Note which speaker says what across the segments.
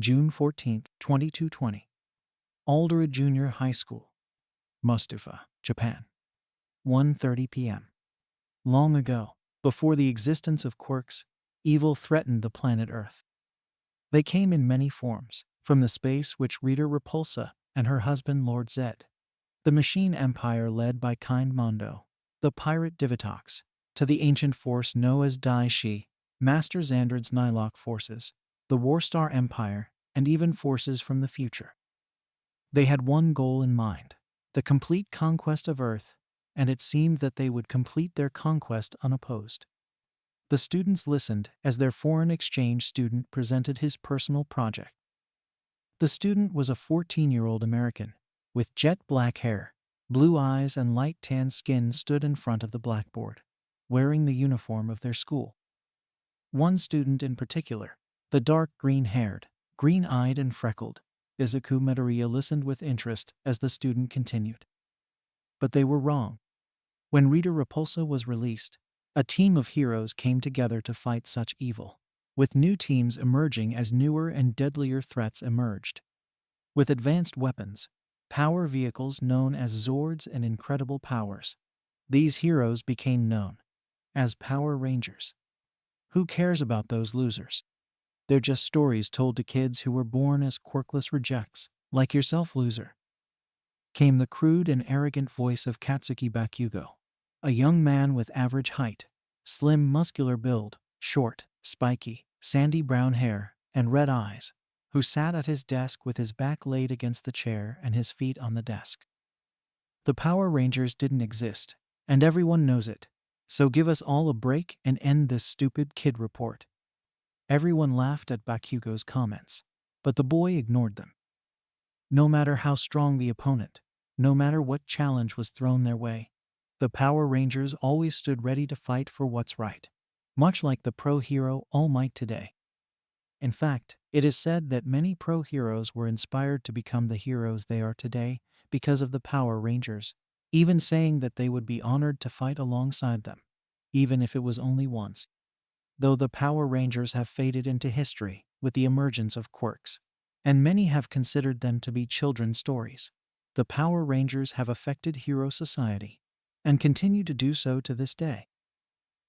Speaker 1: June 14, 2220. Aldera Junior High School, Mustafa, Japan. 1:30 p.m. Long ago, before the existence of quirks, evil threatened the planet Earth. They came in many forms, from the space witch Reader Repulsa and her husband Lord Zed, the machine empire led by Kind Mondo, the pirate Divatox, to the ancient force known as Dai Shi, Master Xandred's Nylok forces, the Warstar Empire, and even forces from the future. They had one goal in mind, the complete conquest of Earth, and it seemed that they would complete their conquest unopposed. The students listened as their foreign exchange student presented his personal project. The student was a 14-year-old American, with jet black hair, blue eyes, and light tan skin, stood in front of the blackboard, wearing the uniform of their school. One student in particular, the dark green-haired, green-eyed, and freckled Izuku Midoriya, listened with interest as the student continued. But they were wrong. When Reader Repulsa was released, a team of heroes came together to fight such evil, with new teams emerging as newer and deadlier threats emerged. With advanced weapons, power vehicles known as Zords, and incredible powers, these heroes became known as Power Rangers. Who cares about those losers? They're just stories told to kids who were born as quirkless rejects, like yourself, loser. Came the crude and arrogant voice of Katsuki Bakugo, a young man with average height, slim muscular build, short, spiky, sandy brown hair, and red eyes, who sat at his desk with his back laid against the chair and his feet on the desk. The Power Rangers didn't exist, and everyone knows it, so give us all a break and end this stupid kid report. Everyone laughed at Bakugo's comments, but the boy ignored them. No matter how strong the opponent, no matter what challenge was thrown their way, the Power Rangers always stood ready to fight for what's right, much like the pro hero All Might today. In fact, it is said that many pro heroes were inspired to become the heroes they are today because of the Power Rangers, even saying that they would be honored to fight alongside them, even if it was only once. Though the Power Rangers have faded into history with the emergence of quirks, and many have considered them to be children's stories, the Power Rangers have affected hero society, and continue to do so to this day.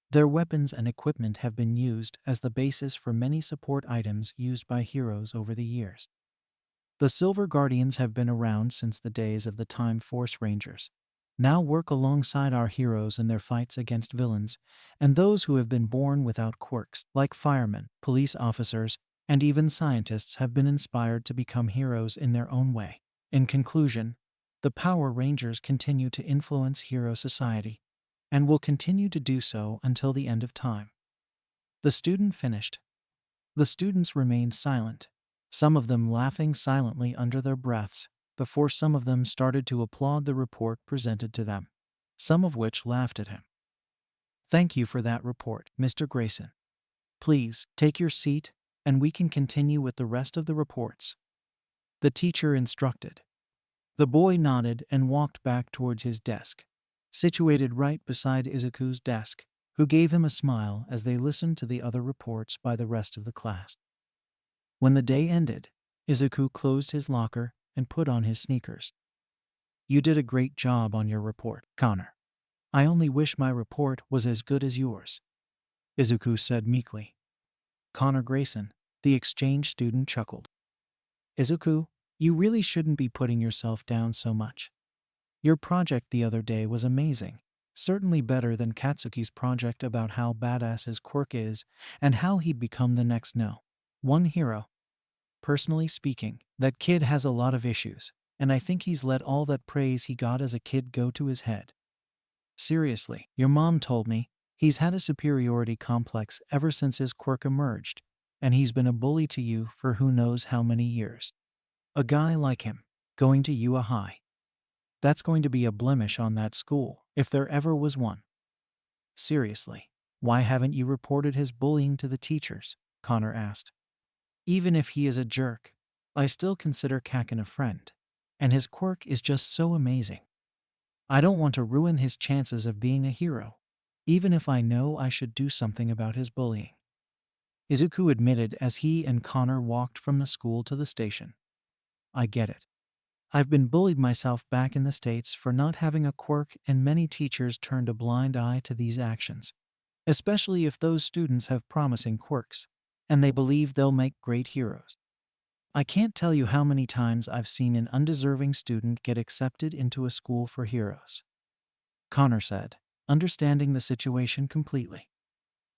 Speaker 1: Their weapons and equipment have been used as the basis for many support items used by heroes over the years. The Silver Guardians have been around since the days of the Time Force Rangers, now work alongside our heroes in their fights against villains, and those who have been born without quirks, like firemen, police officers, and even scientists, have been inspired to become heroes in their own way. In conclusion, the Power Rangers continue to influence hero society, and will continue to do so until the end of time. The student finished. The students remained silent, some of them laughing silently under their breaths, before some of them started to applaud the report presented to them, some of which laughed at him. "Thank you for that report, Mr. Grayson. Please take your seat, and we can continue with the rest of the reports," the teacher instructed. The boy nodded and walked back towards his desk, situated right beside Izuku's desk, who gave him a smile as they listened to the other reports by the rest of the class. When the day ended, Izuku closed his locker and put on his sneakers. "You did a great job on your report, Connor. I only wish my report was as good as yours," Izuku said meekly. Connor Grayson, the exchange student, chuckled. "Izuku, you really shouldn't be putting yourself down so much. Your project the other day was amazing, certainly better than Katsuki's project about how badass his quirk is and how he'd become the next one hero. Personally speaking, that kid has a lot of issues, and I think he's let all that praise he got as a kid go to his head. Seriously, your mom told me he's had a superiority complex ever since his quirk emerged, and he's been a bully to you for who knows how many years. A guy like him, going to UA High. That's going to be a blemish on that school, if there ever was one. Seriously, why haven't you reported his bullying to the teachers?" Connor asked. "Even if he is a jerk, I still consider Kakin a friend, and his quirk is just so amazing. I don't want to ruin his chances of being a hero, even if I know I should do something about his bullying." Izuku admitted as he and Connor walked from the school to the station. I get it. I've been bullied myself back in the States for not having a quirk, and many teachers turned a blind eye to these actions, especially if those students have promising quirks, and they believe they'll make great heroes. I can't tell you how many times I've seen an undeserving student get accepted into a school for heroes, Connor said, understanding the situation completely.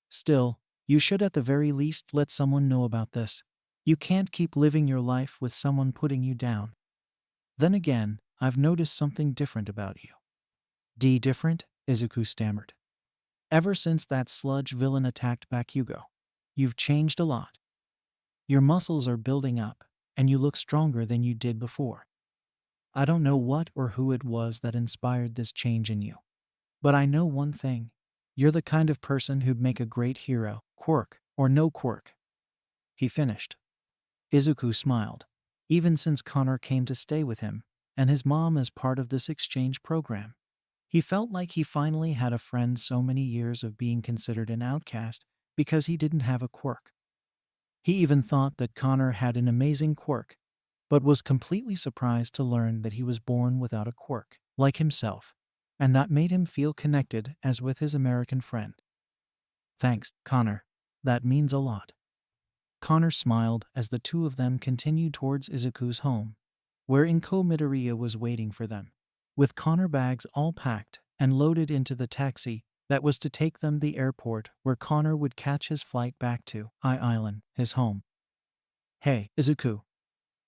Speaker 1: Still, you should at the very least let someone know about this. You can't keep living your life with someone putting you down. Then again, I've noticed something different about you. Different? Izuku stammered. Ever since that sludge villain attacked Bakugo, you've changed a lot. Your muscles are building up, and you look stronger than you did before. I don't know what or who it was that inspired this change in you. But I know one thing. You're the kind of person who'd make a great hero, quirk or no quirk. He finished. Izuku smiled. Even since Connor came to stay with him, and his mom as part of this exchange program, he felt like he finally had a friend so many years of being considered an outcast because he didn't have a quirk. He even thought that Connor had an amazing quirk, but was completely surprised to learn that he was born without a quirk, like himself, and that made him feel connected as with his American friend. Thanks, Connor. That means a lot. Connor smiled as the two of them continued towards Izuku's home, where Inko Midoriya was waiting for them, with Connor bags all packed and loaded into the taxi that was to take them to the airport where Connor would catch his flight back to Island, his home. Hey, Izuku.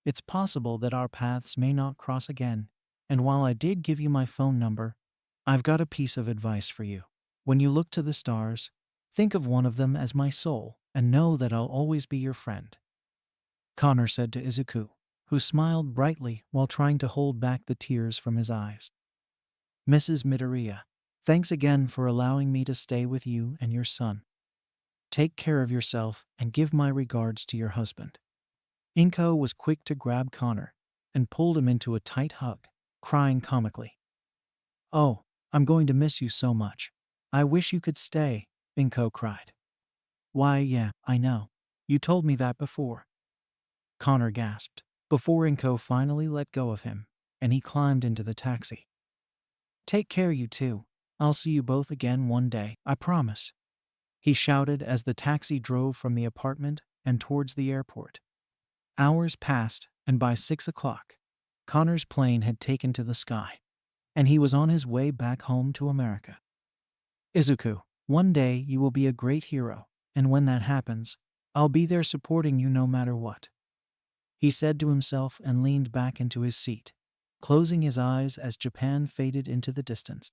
Speaker 1: It's possible that our paths may not cross again, and while I did give you my phone number, I've got a piece of advice for you. When you look to the stars, think of one of them as my soul, and know that I'll always be your friend. Connor said to Izuku, who smiled brightly while trying to hold back the tears from his eyes. Mrs. Midoriya, thanks again for allowing me to stay with you and your son. Take care of yourself and give my regards to your husband. Inko was quick to grab Connor and pulled him into a tight hug, crying comically. Oh, I'm going to miss you so much. I wish you could stay, Inko cried. Why, yeah, I know. You told me that before. Connor gasped, before Inko finally let go of him, and he climbed into the taxi. Take care, you two. I'll see you both again one day, I promise. He shouted as the taxi drove from the apartment and towards the airport. Hours passed, and by 6 o'clock, Connor's plane had taken to the sky, and he was on his way back home to America. Izuku, one day you will be a great hero, and when that happens, I'll be there supporting you no matter what. He said to himself and leaned back into his seat, closing his eyes as Japan faded into the distance.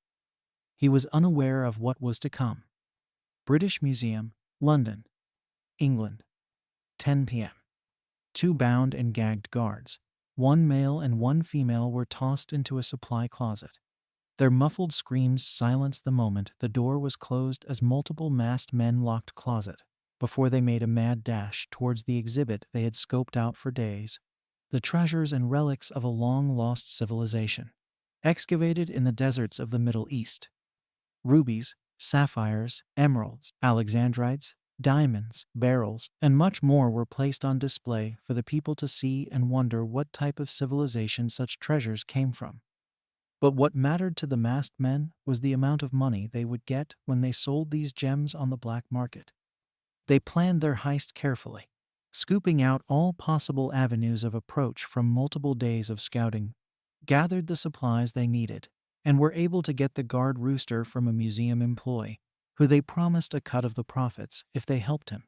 Speaker 1: He was unaware of what was to come. British Museum, London, England. 10 p.m. Two bound and gagged guards, one male and one female, were tossed into a supply closet. Their muffled screams silenced the moment the door was closed as multiple masked men locked closet, before they made a mad dash towards the exhibit they had scoped out for days. The treasures and relics of a long-lost civilization, excavated in the deserts of the Middle East. Rubies, sapphires, emeralds, alexandrites, diamonds, beryls, and much more were placed on display for the people to see and wonder what type of civilization such treasures came from. But what mattered to the masked men was the amount of money they would get when they sold these gems on the black market. They planned their heist carefully, scooping out all possible avenues of approach from multiple days of scouting, gathered the supplies they needed, and were able to get the guard rooster from a museum employee, who they promised a cut of the profits if they helped him.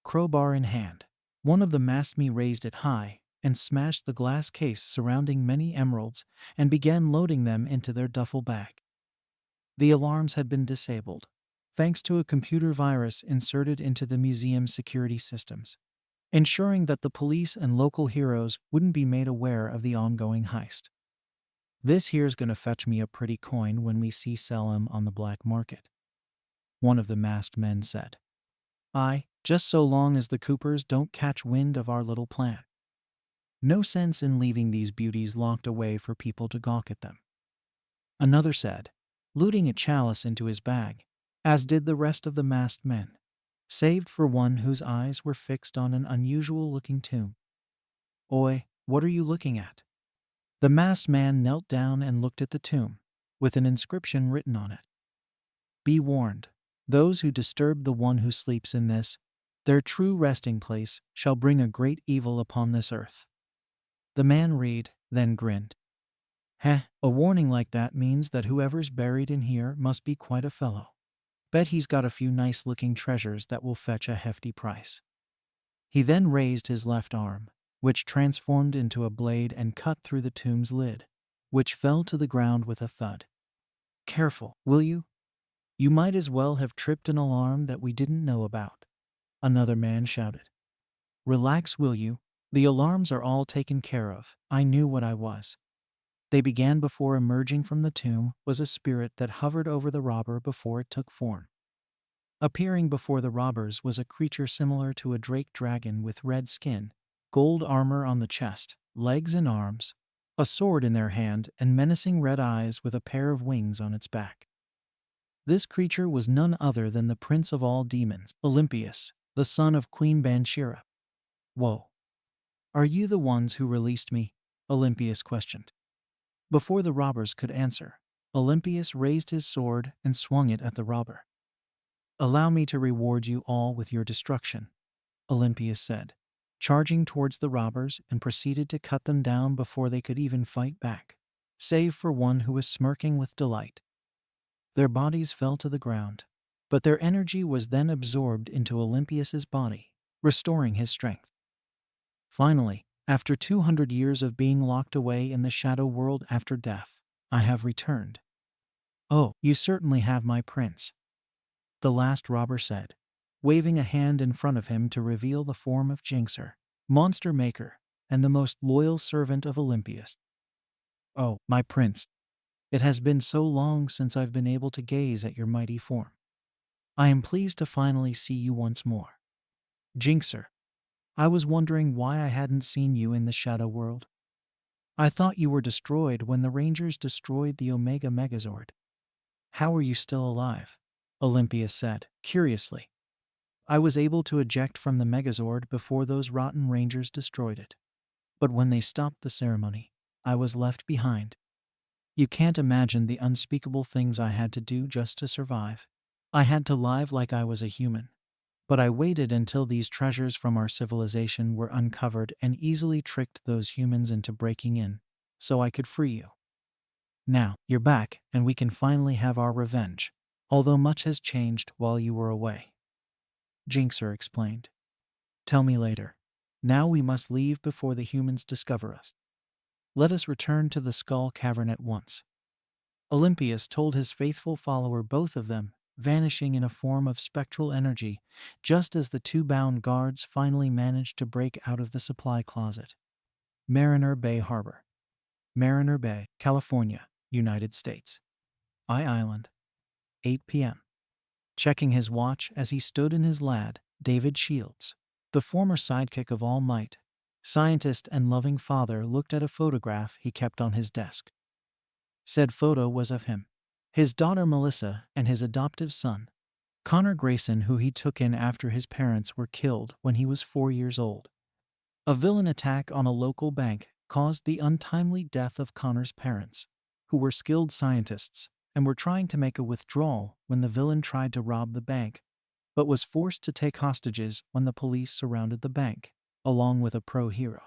Speaker 1: Crowbar in hand, one of the masked men raised it high and smashed the glass case surrounding many emeralds and began loading them into their duffel bag. The alarms had been disabled, thanks to a computer virus inserted into the museum's security systems, ensuring that the police and local heroes wouldn't be made aware of the ongoing heist. This here's gonna fetch me a pretty coin when we sell him on the black market, one of the masked men said. Aye, just so long as the Coopers don't catch wind of our little plan. No sense in leaving these beauties locked away for people to gawk at them. Another said, looting a chalice into his bag, as did the rest of the masked men. saved for one whose eyes were fixed on an unusual-looking tomb. Oi, what are you looking at? The masked man knelt down and looked at the tomb, with an inscription written on it. Be warned, those who disturb the one who sleeps in this, their true resting place, shall bring a great evil upon this earth. The man read, then grinned. Heh, a warning like that means that whoever's buried in here must be quite a fellow. Bet he's got a few nice-looking treasures that will fetch a hefty price. He then raised his left arm, which transformed into a blade and cut through the tomb's lid, which fell to the ground with a thud. Careful, will you? You might as well have tripped an alarm that we didn't know about, another man shouted. Relax, will you? The alarms are all taken care of. I knew what I was. They began before emerging from the tomb was a spirit that hovered over the robber before it took form. Appearing before the robbers was a creature similar to a drake dragon with red skin, gold armor on the chest, legs and arms, a sword in their hand, and menacing red eyes with a pair of wings on its back. This creature was none other than the prince of all demons, Olympius, the son of Queen Bansheera. Whoa. Are you the ones who released me? Olympius questioned. Before the robbers could answer, Olympius raised his sword and swung it at the robber. Allow me to reward you all with your destruction, Olympius said, charging towards the robbers and proceeded to cut them down before they could even fight back, save for one who was smirking with delight. Their bodies fell to the ground, but their energy was then absorbed into Olympius's body, restoring his strength. Finally, after 200 years of being locked away in the shadow world after death, I have returned. Oh, you certainly have, my prince, the last robber said, waving a hand in front of him to reveal the form of Jinxer, monster maker, and the most loyal servant of Olympius. Oh, my prince, it has been so long since I've been able to gaze at your mighty form. I am pleased to finally see you once more. Jinxer, I was wondering why I hadn't seen you in the shadow world. I thought you were destroyed when the Rangers destroyed the Omega Megazord. How are you still alive? Olympius said, curiously. I was able to eject from the Megazord before those rotten Rangers destroyed it. But when they stopped the ceremony, I was left behind. You can't imagine the unspeakable things I had to do just to survive. I had to live like I was a human. But I waited until these treasures from our civilization were uncovered and easily tricked those humans into breaking in, so I could free you. Now, you're back, and we can finally have our revenge, although much has changed while you were away. Jinxer explained. Tell me later. Now we must leave before the humans discover us. Let us return to the Skull Cavern at once. Olympius told his faithful follower, both of them, vanishing in a form of spectral energy, just as the two bound guards finally managed to break out of the supply closet. Mariner Bay Harbor. Mariner Bay, California, United States. Island. 8 p.m. Checking his watch as he stood in his lad, David Shields, the former sidekick of All Might, scientist and loving father, looked at a photograph he kept on his desk. Said photo was of him, his daughter Melissa, and his adoptive son, Connor Grayson, who he took in after his parents were killed when he was 4 years old. A villain attack on a local bank caused the untimely death of Connor's parents, who were skilled scientists and were trying to make a withdrawal when the villain tried to rob the bank, but was forced to take hostages when the police surrounded the bank, along with a pro-hero.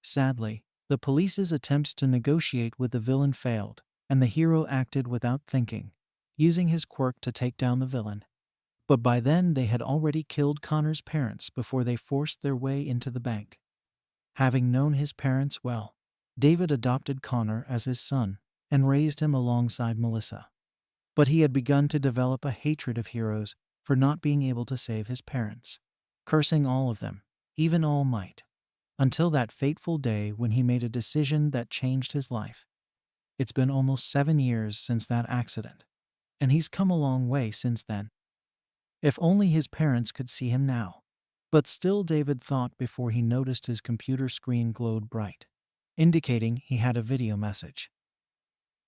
Speaker 1: Sadly, the police's attempts to negotiate with the villain failed, and the hero acted without thinking, using his quirk to take down the villain. But by then they had already killed Connor's parents before they forced their way into the bank. Having known his parents well, David adopted Connor as his son and raised him alongside Melissa. But he had begun to develop a hatred of heroes for not being able to save his parents, cursing all of them, even All Might, until that fateful day when he made a decision that changed his life. It's been almost 7 years since that accident, and he's come a long way since then. If only his parents could see him now. But still, David thought before he noticed his computer screen glowed bright, indicating he had a video message.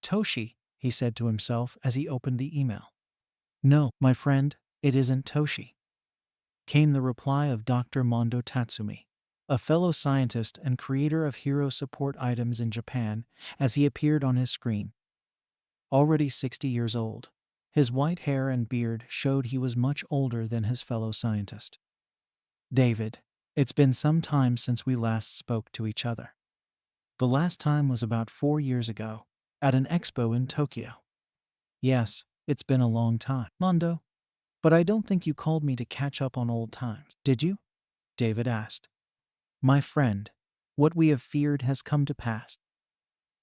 Speaker 1: Toshi, he said to himself as he opened the email. No, my friend, it isn't Toshi. came the reply of Dr. Mondo Tatsumi, a fellow scientist and creator of hero support items in Japan, as he appeared on his screen. Already 60 years old, his white hair and beard showed he was much older than his fellow scientist. David, it's been some time since we last spoke to each other. The last time was about 4 years ago, at an expo in Tokyo. Yes, it's been a long time, Mondo. But I don't think you called me to catch up on old times, did you? David asked. My friend, what we have feared has come to pass.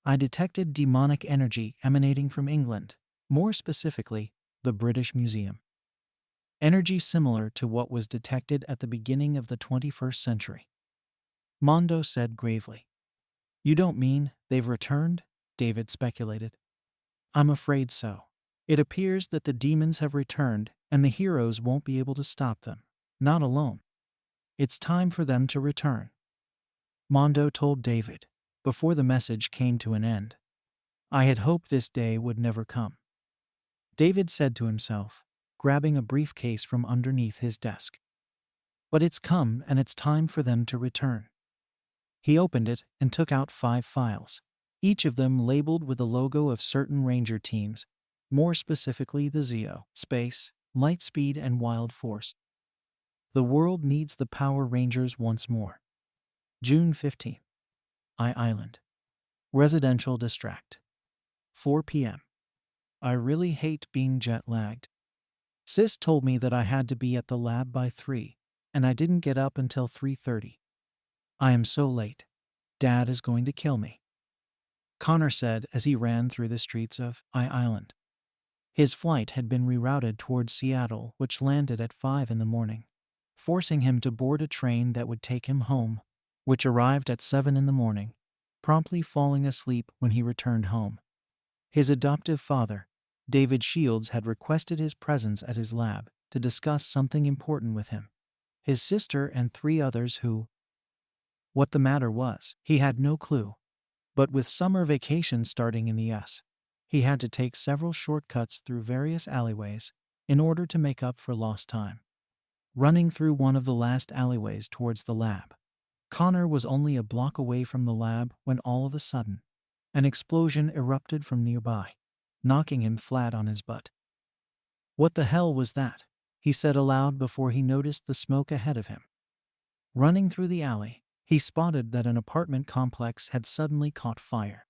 Speaker 1: I detected demonic energy emanating from England, more specifically, the British Museum. Energy similar to what was detected at the beginning of the 21st century. Mondo said gravely. You don't mean they've returned? David speculated. I'm afraid so. It appears that the demons have returned and the heroes won't be able to stop them. Not alone. It's time for them to return. Mondo told David, before the message came to an end. I had hoped this day would never come. David said to himself, grabbing a briefcase from underneath his desk. But it's come and it's time for them to return. He opened it and took out 5 files, each of them labeled with the logo of certain ranger teams, more specifically the Zeo, Space, Lightspeed and Wild Force. The world needs the Power Rangers once more. June 15th. Island. Residential District. 4 p.m. I really hate being jet-lagged. Sis told me that I had to be at the lab by 3, and I didn't get up until 3:30. I am so late. Dad is going to kill me. Connor said as he ran through the streets of Island. His flight had been rerouted towards Seattle, which landed at 5 in the morning, forcing him to board a train that would take him home, which arrived at 7 in the morning, promptly falling asleep when he returned home. His adoptive father, David Shields, had requested his presence at his lab to discuss something important with him. His sister and 3 others who. What the matter was, he had no clue. But with summer vacation starting in the US, he had to take several shortcuts through various alleyways in order to make up for lost time. Running through one of the last alleyways towards the lab, Connor was only a block away from the lab when all of a sudden, an explosion erupted from nearby, knocking him flat on his butt. What the hell was that? He said aloud before he noticed the smoke ahead of him. Running through the alley, he spotted that an apartment complex had suddenly caught fire.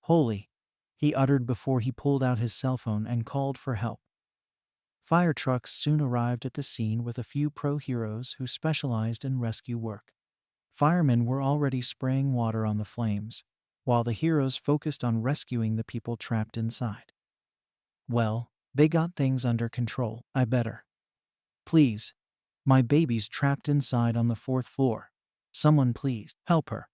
Speaker 1: Holy, he uttered before he pulled out his cell phone and called for help. Fire trucks soon arrived at the scene with a few pro heroes who specialized in rescue work. Firemen were already spraying water on the flames, while the heroes focused on rescuing the people trapped inside. Well, they got things under control, I better. Please, my baby's trapped inside on the 4th floor. Someone please help her.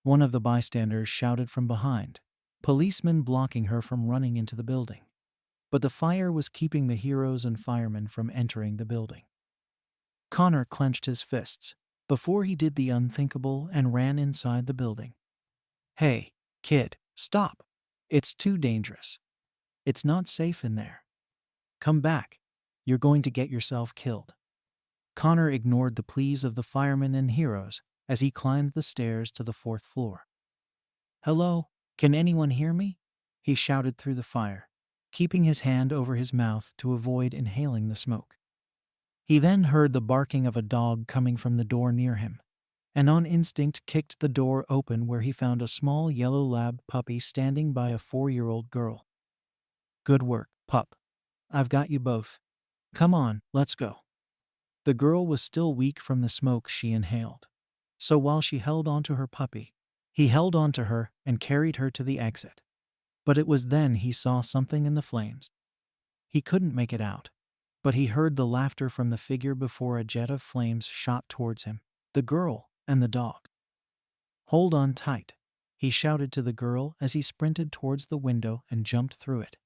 Speaker 1: One of the bystanders shouted from behind, policemen blocking her from running into the building. But the fire was keeping the heroes and firemen from entering the building. Connor clenched his fists before he did the unthinkable and ran inside the building. Hey, kid, stop. It's too dangerous. It's not safe in there. Come back. You're going to get yourself killed. Connor ignored the pleas of the firemen and heroes as he climbed the stairs to the 4th floor. Hello, can anyone hear me? He shouted through the fire, keeping his hand over his mouth to avoid inhaling the smoke. He then heard the barking of a dog coming from the door near him, and on instinct kicked the door open where he found a small yellow lab puppy standing by a 4-year-old girl. Good work, pup. I've got you both. Come on, let's go. The girl was still weak from the smoke she inhaled, so while she held onto her puppy, he held onto her and carried her to the exit. But it was then he saw something in the flames. He couldn't make it out, but he heard the laughter from the figure before a jet of flames shot towards him, the girl and the dog. Hold on tight, he shouted to the girl as he sprinted towards the window and jumped through it.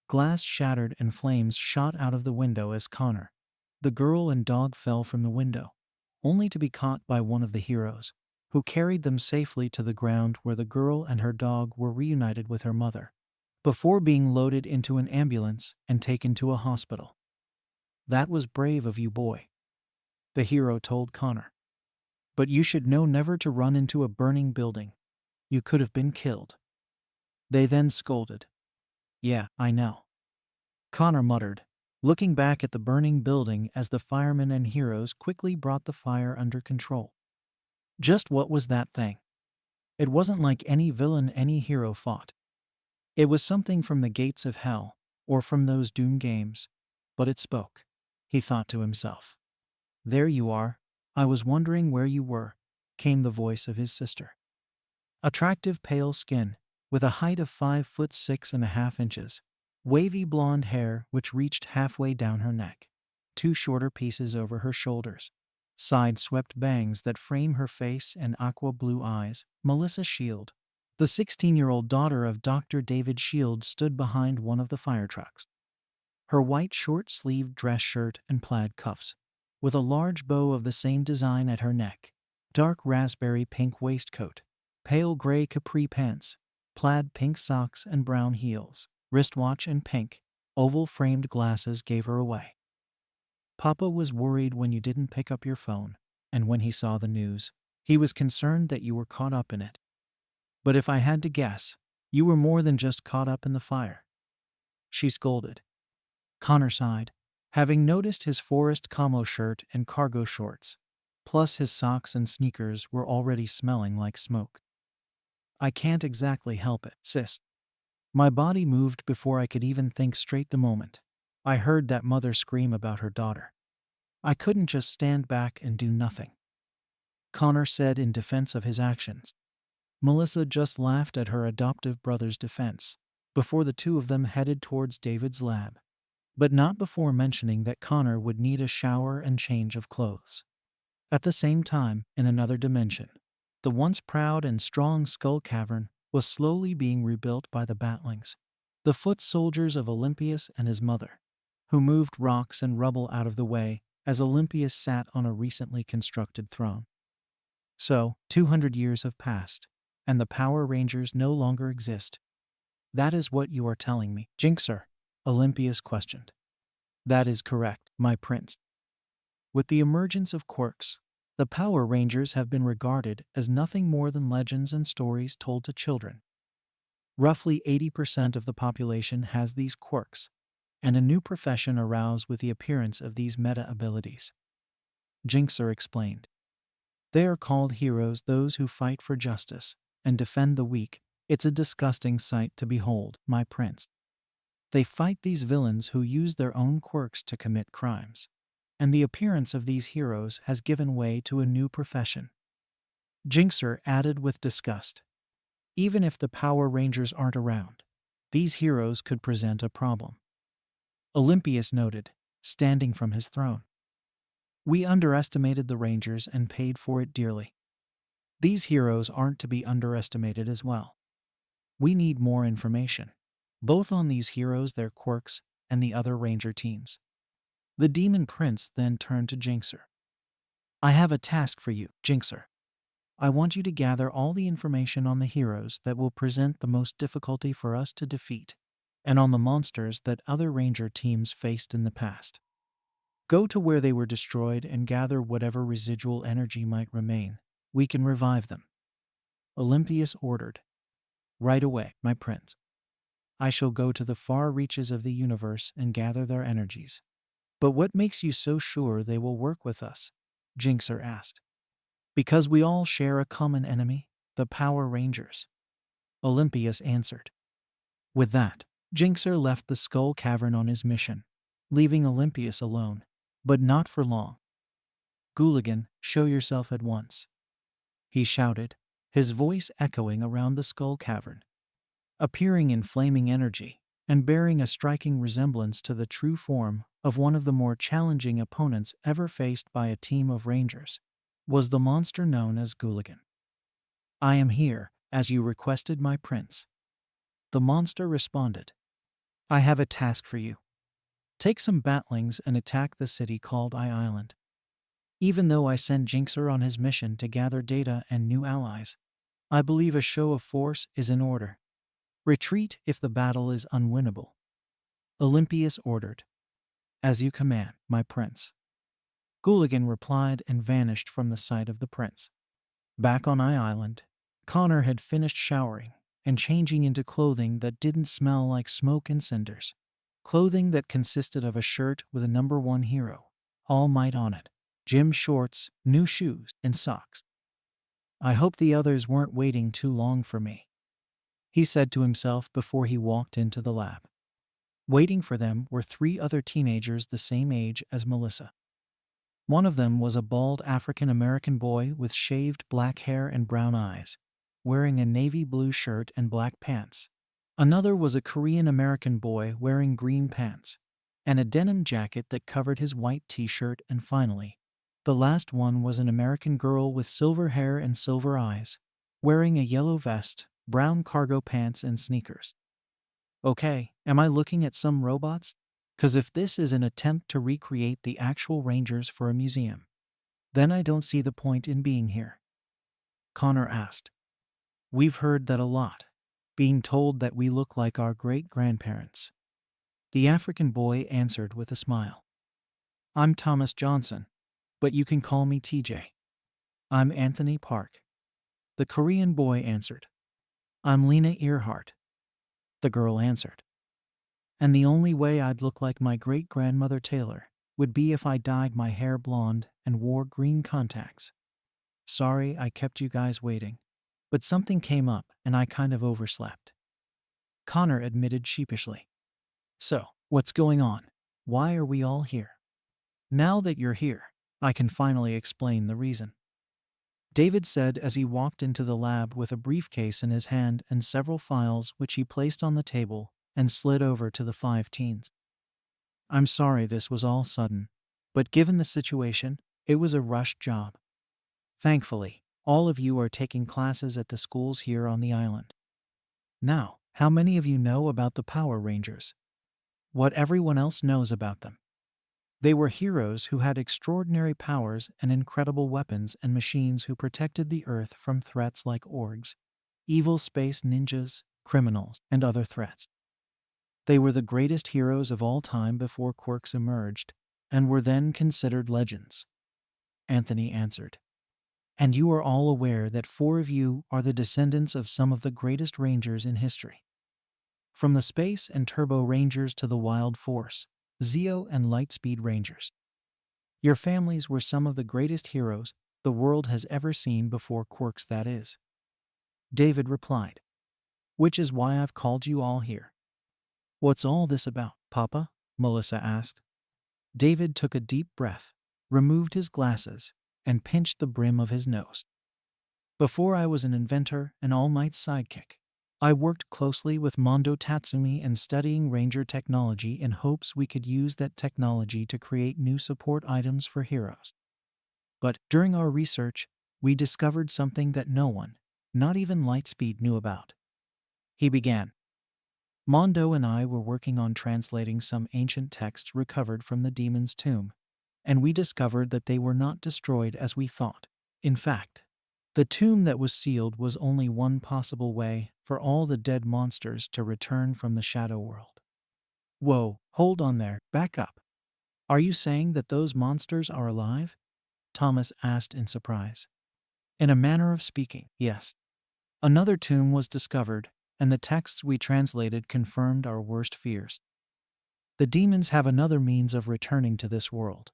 Speaker 1: Glass shattered and flames shot out of the window as Connor, the girl and dog fell from the window, only to be caught by one of the heroes, who carried them safely to the ground where the girl and her dog were reunited with her mother, before being loaded into an ambulance and taken to a hospital. That was brave of you, boy. the hero told Connor. But you should know never to run into a burning building. You could have been killed. They then scolded. Yeah, I know. Connor muttered, looking back at the burning building as the firemen and heroes quickly brought the fire under control. Just what was that thing? It wasn't like any villain any hero fought. It was something from the gates of hell, or from those Doom games, but it spoke. He thought to himself. There you are. I was wondering where you were, came the voice of his sister. Attractive pale skin, with a height of 5'6.5" wavy blonde hair which reached halfway down her neck, 2 shorter pieces over her shoulders, side-swept bangs that frame her face and aqua blue eyes. Melissa Shield, the 16-year-old daughter of Dr. David Shield, stood behind one of the fire trucks. Her white short-sleeved dress shirt and plaid cuffs, with a large bow of the same design at her neck, dark raspberry pink waistcoat, pale gray capri pants, plaid pink socks and brown heels, wristwatch and pink, oval-framed glasses gave her away. Papa was worried when you didn't pick up your phone, and when he saw the news, he was concerned that you were caught up in it. But if I had to guess, you were more than just caught up in the fire. She scolded. Connor sighed, having noticed his forest camo shirt and cargo shorts, plus his socks and sneakers were already smelling like smoke. I can't exactly help it, sis. My body moved before I could even think straight the moment I heard that mother scream about her daughter. I couldn't just stand back and do nothing. Connor said in defense of his actions. Melissa just laughed at her adoptive brother's defense before the two of them headed towards David's lab, but not before mentioning that Connor would need a shower and change of clothes. At the same time, in another dimension, the once proud and strong Skull Cavern was slowly being rebuilt by the Batlings, the foot soldiers of Olympius and his mother, who moved rocks and rubble out of the way as Olympius sat on a recently constructed throne. So, 200 years have passed, and the Power Rangers no longer exist. That is what you are telling me, Jinxer? Olympius questioned. That is correct, my prince. With the emergence of quirks, the Power Rangers have been regarded as nothing more than legends and stories told to children. Roughly 80% of the population has these quirks, and a new profession arose with the appearance of these meta-abilities. Jinxer explained. They are called heroes, those who fight for justice and defend the weak. It's a disgusting sight to behold, my prince. They fight these villains who use their own quirks to commit crimes, and the appearance of these heroes has given way to a new profession. Jinxer added with disgust. Even if the Power Rangers aren't around, these heroes could present a problem. Olympius noted, standing from his throne. We underestimated the Rangers and paid for it dearly. These heroes aren't to be underestimated as well. We need more information, both on these heroes, their quirks, and the other Ranger teams. The Demon Prince then turned to Jinxer. I have a task for you, Jinxer. I want you to gather all the information on the heroes that will present the most difficulty for us to defeat, and on the monsters that other Ranger teams faced in the past. Go to where they were destroyed and gather whatever residual energy might remain. We can revive them. Olympius ordered. Right away, my prince. I shall go to the far reaches of the universe and gather their energies. But what makes you so sure they will work with us? Jinxer asked. Because we all share a common enemy, the Power Rangers. Olympius answered. With that, Jinxer left the Skull Cavern on his mission, leaving Olympius alone, but not for long. Gooligan, show yourself at once. He shouted, his voice echoing around the Skull Cavern. Appearing in flaming energy, and bearing a striking resemblance to the true form of one of the more challenging opponents ever faced by a team of Rangers, was the monster known as Gooligan. I am here, as you requested, my prince. The monster responded. I have a task for you. Take some batlings and attack the city called Island. Even though I sent Jinxer on his mission to gather data and new allies, I believe a show of force is in order. Retreat if the battle is unwinnable. Olympius ordered. As you command, my prince. Gooligan replied and vanished from the sight of the prince. Back on Island, Connor had finished showering and changing into clothing that didn't smell like smoke and cinders. Clothing that consisted of a shirt with a number 1 hero, All Might on it, gym shorts, new shoes, and socks. I hope the others weren't waiting too long for me, he said to himself before he walked into the lab. Waiting for them were 3 other teenagers the same age as Melissa. One of them was a bald African-American boy with shaved black hair and brown eyes, wearing a navy blue shirt and black pants. Another was a Korean-American boy wearing green pants and a denim jacket that covered his white t-shirt, and finally, the last one was an American girl with silver hair and silver eyes, wearing a yellow vest, brown cargo pants, and sneakers. Okay, am I looking at some robots? 'Cause if this is an attempt to recreate the actual Rangers for a museum, then I don't see the point in being here. Connor asked. We've heard that a lot, being told that we look like our great-grandparents. The African boy answered with a smile. I'm Thomas Johnson, but you can call me TJ. I'm Anthony Park. The Korean boy answered. I'm Lena Earhart. The girl answered. And the only way I'd look like my great-grandmother Taylor would be if I dyed my hair blonde and wore green contacts. Sorry I kept you guys waiting, but something came up and I kind of overslept. Connor admitted sheepishly. So, what's going on? Why are we all here? Now that you're here, I can finally explain the reason. David said as he walked into the lab with a briefcase in his hand and several files which he placed on the table and slid over to the 5 teens. I'm sorry this was all sudden, but given the situation, it was a rushed job. Thankfully, all of you are taking classes at the schools here on the island. Now, how many of you know about the Power Rangers? What everyone else knows about them. They were heroes who had extraordinary powers and incredible weapons and machines who protected the Earth from threats like orgs, evil space ninjas, criminals, and other threats. They were the greatest heroes of all time before quirks emerged, and were then considered legends. Anthony answered. And you are all aware that 4 of you are the descendants of some of the greatest Rangers in history. From the Space and Turbo Rangers to the Wild Force, Zeo and Lightspeed Rangers. Your families were some of the greatest heroes the world has ever seen before quirks, that is. David replied. Which is why I've called you all here. What's all this about, Papa? Melissa asked. David took a deep breath, removed his glasses, and pinched the brim of his nose. Before I was an inventor and All Might's sidekick, I worked closely with Mondo Tatsumi and studying Ranger technology in hopes we could use that technology to create new support items for heroes. But during our research, we discovered something that no one, not even Lightspeed, knew about. He began. Mondo and I were working on translating some ancient texts recovered from the demon's tomb, and we discovered that they were not destroyed as we thought. In fact, the tomb that was sealed was only one possible way for all the dead monsters to return from the shadow world. Whoa, hold on there, back up. Are you saying that those monsters are alive? Thomas asked in surprise. In a manner of speaking, yes. Another tomb was discovered, and the texts we translated confirmed our worst fears. The demons have another means of returning to this world,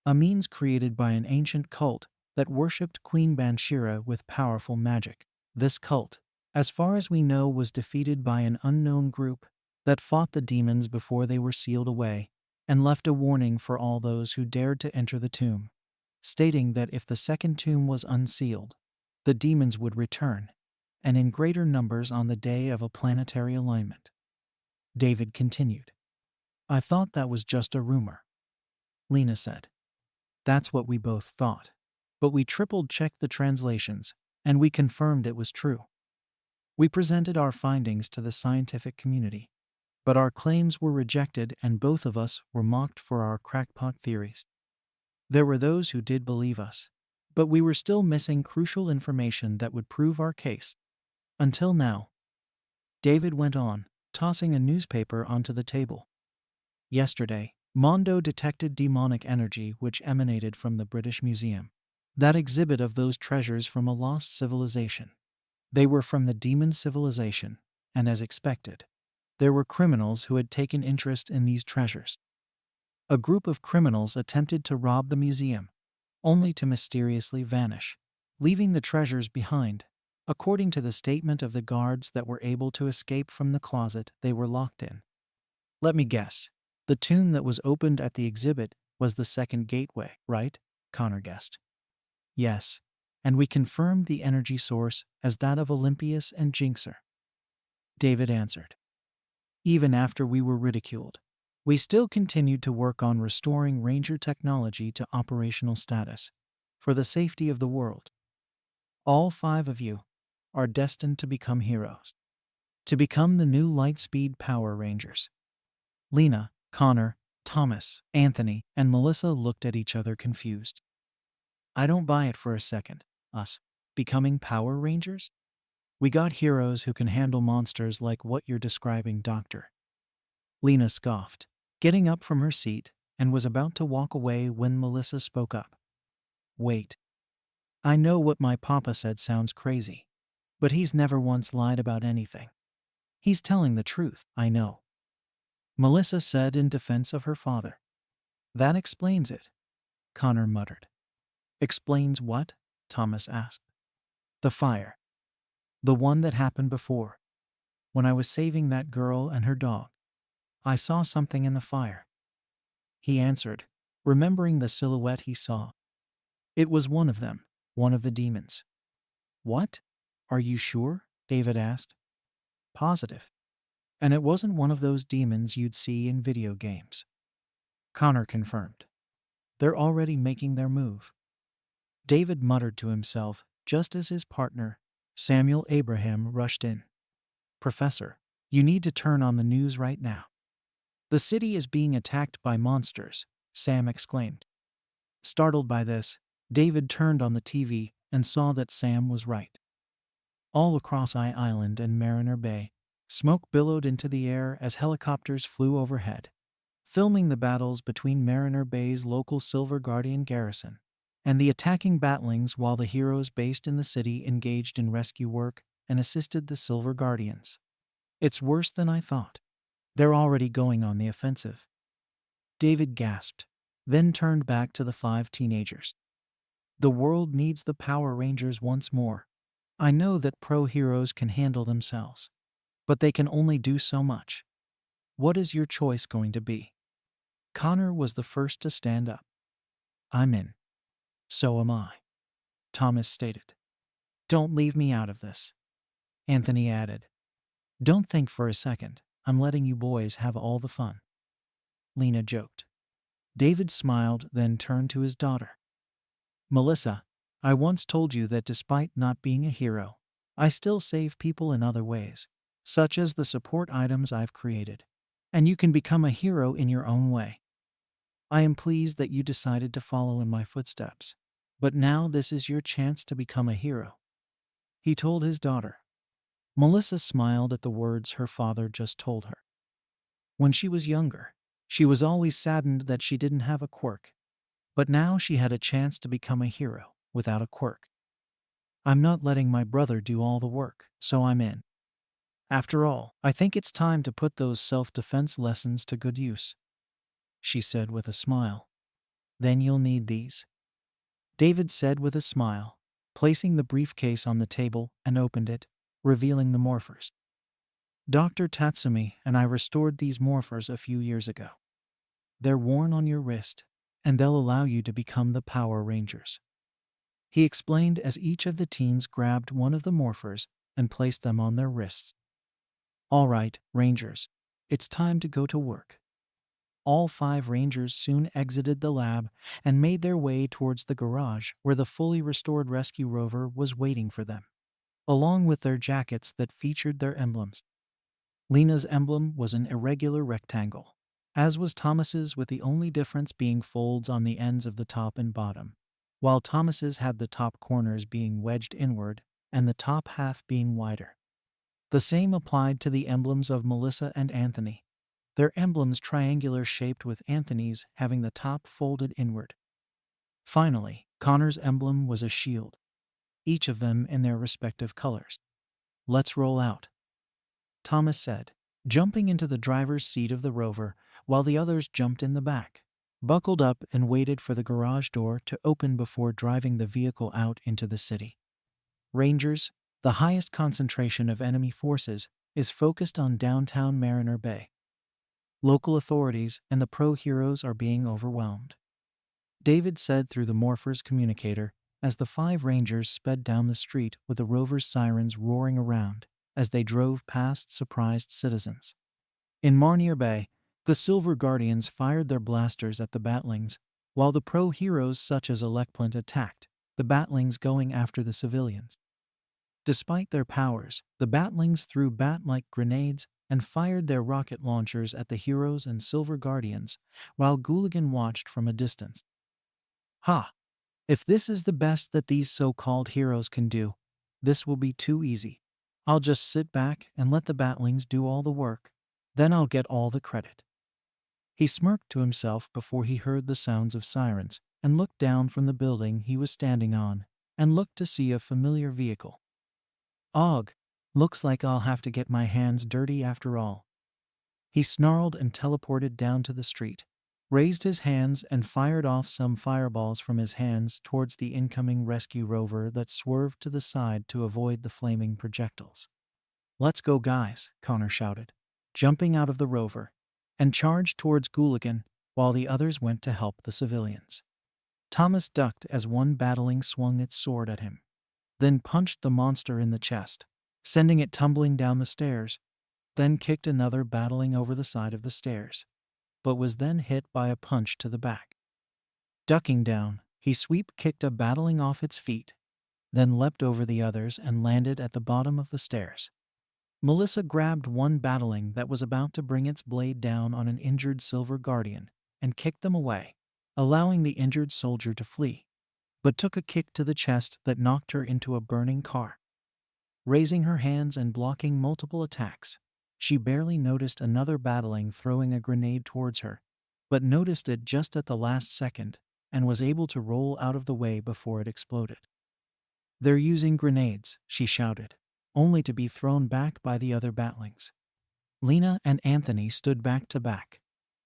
Speaker 1: a means created by an ancient cult that worshipped Queen Banshira with powerful magic. This cult, as far as we know, was defeated by an unknown group that fought the demons before they were sealed away and left a warning for all those who dared to enter the tomb, stating that if the second tomb was unsealed, the demons would return, and in greater numbers on the day of a planetary alignment. David continued. I thought that was just a rumor. Lena said. That's what we both thought, but we triple-checked the translations, and we confirmed it was true. We presented our findings to the scientific community, but our claims were rejected and both of us were mocked for our crackpot theories. There were those who did believe us, but we were still missing crucial information that would prove our case. Until now. David went on, tossing a newspaper onto the table. Yesterday, Mondo detected demonic energy which emanated from the British Museum. That exhibit of those treasures from a lost civilization. They were from the demon civilization, and as expected, there were criminals who had taken interest in these treasures. A group of criminals attempted to rob the museum, only to mysteriously vanish, leaving the treasures behind, according to the statement of the guards that were able to escape from the closet they were locked in. Let me guess. The tomb that was opened at the exhibit was the second gateway, right? Connor guessed. Yes, and we confirmed the energy source as that of Olympius and Jinxer. David answered. Even after we were ridiculed, we still continued to work on restoring Ranger technology to operational status, for the safety of the world. All 5 of you are destined to become heroes. To become the new Lightspeed Power Rangers. Lena, Connor, Thomas, Anthony, and Melissa looked at each other confused. I don't buy it for a second. Us becoming Power Rangers? We got heroes who can handle monsters like what you're describing, Doctor. Lena scoffed, getting up from her seat, and was about to walk away when Melissa spoke up. Wait. I know what my papa said sounds crazy, but he's never once lied about anything. He's telling the truth, I know. Melissa said in defense of her father. That explains it, Connor muttered. Explains what? Thomas asked. The fire. The one that happened before. When I was saving that girl and her dog, I saw something in the fire. He answered, remembering the silhouette he saw. It was one of them, one of the demons. What? Are you sure? David asked. Positive. And it wasn't one of those demons you'd see in video games. Connor confirmed. They're already making their move. David muttered to himself just as his partner, Samuel Abraham, rushed in. Professor, you need to turn on the news right now. The city is being attacked by monsters, Sam exclaimed. Startled by this, David turned on the TV and saw that Sam was right. All across Island and Mariner Bay, smoke billowed into the air as helicopters flew overhead, filming the battles between Mariner Bay's local Silver Guardian garrison and the attacking Batlings, while the heroes based in the city engaged in rescue work and assisted the Silver Guardians. It's worse than I thought. They're already going on the offensive. David gasped, then turned back to the 5 teenagers. The world needs the Power Rangers once more. I know that pro heroes can handle themselves, but they can only do so much. What is your choice going to be? Connor was the first to stand up. I'm in. So am I, Thomas stated. Don't leave me out of this, Anthony added. Don't think for a second I'm letting you boys have all the fun, Lena joked. David smiled, then turned to his daughter. Melissa, I once told you that despite not being a hero, I still save people in other ways, such as the support items I've created, and you can become a hero in your own way. I am pleased that you decided to follow in my footsteps, but now this is your chance to become a hero, he told his daughter. Melissa smiled at the words her father just told her. When she was younger, she was always saddened that she didn't have a quirk, but now she had a chance to become a hero without a quirk. I'm not letting my brother do all the work, so I'm in. After all, I think it's time to put those self-defense lessons to good use, she said with a smile. Then you'll need these, David said with a smile, placing the briefcase on the table and opened it, revealing the morphers. Dr. Tatsumi and I restored these morphers a few years ago. They're worn on your wrist, and they'll allow you to become the Power Rangers, he explained as each of the teens grabbed one of the morphers and placed them on their wrists. All right, Rangers, it's time to go to work. All 5 Rangers soon exited the lab and made their way towards the garage where the fully restored rescue rover was waiting for them, along with their jackets that featured their emblems. Lena's emblem was an irregular rectangle, as was Thomas's, with the only difference being folds on the ends of the top and bottom, while Thomas's had the top corners being wedged inward and the top half being wider. The same applied to the emblems of Melissa and Anthony. their emblems triangular shaped with Anthony's having the top folded inward. Finally, Connor's emblem was a shield, each of them in their respective colors. "Let's roll out," Thomas said, jumping into the driver's seat of the Rover while the others jumped in the back, buckled up and waited for the garage door to open before driving the vehicle out into the city. Rangers, the highest concentration of enemy forces, is focused on downtown Mariner Bay. Local authorities and the pro-heroes are being overwhelmed, David said through the Morpher's communicator as the 5 Rangers sped down the street with the Rover's sirens roaring around as they drove past surprised citizens. In Mariner Bay, the Silver Guardians fired their blasters at the Batlings, while the pro-heroes such as Elecplant attacked, the Batlings going after the civilians. Despite their powers, the Batlings threw bat-like grenades and fired their rocket launchers at the heroes and Silver Guardians, while Gooligan watched from a distance. "Ha! If this is the best that these so-called heroes can do, this will be too easy. I'll just sit back and let the Batlings do all the work, then I'll get all the credit." He smirked to himself before he heard the sounds of sirens and looked down from the building he was standing on and looked to see a familiar vehicle. "Ugh, looks like I'll have to get my hands dirty after all." He snarled and teleported down to the street, raised his hands and fired off some fireballs from his hands towards the incoming rescue rover that swerved to the side to avoid the flaming projectiles. "Let's go, guys," Connor shouted, jumping out of the rover, and charged towards Gooligan while the others went to help the civilians. Thomas ducked as one Battling swung its sword at him, then punched the monster in the chest, sending it tumbling down the stairs, then kicked another Battling over the side of the stairs, but was then hit by a punch to the back. Ducking down, he sweep-kicked a Battling off its feet, then leapt over the others and landed at the bottom of the stairs. Melissa grabbed one Battling that was about to bring its blade down on an injured Silver Guardian and kicked them away, allowing the injured soldier to flee, but took a kick to the chest that knocked her into a burning car. Raising her hands and blocking multiple attacks, she barely noticed another Battling throwing a grenade towards her, but noticed it just at the last second and was able to roll out of the way before it exploded. "They're using grenades," she shouted, only to be thrown back by the other Batlings. Lena and Anthony stood back to back,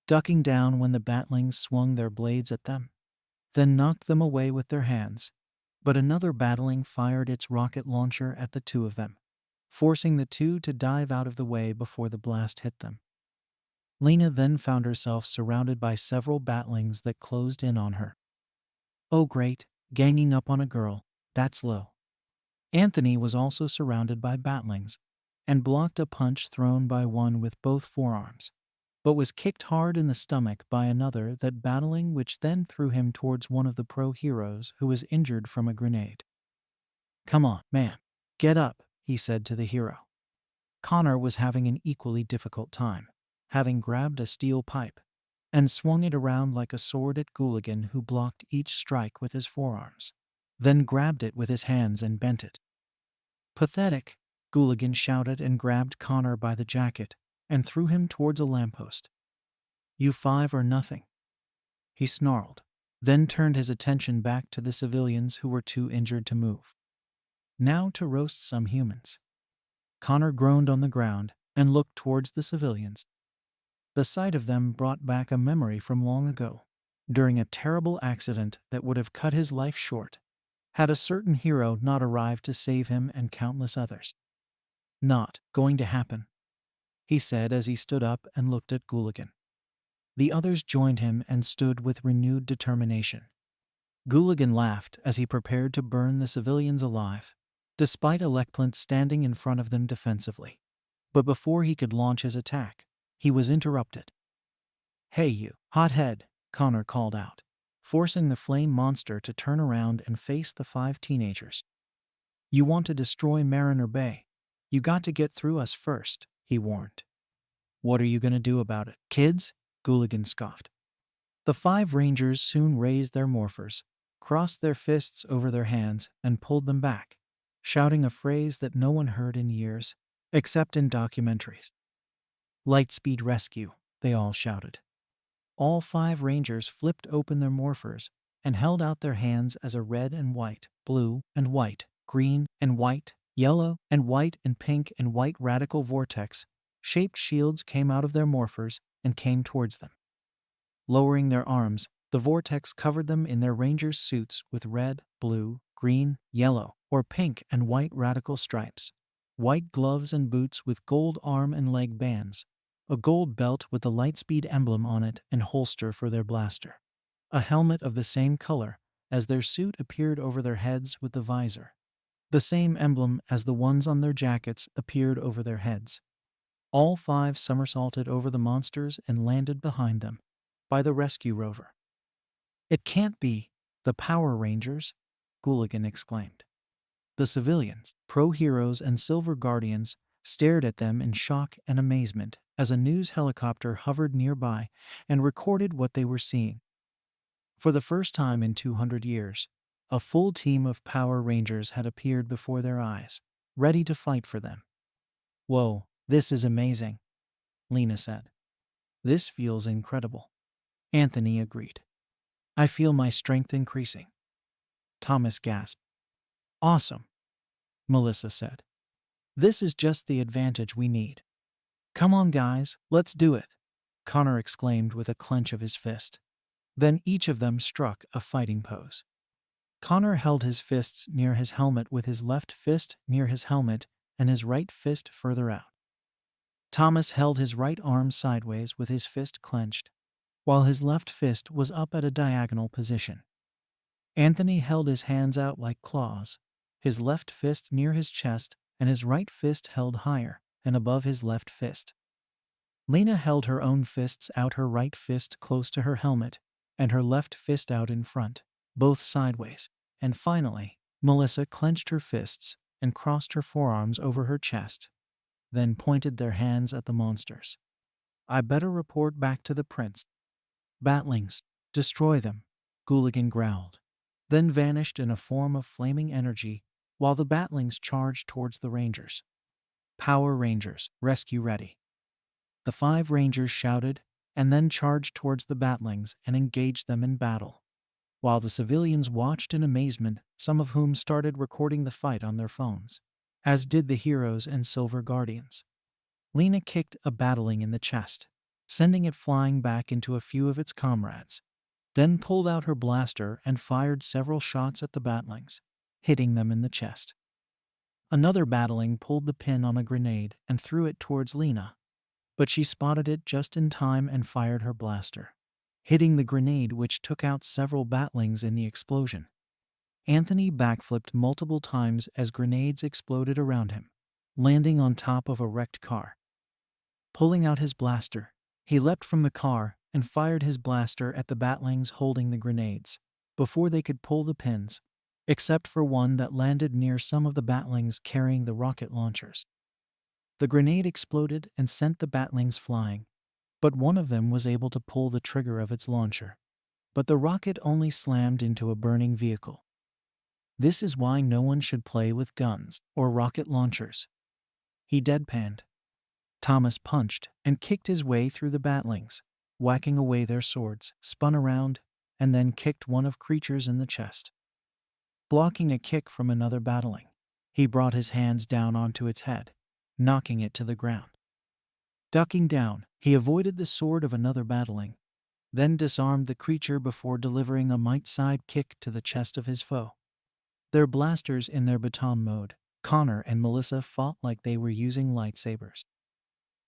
Speaker 1: ducking down when the Batlings swung their blades at them, then knocked them away with their hands, but another Battling fired its rocket launcher at the 2 of them, forcing the 2 to dive out of the way before the blast hit them. Lena then found herself surrounded by several Batlings that closed in on her. "Oh great, ganging up on a girl, that's low." Anthony was also surrounded by Batlings and blocked a punch thrown by one with both forearms, but was kicked hard in the stomach by another that Battling, which then threw him towards one of the pro-heroes who was injured from a grenade. "Come on, man, get up," he said to the hero. Connor was having an equally difficult time, having grabbed a steel pipe and swung it around like a sword at Gooligan, who blocked each strike with his forearms, then grabbed it with his hands and bent it. "Pathetic," Gooligan shouted and grabbed Connor by the jacket and threw him towards a lamppost. "You 5 or nothing," he snarled, then turned his attention back to the civilians who were too injured to move. "Now to roast some humans." Connor groaned on the ground and looked towards the civilians. The sight of them brought back a memory from long ago, during a terrible accident that would have cut his life short, had a certain hero not arrived to save him and countless others. "Not going to happen," he said as he stood up and looked at Gooligan. The others joined him and stood with renewed determination. Gooligan laughed as he prepared to burn the civilians alive, despite Elecplant standing in front of them defensively. But before he could launch his attack, he was interrupted. "Hey you, hothead," Connor called out, forcing the flame monster to turn around and face the 5 teenagers. "You want to destroy Mariner Bay? You got to get through us first," he warned. "What are you going to do about it, kids?" Gooligan scoffed. The 5 Rangers soon raised their morphers, crossed their fists over their hands, and pulled them back, shouting a phrase that no one heard in years, except in documentaries. "Lightspeed rescue." they all shouted. All 5 rangers flipped open their morphers and held out their hands as a red and white, blue and white, green and white, yellow and white and pink and white radical vortex-shaped shields came out of their morphers and came towards them. Lowering their arms, the vortex covered them in their rangers' suits with red, blue, green, yellow, or pink and white radical stripes, white gloves and boots with gold arm and leg bands, a gold belt with the Lightspeed emblem on it and holster for their blaster. A helmet of the same color as their suit appeared over their heads with the visor. The same emblem as the ones on their jackets appeared over their heads. All 5 somersaulted over the monsters and landed behind them, by the rescue rover. "It can't be the Power Rangers," Gooligan exclaimed. The civilians, pro-heroes and silver guardians, stared at them in shock and amazement as a news helicopter hovered nearby and recorded what they were seeing. For the first time in 200 years, a full team of Power Rangers had appeared before their eyes, ready to fight for them. "Whoa, this is amazing," Lena said. "This feels incredible." Anthony agreed. "I feel my strength increasing." Thomas gasped. "Awesome," Melissa said. "This is just the advantage we need." "Come on, guys, let's do it," Connor exclaimed with a clench of his fist. Then each of them struck a fighting pose. Connor held his fists near his helmet with his left fist near his helmet and his right fist further out. Thomas held his right arm sideways with his fist clenched, while his left fist was up at a diagonal position. Anthony held his hands out like claws, his left fist near his chest and his right fist held higher and above his left fist. Lena held her own fists out, her right fist close to her helmet and her left fist out in front, both sideways. And finally, Melissa clenched her fists and crossed her forearms over her chest, then pointed their hands at the monsters. "I better report back to the prince." "Batlings, destroy them," Gooligan growled, then vanished in a form of flaming energy while the Batlings charged towards the Rangers. "Power Rangers, rescue ready." The 5 Rangers shouted and then charged towards the Batlings and engaged them in battle, while the civilians watched in amazement, some of whom started recording the fight on their phones, as did the heroes and silver guardians. Lena kicked a Batling in the chest, sending it flying back into a few of its comrades, then pulled out her blaster and fired several shots at the Batlings, hitting them in the chest. Another Batling pulled the pin on a grenade and threw it towards Lena, but she spotted it just in time and fired her blaster, hitting the grenade, which took out several Batlings in the explosion. Anthony backflipped multiple times as grenades exploded around him, landing on top of a wrecked car. Pulling out his blaster, he leapt from the car and fired his blaster at the Batlings holding the grenades, before they could pull the pins, except for one that landed near some of the Batlings carrying the rocket launchers. The grenade exploded and sent the Batlings flying, but one of them was able to pull the trigger of its launcher. But the rocket only slammed into a burning vehicle. "This is why no one should play with guns or rocket launchers," he deadpanned. Thomas punched and kicked his way through the Batlings, whacking away their swords, spun around, and then kicked one of creatures in the chest. Blocking a kick from another Batling, he brought his hands down onto its head, knocking it to the ground. Ducking down, he avoided the sword of another Batling, then disarmed the creature before delivering a might-side kick to the chest of his foe. Their blasters in their baton mode, Connor and Melissa fought like they were using lightsabers.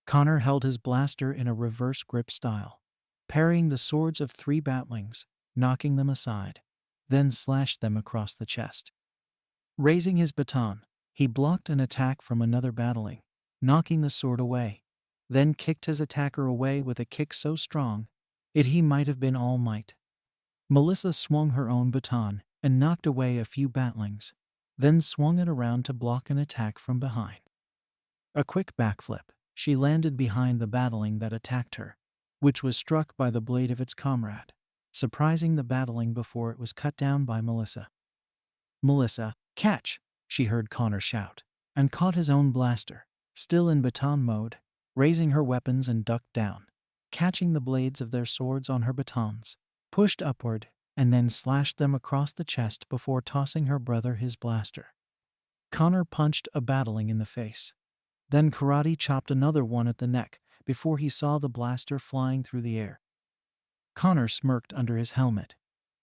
Speaker 1: Connor held his blaster in a reverse grip style, parrying the swords of 3 Batlings, knocking them aside, then slashed them across the chest. Raising his baton, he blocked an attack from another Batling, knocking the sword away, then kicked his attacker away with a kick so strong he might have been All Might. Melissa swung her own baton and knocked away a few Batlings, then swung it around to block an attack from behind. A quick backflip, she landed behind the Batling that attacked her, which was struck by the blade of its comrade, surprising the Batling before it was cut down by Melissa. "Melissa, catch!" she heard Connor shout, and caught his own blaster, still in baton mode, raising her weapons and ducked down. catching the blades of their swords on her batons, pushed upward, and then slashed them across the chest before tossing her brother his blaster. Connor punched a battling in the face. Then karate chopped another one at the neck before he saw the blaster flying through the air. Connor smirked under his helmet,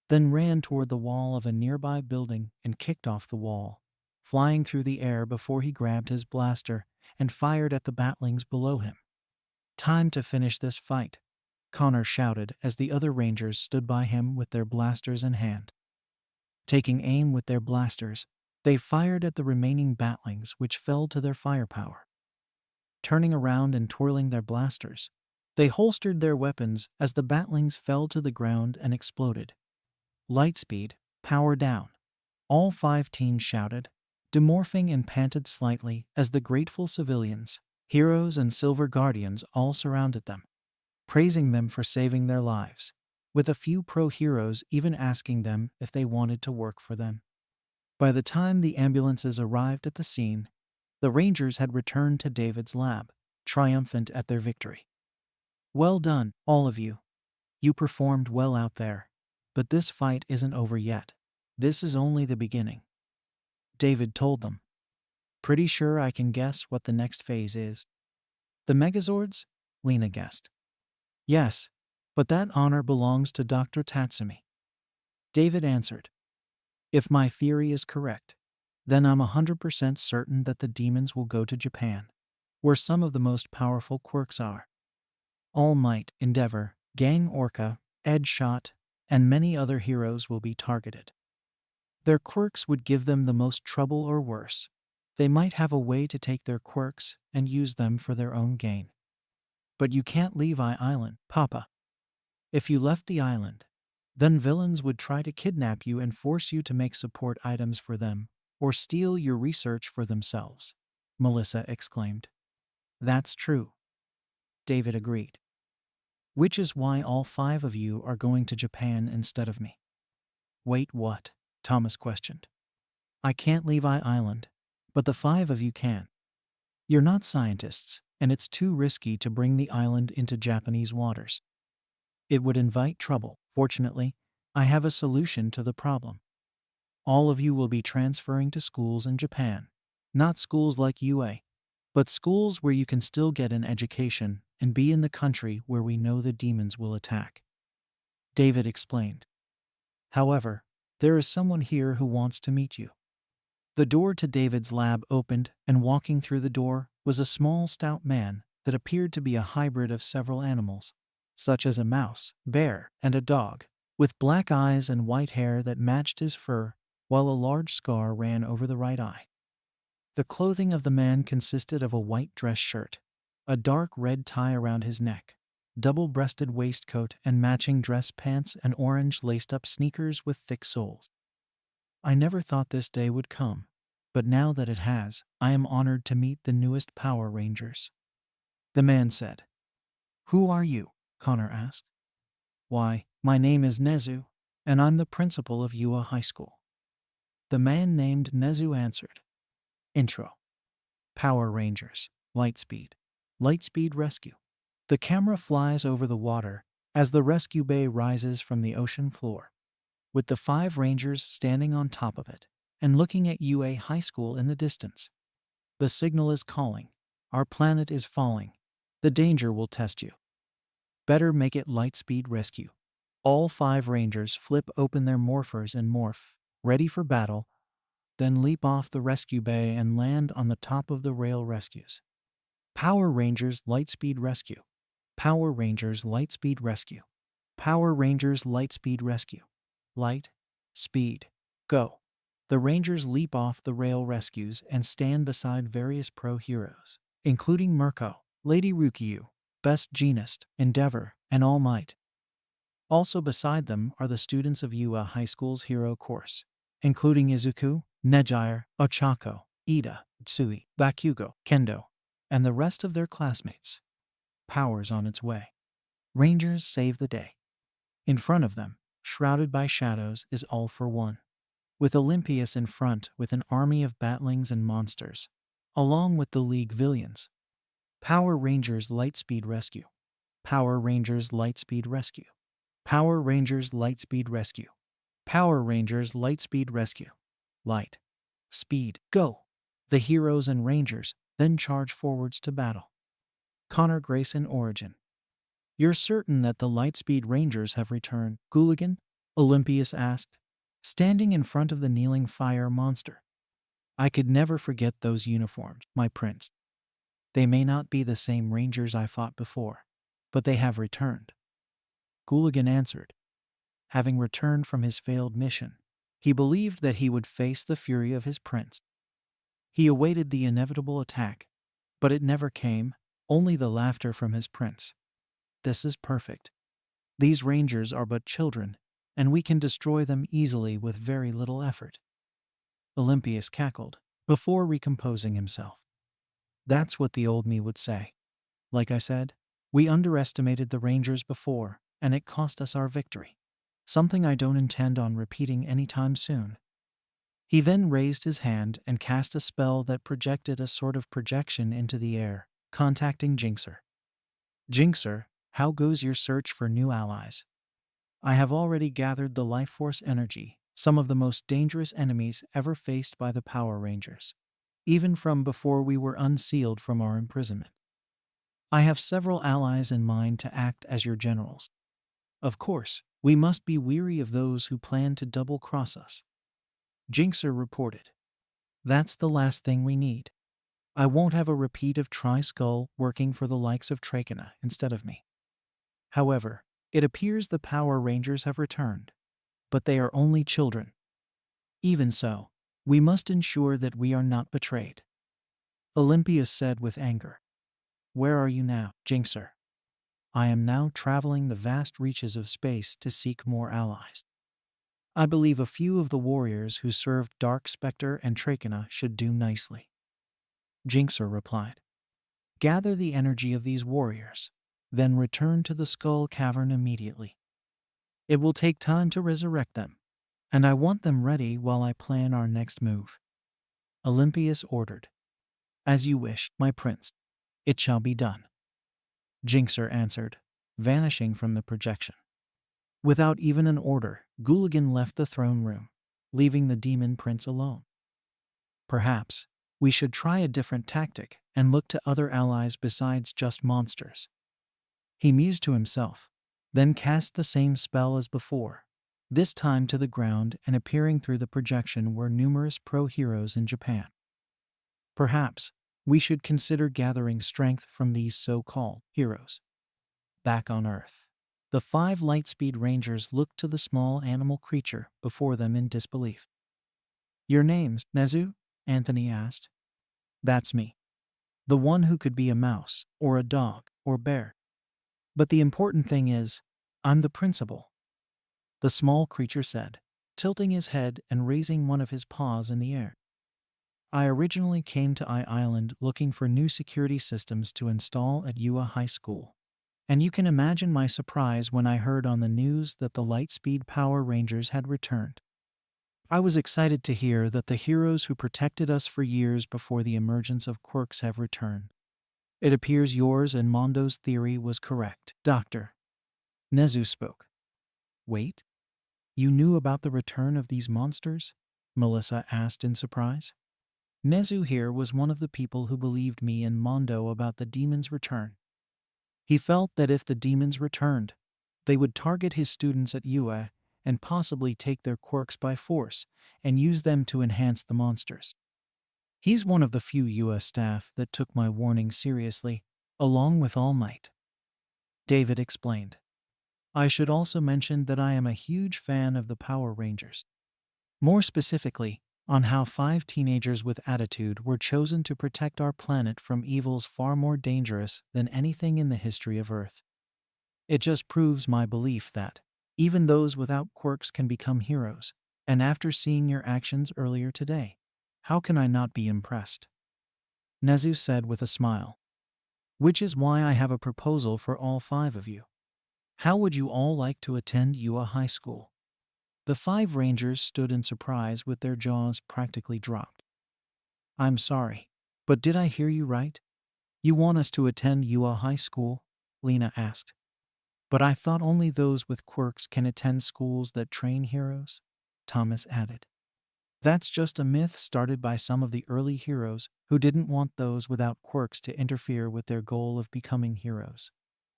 Speaker 1: then ran toward the wall of a nearby building and kicked off the wall, flying through the air before he grabbed his blaster and fired at the batlings below him. "Time to finish this fight," Connor shouted as the other rangers stood by him with their blasters in hand. Taking aim with their blasters, they fired at the remaining batlings, which fell to their firepower. Turning around and twirling their blasters, they holstered their weapons as the batlings fell to the ground and exploded. "Lightspeed, power down," all 5 teens shouted, demorphing and panted slightly as the grateful civilians, heroes and silver guardians all surrounded them, praising them for saving their lives, with a few pro-heroes even asking them if they wanted to work for them. By the time the ambulances arrived at the scene, the Rangers had returned to David's lab, triumphant at their victory. "Well done, all of you. You performed well out there. But this fight isn't over yet. This is only the beginning," David told them. "Pretty sure I can guess what the next phase is." "The Megazords?" Lena guessed. "Yes, but that honor belongs to Dr. Tatsumi," David answered. "If my theory is correct, then I'm 100% certain that the demons will go to Japan, where some of the most powerful quirks are. All Might, Endeavor, Gang Orca, Edgeshot, and many other heroes will be targeted. Their quirks would give them the most trouble, or worse, they might have a way to take their quirks and use them for their own gain. But you can't leave Island, Papa. If you left the island, then villains would try to kidnap you and force you to make support items for them, or steal your research for themselves," Melissa exclaimed. "That's true," David agreed. "Which is why all 5 of you are going to Japan instead of me." "Wait, what?" Thomas questioned. "I can't leave Island, but the 5 of you can. You're not scientists, and it's too risky to bring the island into Japanese waters. It would invite trouble. Fortunately, I have a solution to the problem. All of you will be transferring to schools in Japan. Not schools like UA, but schools where you can still get an education and be in the country where we know the demons will attack," David explained. "However, there is someone here who wants to meet you." The door to David's lab opened, and walking through the door was a small, stout man that appeared to be a hybrid of several animals, such as a mouse, bear, and a dog, with black eyes and white hair that matched his fur, while a large scar ran over the right eye. The clothing of the man consisted of a white dress shirt, a dark red tie around his neck, double-breasted waistcoat and matching dress pants, and orange laced-up sneakers with thick soles. "I never thought this day would come, but now that it has, I am honored to meet the newest Power Rangers," the man said. "Who are you?" Connor asked. "Why, my name is Nezu, and I'm the principal of Ua High School," the man named Nezu answered. Intro. Power Rangers, Lightspeed. Lightspeed Rescue. The camera flies over the water as the rescue bay rises from the ocean floor, with the 5 Rangers standing on top of it and looking at UA High School in the distance. "The signal is calling. Our planet is falling. The danger will test you. Better make it Lightspeed Rescue." All 5 Rangers flip open their morphers and morph, ready for battle, then leap off the rescue bay and land on the top of the rail rescues. Power Rangers Lightspeed Rescue. Power Rangers Lightspeed Rescue. Power Rangers Lightspeed Rescue. Light, speed, go. The Rangers leap off the rail rescues and stand beside various pro-heroes, including Mirko, Lady Rukyu, Best Jeanist, Endeavor, and All Might. Also beside them are the students of Ua High School's hero course, including Izuku, Nejire, Ochako, Ida, Tsui, Bakugo, Kendo, and the rest of their classmates. Power's on its way. Rangers save the day. In front of them, shrouded by shadows, is All for One, with Olympius in front with an army of batlings and monsters, along with the League villains. Power Rangers Lightspeed Rescue. Power Rangers Lightspeed Rescue. Power Rangers Lightspeed Rescue. Power Rangers Lightspeed Rescue. Light. Speed. Go. The heroes and rangers then charge forwards to battle. Connor Grayson Origin. You're certain that the Lightspeed Rangers have returned, Gooligan? Olympius asked, standing in front of the kneeling fire monster. I could never forget those uniforms, my prince. They may not be the same rangers I fought before, but they have returned. Gooligan answered. Having returned from his failed mission, he believed that he would face the fury of his prince. He awaited the inevitable attack, but it never came, only the laughter from his prince. This is perfect. These rangers are but children, and we can destroy them easily with very little effort. Olympius cackled, before recomposing himself. That's what the old me would say. Like I said, we underestimated the rangers before, and it cost us our victory. Something I don't intend on repeating anytime soon. He then raised his hand and cast a spell that projected a sort of projection into the air, contacting Jinxer. Jinxer, how goes your search for new allies? I have already gathered the life force energy, some of the most dangerous enemies ever faced by the Power Rangers, even from before we were unsealed from our imprisonment. I have several allies in mind to act as your generals. Of course, we must be weary of those who plan to double-cross us. Jinxer reported. That's the last thing we need. I won't have a repeat of Tri-Skull working for the likes of Trachina instead of me. However, it appears the Power Rangers have returned, but they are only children. Even so, we must ensure that we are not betrayed. Olympius said with anger. Where are you now, Jinxer? I am now traveling the vast reaches of space to seek more allies. I believe a few of the warriors who served Dark Spectre and Trachina should do nicely. Jinxer replied. Gather the energy of these warriors, then return to the Skull Cavern immediately. It will take time to resurrect them, and I want them ready while I plan our next move. Olympius ordered. As you wish, my prince. It shall be done. Jinxer answered, vanishing from the projection. Without even an order, Gooligan left the throne room, leaving the demon prince alone. Perhaps we should try a different tactic and look to other allies besides just monsters. He mused to himself, then cast the same spell as before, this time to the ground, and appearing through the projection were numerous pro-heroes in Japan. Perhaps we should consider gathering strength from these so-called heroes. Back on Earth, the 5 Lightspeed Rangers looked to the small animal creature before them in disbelief. Your name's Nezu? Anthony asked. That's me. The one who could be a mouse, or a dog, or bear. But the important thing is, I'm the principal. The small creature said, tilting his head and raising one of his paws in the air. I originally came to Island looking for new security systems to install at Ua High School. And you can imagine my surprise when I heard on the news that the Lightspeed Power Rangers had returned. I was excited to hear that the heroes who protected us for years before the emergence of quirks have returned. It appears yours and Mondo's theory was correct, Doctor. Nezu spoke. Wait? You knew about the return of these monsters? Melissa asked in surprise. Nezu here was one of the people who believed me and Mondo about the demon's return. He felt that if the demons returned, they would target his students at UA and possibly take their quirks by force and use them to enhance the monsters. He's one of the few UA staff that took my warning seriously, along with All Might. David explained. I should also mention that I am a huge fan of the Power Rangers. More specifically, on how 5 teenagers with attitude were chosen to protect our planet from evils far more dangerous than anything in the history of Earth. It just proves my belief that even those without quirks can become heroes, and after seeing your actions earlier today, how can I not be impressed? Nezu said with a smile. Which is why I have a proposal for all 5 of you. How would you all like to attend Ua High School? The 5 Rangers stood in surprise with their jaws practically dropped. I'm sorry, but did I hear you right? You want us to attend Ua High School? Lena asked. But I thought only those with quirks can attend schools that train heroes, Thomas added. That's just a myth started by some of the early heroes who didn't want those without quirks to interfere with their goal of becoming heroes,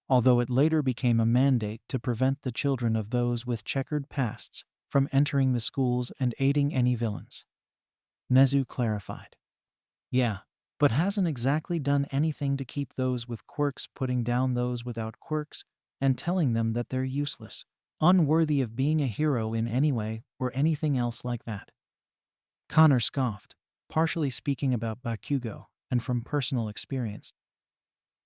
Speaker 1: although it later became a mandate to prevent the children of those with checkered pasts from entering the schools and aiding any villains. Nezu clarified. Yeah, but hasn't exactly done anything to keep those with quirks putting down those without quirks and telling them that they're useless, unworthy of being a hero in any way or anything else like that. Connor scoffed, partially speaking about Bakugo and from personal experience.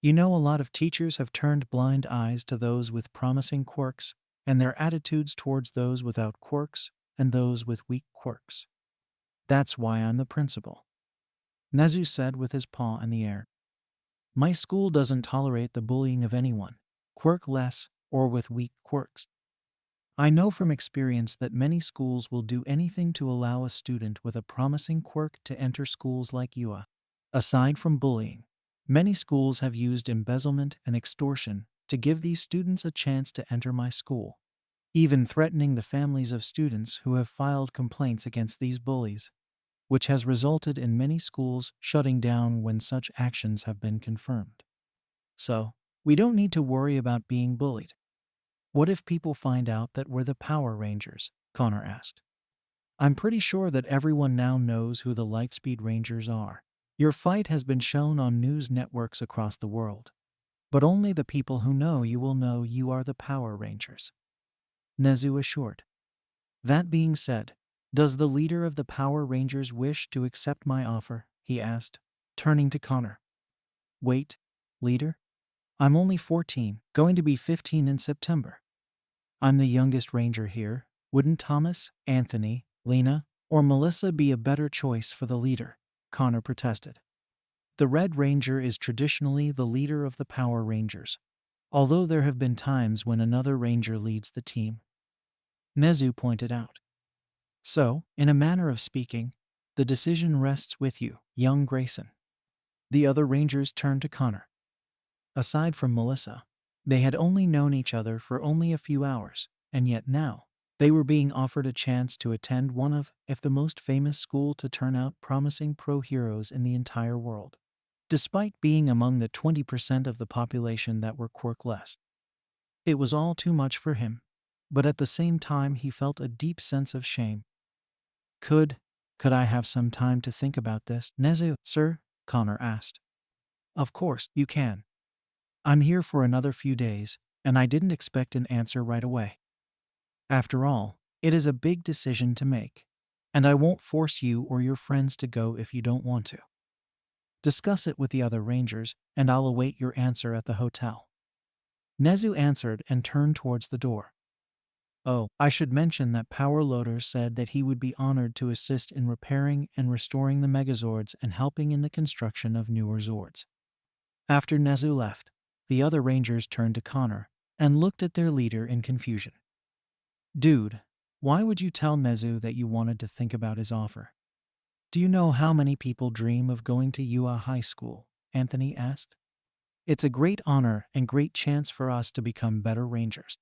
Speaker 1: You know, a lot of teachers have turned blind eyes to those with promising quirks and their attitudes towards those without quirks and those with weak quirks. That's why I'm the principal, Nezu said with his paw in the air. My school doesn't tolerate the bullying of anyone, quirkless or with weak quirks. I know from experience that many schools will do anything to allow a student with a promising quirk to enter schools like UA. Aside from bullying, many schools have used embezzlement and extortion to give these students a chance to enter my school, even threatening the families of students who have filed complaints against these bullies, which has resulted in many schools shutting down when such actions have been confirmed. So, we don't need to worry about being bullied. What if people find out that we're the Power Rangers? Connor asked. I'm pretty sure that everyone now knows who the Lightspeed Rangers are. Your fight has been shown on news networks across the world, but only the people who know you will know you are the Power Rangers, Nezu assured. That being said, does the leader of the Power Rangers wish to accept my offer? He asked, turning to Connor. Wait, leader? I'm only 14, going to be 15 in September. I'm the youngest ranger here. Wouldn't Thomas, Anthony, Lena, or Melissa be a better choice for the leader? Connor protested. The Red Ranger is traditionally the leader of the Power Rangers, although there have been times when another ranger leads the team, Nezu pointed out. So, in a manner of speaking, the decision rests with you, young Grayson. The other rangers turned to Connor. Aside from Melissa, they had only known each other for only a few hours, and yet now, they were being offered a chance to attend one of, if the most famous school to turn out promising pro-heroes in the entire world, despite being among the 20% of the population that were quirkless. It was all too much for him, but at the same time he felt a deep sense of shame. Could I have some time to think about this, Nezu, sir? Connor asked. Of course, you can. I'm here for another few days, and I didn't expect an answer right away. After all, it is a big decision to make, and I won't force you or your friends to go if you don't want to. Discuss it with the other rangers, and I'll await your answer at the hotel. Nezu answered and turned towards the door. Oh, I should mention that Power Loader said that he would be honored to assist in repairing and restoring the Megazords and helping in the construction of newer Zords. After Nezu left, the other rangers turned to Connor and looked at their leader in confusion. Dude, why would you tell Nezu that you wanted to think about his offer? Do you know how many people dream of going to UA High School? Anthony asked. It's a great honor and great chance for us to become better rangers.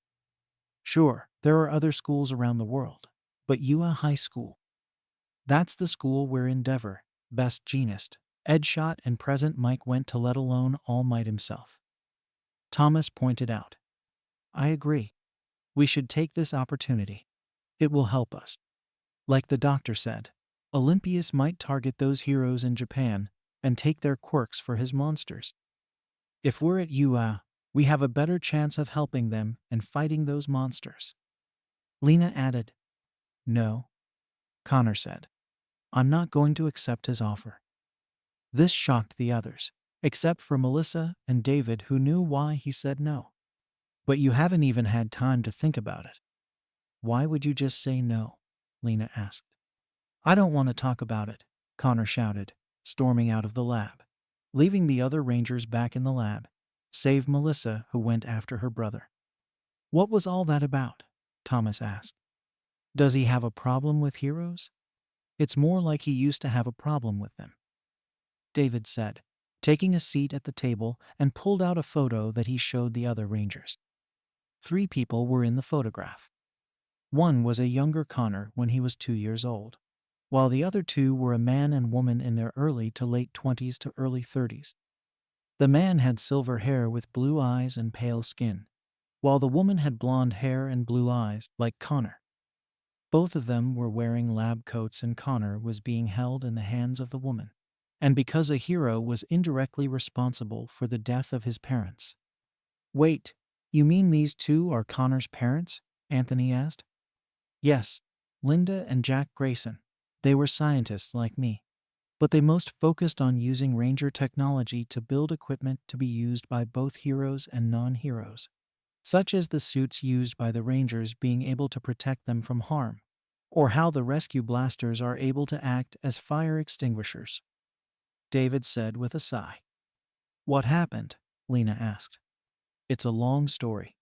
Speaker 1: Sure, there are other schools around the world, but UA High School. That's the school where Endeavor, Best Jeanist, Edshot, and Present Mike went to, let alone All Might himself. Thomas pointed out. I agree. We should take this opportunity. It will help us. Like the doctor said, Olympius might target those heroes in Japan and take their quirks for his monsters. If we're at UA, we have a better chance of helping them and fighting those monsters. Lena added. No, Connor said. I'm not going to accept his offer. This shocked the others, except for Melissa and David, who knew why he said no. But you haven't even had time to think about it. Why would you just say no? Lena asked. I don't want to talk about it, Connor shouted, storming out of the lab, leaving the other rangers back in the lab, save Melissa, who went after her brother. What was all that about? Thomas asked. Does he have a problem with heroes? It's more like he used to have a problem with them, David said, taking a seat at the table and pulled out a photo that he showed the other rangers. 3 people were in the photograph. One was a younger Connor when he was 2 years old, while the other 2 were a man and woman in their early to late 20s to early 30s. The man had silver hair with blue eyes and pale skin, while the woman had blonde hair and blue eyes, like Connor. Both of them were wearing lab coats and Connor was being held in the hands of the woman. And because a hero was indirectly responsible for the death of his parents. Wait, you mean these 2 are Connor's parents? Anthony asked. Yes, Linda and Jack Grayson. They were scientists like me, but they most focused on using Ranger technology to build equipment to be used by both heroes and non-heroes, such as the suits used by the Rangers being able to protect them from harm, or how the rescue blasters are able to act as fire extinguishers. David said with a sigh. What happened? Lena asked. It's a long story,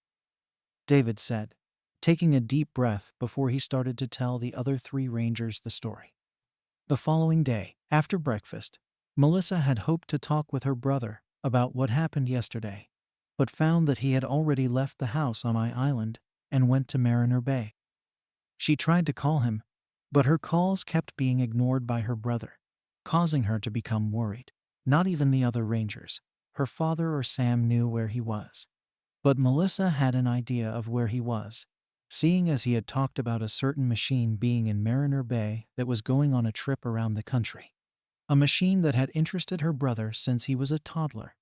Speaker 1: David said, taking a deep breath before he started to tell the other 3 Rangers the story. The following day, after breakfast, Melissa had hoped to talk with her brother about what happened yesterday, but found that he had already left the house on Island and went to Mariner Bay. She tried to call him, but her calls kept being ignored by her brother, causing her to become worried. Not even the other Rangers, her father or Sam, knew where he was. But Melissa had an idea of where he was, seeing as he had talked about a certain machine being in Mariner Bay that was going on a trip around the country. A machine that had interested her brother since he was a toddler.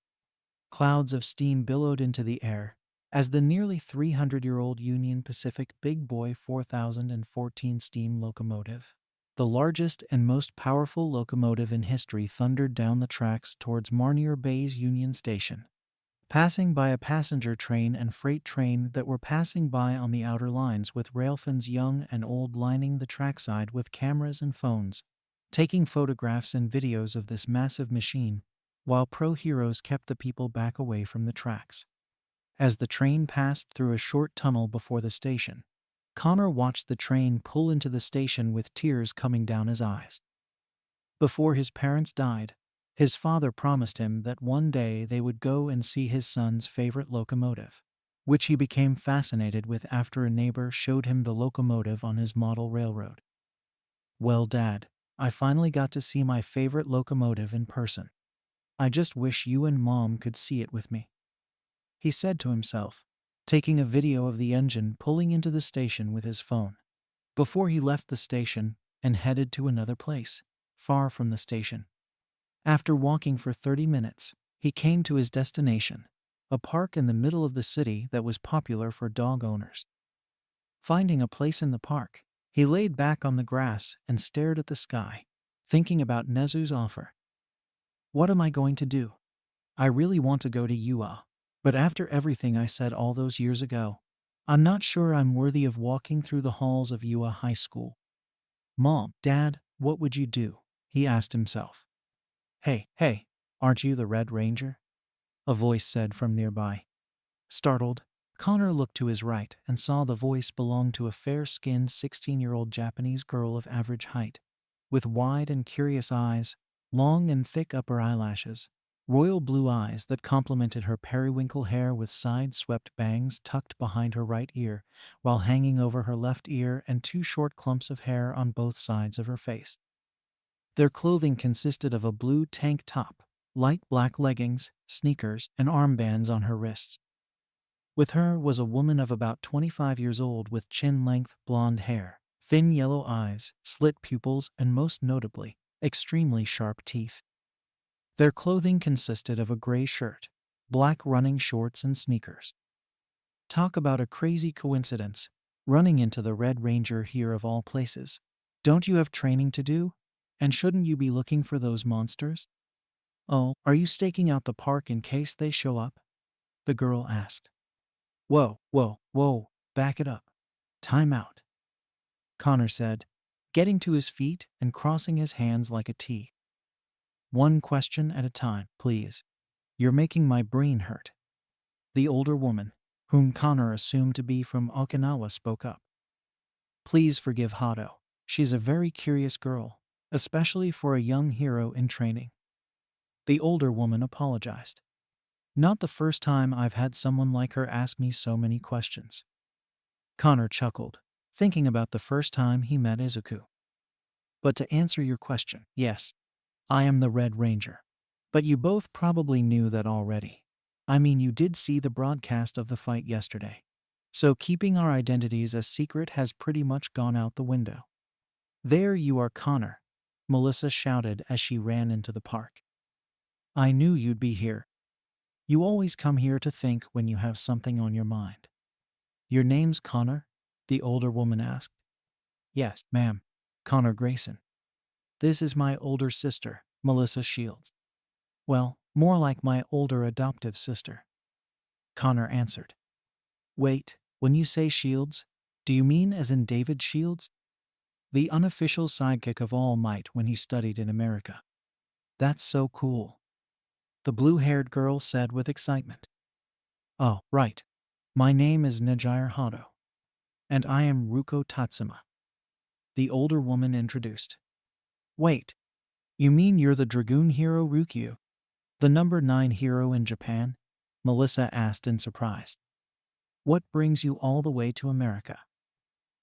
Speaker 1: Clouds of steam billowed into the air as the nearly 300-year-old Union Pacific Big Boy 4014 steam locomotive, the largest and most powerful locomotive in history, thundered down the tracks towards Mariner Bay's Union Station, passing by a passenger train and freight train that were passing by on the outer lines, with railfans young and old lining the trackside with cameras and phones, taking photographs and videos of this massive machine, while pro-heroes kept the people back away from the tracks. As the train passed through a short tunnel before the station, Connor watched the train pull into the station with tears coming down his eyes. Before his parents died, his father promised him that one day they would go and see his son's favorite locomotive, which he became fascinated with after a neighbor showed him the locomotive on his model railroad. Well, Dad, I finally got to see my favorite locomotive in person. I just wish you and Mom could see it with me, he said to himself, taking a video of the engine pulling into the station with his phone. Before he left the station and headed to another place, far from the station. After walking for 30 minutes, he came to his destination, a park in the middle of the city that was popular for dog owners. Finding a place in the park, he laid back on the grass and stared at the sky, thinking about Nezu's offer. What am I going to do? I really want to go to UA, but after everything I said all those years ago, I'm not sure I'm worthy of walking through the halls of UA High School. Mom, Dad, what would you do? He asked himself. Hey, aren't you the Red Ranger? A voice said from nearby. Startled, Connor looked to his right and saw the voice belonged to a fair-skinned 16-year-old Japanese girl of average height, with wide and curious eyes, long and thick upper eyelashes, royal blue eyes that complemented her periwinkle hair with side-swept bangs tucked behind her right ear, while hanging over her left ear, and 2 short clumps of hair on both sides of her face. Their clothing consisted of a blue tank top, light black leggings, sneakers, and armbands on her wrists. With her was a woman of about 25 years old with chin-length blonde hair, thin yellow eyes, slit pupils, and most notably, extremely sharp teeth. Their clothing consisted of a gray shirt, black running shorts, and sneakers. Talk about a crazy coincidence, running into the Red Ranger here of all places. Don't you have training to do? And shouldn't you be looking for those monsters? Oh, are you staking out the park in case they show up? The girl asked. Whoa, back it up. Time out, Connor said, getting to his feet and crossing his hands like a T. One question at a time, please. You're making my brain hurt. The older woman, whom Connor assumed to be from Okinawa, spoke up. Please forgive Hato. She's a very curious girl, especially for a young hero in training. The older woman apologized. Not the first time I've had someone like her ask me so many questions. Connor chuckled, thinking about the first time he met Izuku. But to answer your question, yes, I am the Red Ranger. But you both probably knew that already. I mean, you did see the broadcast of the fight yesterday. So keeping our identities a secret has pretty much gone out the window. There you are, Connor, Melissa shouted as she ran into the park. I knew you'd be here. You always come here to think when you have something on your mind. Your name's Connor? The older woman asked. Yes, ma'am. Connor Grayson. This is my older sister, Melissa Shields. Well, more like my older adoptive sister. Connor answered. Wait, when you say Shields, do you mean as in David Shields? The unofficial sidekick of All Might when he studied in America. That's so cool. The blue-haired girl said with excitement. Oh, right. My name is Nejire Hado. And I am Ruko Tatsuma. The older woman introduced. Wait, you mean you're the Dragoon hero Rukyu? The number 9 hero in Japan? Melissa asked in surprise. What brings you all the way to America?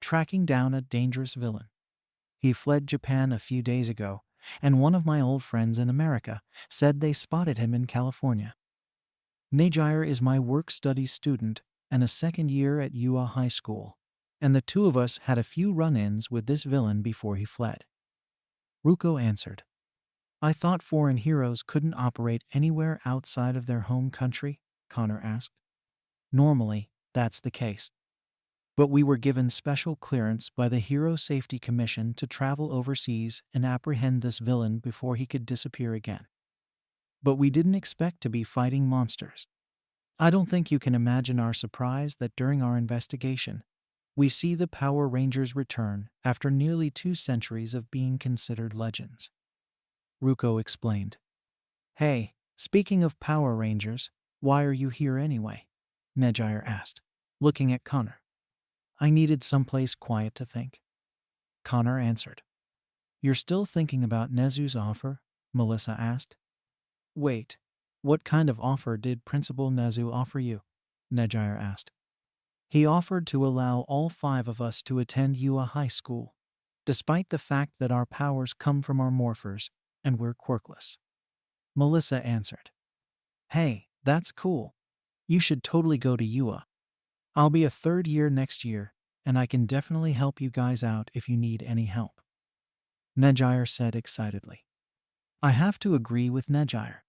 Speaker 1: Tracking down a dangerous villain. He fled Japan a few days ago, and one of my old friends in America said they spotted him in California. Nejire is my work-study student and a second year at Ua High School, and the two of us had a few run-ins with this villain before he fled. Ruko answered. I thought foreign heroes couldn't operate anywhere outside of their home country, Connor asked. Normally, that's the case. But we were given special clearance by the Hero Safety Commission to travel overseas and apprehend this villain before he could disappear again. But we didn't expect to be fighting monsters. I don't think you can imagine our surprise that during our investigation, we see the Power Rangers return after nearly 2 centuries of being considered legends. Ruko explained. Hey, speaking of Power Rangers, why are you here anyway? Nejire asked, looking at Connor. I needed someplace quiet to think. Connor answered. You're still thinking about Nezu's offer? Melissa asked. Wait, what kind of offer did Principal Nezu offer you? Nejire asked. He offered to allow all 5 of us to attend Ua High School, despite the fact that our powers come from our morphers and we're quirkless. Melissa answered. Hey, that's cool. You should totally go to Ua. I'll be a 3rd year next year, and I can definitely help you guys out if you need any help. Nejire said excitedly. I have to agree with Nejire.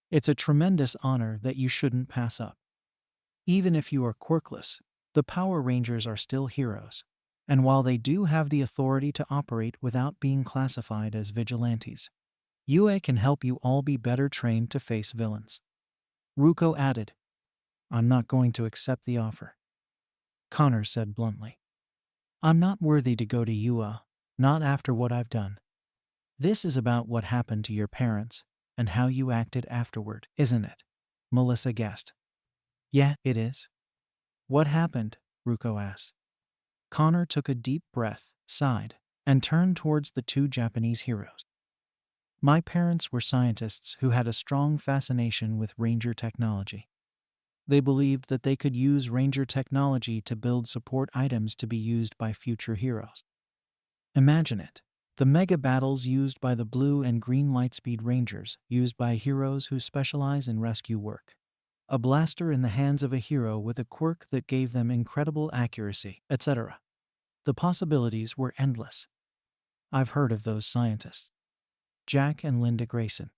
Speaker 1: It's a tremendous honor that you shouldn't pass up. Even if you are quirkless, the Power Rangers are still heroes, and while they do have the authority to operate without being classified as vigilantes, UA can help you all be better trained to face villains. Ruko added, I'm not going to accept the offer. Connor said bluntly. I'm not worthy to go to Ua, not after what I've done. This is about what happened to your parents and how you acted afterward, isn't it? Melissa guessed. Yeah, it is. What happened? Ruko asked. Connor took a deep breath, sighed, and turned towards the 2 Japanese heroes. My parents were scientists who had a strong fascination with Ranger technology. They believed that they could use Ranger technology to build support items to be used by future heroes. Imagine it. The mega battles used by the Blue and Green Lightspeed Rangers used by heroes who specialize in rescue work. A blaster in the hands of a hero with a quirk that gave them incredible accuracy, etc. The possibilities were endless. I've heard of those scientists. Jack and Linda Grayson.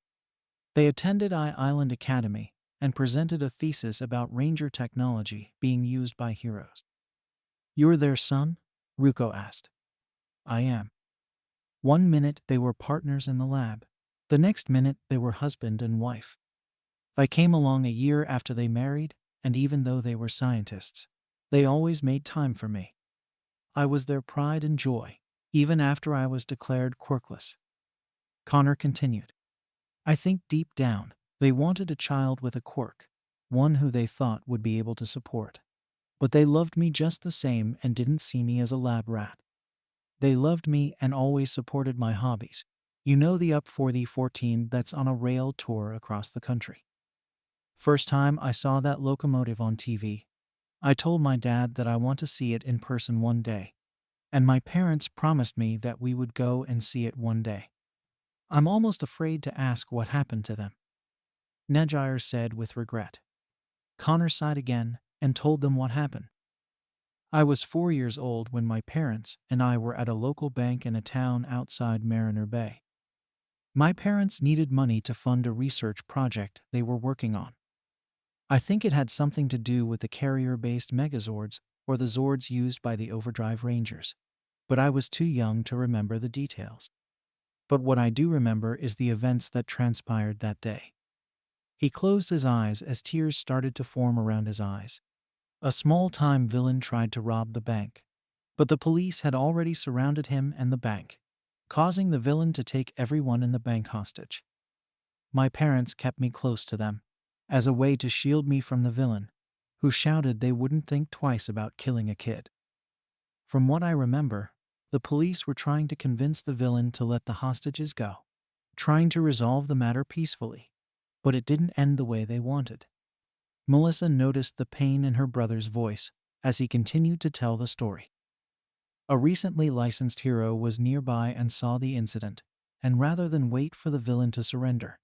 Speaker 1: They attended Island Academy and presented a thesis about Ranger technology being used by heroes. You're their son? Ruko asked. I am. One minute they were partners in the lab. The next minute they were husband and wife. I came along a year after they married, and even though they were scientists, they always made time for me. I was their pride and joy, even after I was declared quirkless. Connor continued. I think deep down, they wanted a child with a quirk, one who they thought would be able to support. But they loved me just the same and didn't see me as a lab rat. They loved me and always supported my hobbies. You know, the Up for the 14 that's on a rail tour across the country. First time I saw that locomotive on TV, I told my dad that I want to see it in person one day, and my parents promised me that we would go and see it one day. I'm almost afraid to ask what happened to them, Nejire said with regret. Connor sighed again and told them what happened. I was 4 years old when my parents and I were at a local bank in a town outside Mariner Bay. My parents needed money to fund a research project they were working on. I think it had something to do with the carrier-based Megazords or the Zords used by the Overdrive Rangers, but I was too young to remember the details. But what I do remember is the events that transpired that day. He closed his eyes as tears started to form around his eyes. A small-time villain tried to rob the bank, but the police had already surrounded him and the bank, causing the villain to take everyone in the bank hostage. My parents kept me close to them, as a way to shield me from the villain, who shouted they wouldn't think twice about killing a kid. From what I remember, the police were trying to convince the villain to let the hostages go, trying to resolve the matter peacefully, but it didn't end the way they wanted. Melissa noticed the pain in her brother's voice as he continued to tell the story. A recently licensed hero was nearby and saw the incident, and rather than wait for the villain to surrender,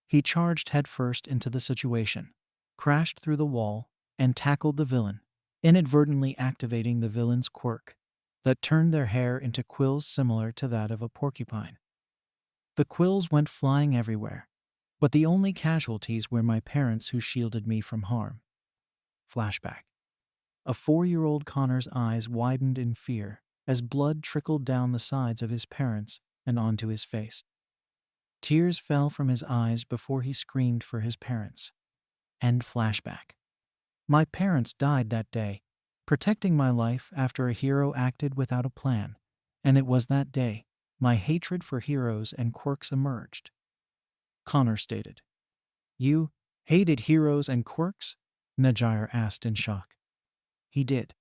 Speaker 1: he charged headfirst into the situation, crashed through the wall, and tackled the villain, inadvertently activating the villain's quirk that turned their hair into quills similar to that of a porcupine. The quills went flying everywhere, but the only casualties were my parents who shielded me from harm. Flashback. A 4-year-old Connor's eyes widened in fear as blood trickled down the sides of his parents and onto his face. Tears fell from his eyes before he screamed for his parents. End flashback. My parents died that day, protecting my life after a hero acted without a plan, and it was that day my hatred for heroes and quirks emerged. Connor stated. You hated heroes and quirks? Najire asked in shock. He did.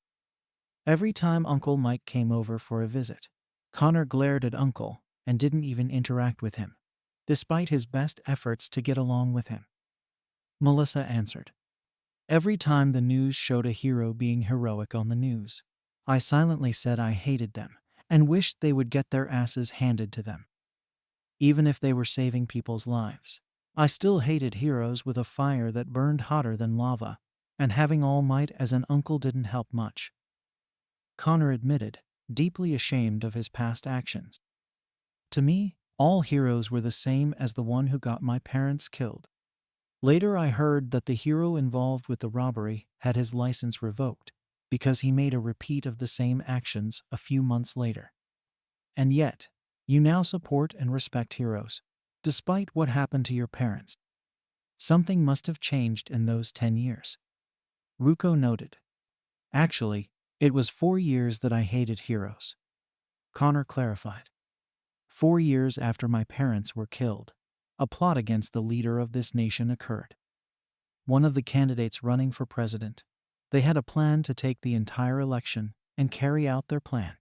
Speaker 1: Every time Uncle Mike came over for a visit, Connor glared at Uncle and didn't even interact with him, despite his best efforts to get along with him. Melissa answered. Every time the news showed a hero being heroic on the news, I silently said I hated them and wished they would get their asses handed to them. Even if they were saving people's lives, I still hated heroes with a fire that burned hotter than lava, and having All Might as an uncle didn't help much. Connor admitted, deeply ashamed of his past actions. To me, all heroes were the same as the one who got my parents killed. Later I heard that the hero involved with the robbery had his license revoked because he made a repeat of the same actions a few months later. And yet, you now support and respect heroes, despite what happened to your parents. Something must have changed in those 10 years. Ruko noted. Actually, it was 4 years that I hated heroes. Connor clarified. 4 years after my parents were killed, a plot against the leader of this nation occurred. One of the candidates running for president, they had a plan to take the entire election and carry out their plan.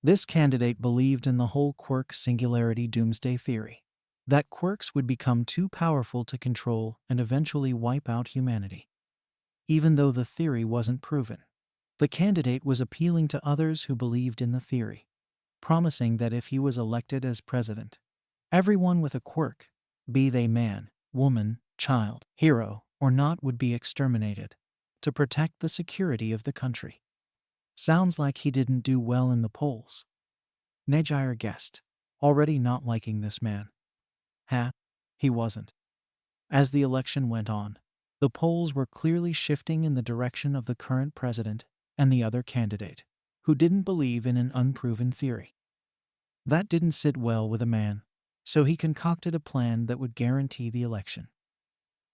Speaker 1: This candidate believed in the whole quirk singularity doomsday theory, that quirks would become too powerful to control and eventually wipe out humanity. Even though the theory wasn't proven, the candidate was appealing to others who believed in the theory, promising that if he was elected as president, everyone with a quirk, be they man, woman, child, hero, or not, would be exterminated to protect the security of the country. Sounds like he didn't do well in the polls. Nejire guessed, already not liking this man. He wasn't. As the election went on, the polls were clearly shifting in the direction of the current president and the other candidate, who didn't believe in an unproven theory. That didn't sit well with a man, so he concocted a plan that would guarantee the election.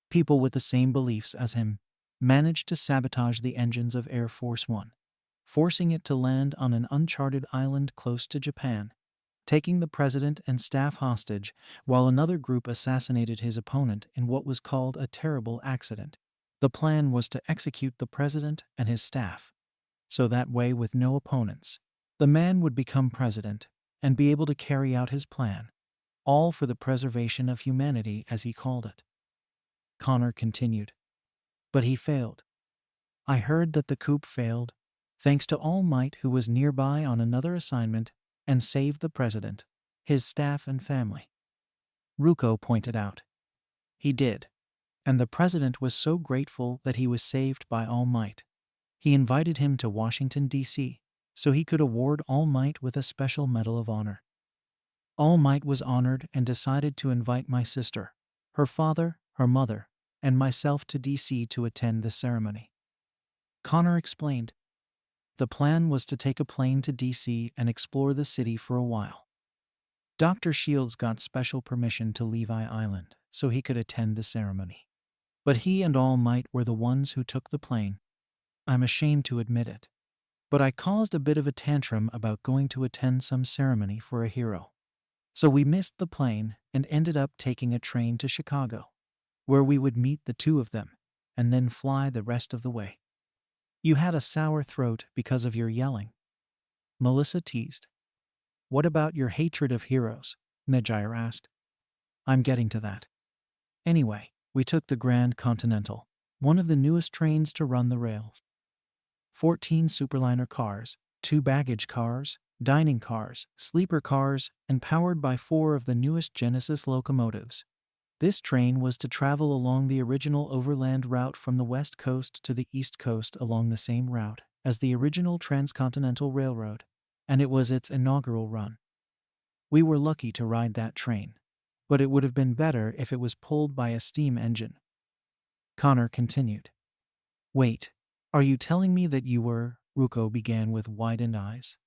Speaker 1: People with the same beliefs as him managed to sabotage the engines of Air Force One, forcing it to land on an uncharted island close to Japan, taking the president and staff hostage, while another group assassinated his opponent in what was called a terrible accident. The plan was to execute the president and his staff, so that way, with no opponents, the man would become president and be able to carry out his plan, all for the preservation of humanity, as he called it. Connor continued. But he failed. I heard that the coup failed, thanks to All Might, who was nearby on another assignment and saved the president, his staff and family. Ruko pointed out. He did. And the president was so grateful that he was saved by All Might. He invited him to Washington, D.C., so he could award All Might with a special Medal of Honor. All Might was honored and decided to invite my sister, her father, her mother, and myself to D.C. to attend the ceremony. Connor explained. The plan was to take a plane to D.C. and explore the city for a while. Dr. Shields got special permission to Levi Island so he could attend the ceremony. But he and All Might were the ones who took the plane. I'm ashamed to admit it. But I caused a bit of a tantrum about going to attend some ceremony for a hero. So we missed the plane and ended up taking a train to Chicago, where we would meet the two of them and then fly the rest of the way. You had a sour throat because of your yelling, Melissa teased. What about your hatred of heroes? Nejire asked. I'm getting to that. Anyway, we took the Grand Continental, one of the newest trains to run the rails. 14 superliner cars, 2 baggage cars, dining cars, sleeper cars, and powered by 4 of the newest Genesis locomotives. This train was to travel along the original overland route from the west coast to the east coast along the same route as the original Transcontinental Railroad, and it was its inaugural run. We were lucky to ride that train, but it would have been better if it was pulled by a steam engine. Connor continued. Wait, are you telling me that you were? Ruko began with widened eyes.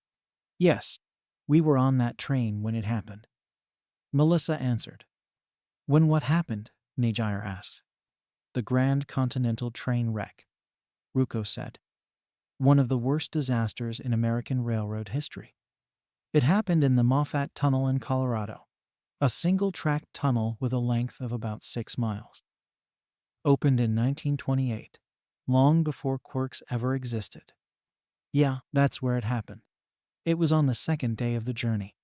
Speaker 1: Yes, we were on that train when it happened. Melissa answered. When what happened? Nejire asked. The Grand Continental train wreck, Ruko said. One of the worst disasters in American railroad history. It happened in the Moffat Tunnel in Colorado, a single-track tunnel with a length of about 6 miles. Opened in 1928, long before quirks ever existed. Yeah, that's where it happened. It was on the second day of the journey.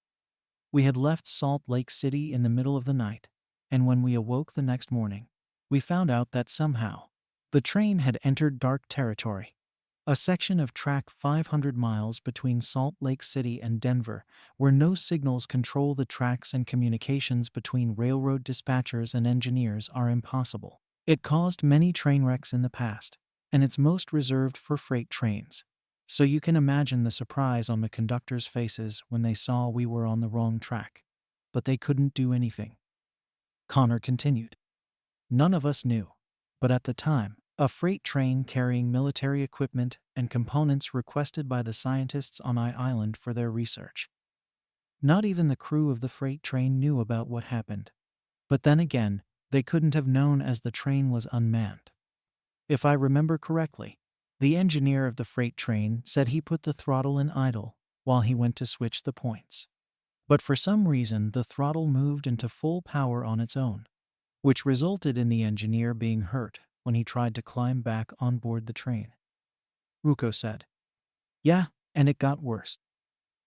Speaker 1: We had left Salt Lake City in the middle of the night, and when we awoke the next morning, we found out that somehow the train had entered dark territory, a section of track 500 miles between Salt Lake City and Denver, where no signals control the tracks and communications between railroad dispatchers and engineers are impossible. It caused many train wrecks in the past, and it's most reserved for freight trains. So you can imagine the surprise on the conductors' faces when they saw we were on the wrong track. But they couldn't do anything. Connor continued. None of us knew, but at the time, a freight train carrying military equipment and components requested by the scientists on Island for their research. Not even the crew of the freight train knew about what happened. But then again, they couldn't have known as the train was unmanned. If I remember correctly, the engineer of the freight train said he put the throttle in idle while he went to switch the points. But for some reason, the throttle moved into full power on its own, which resulted in the engineer being hurt when he tried to climb back on board the train. Ruko said. Yeah, and it got worse.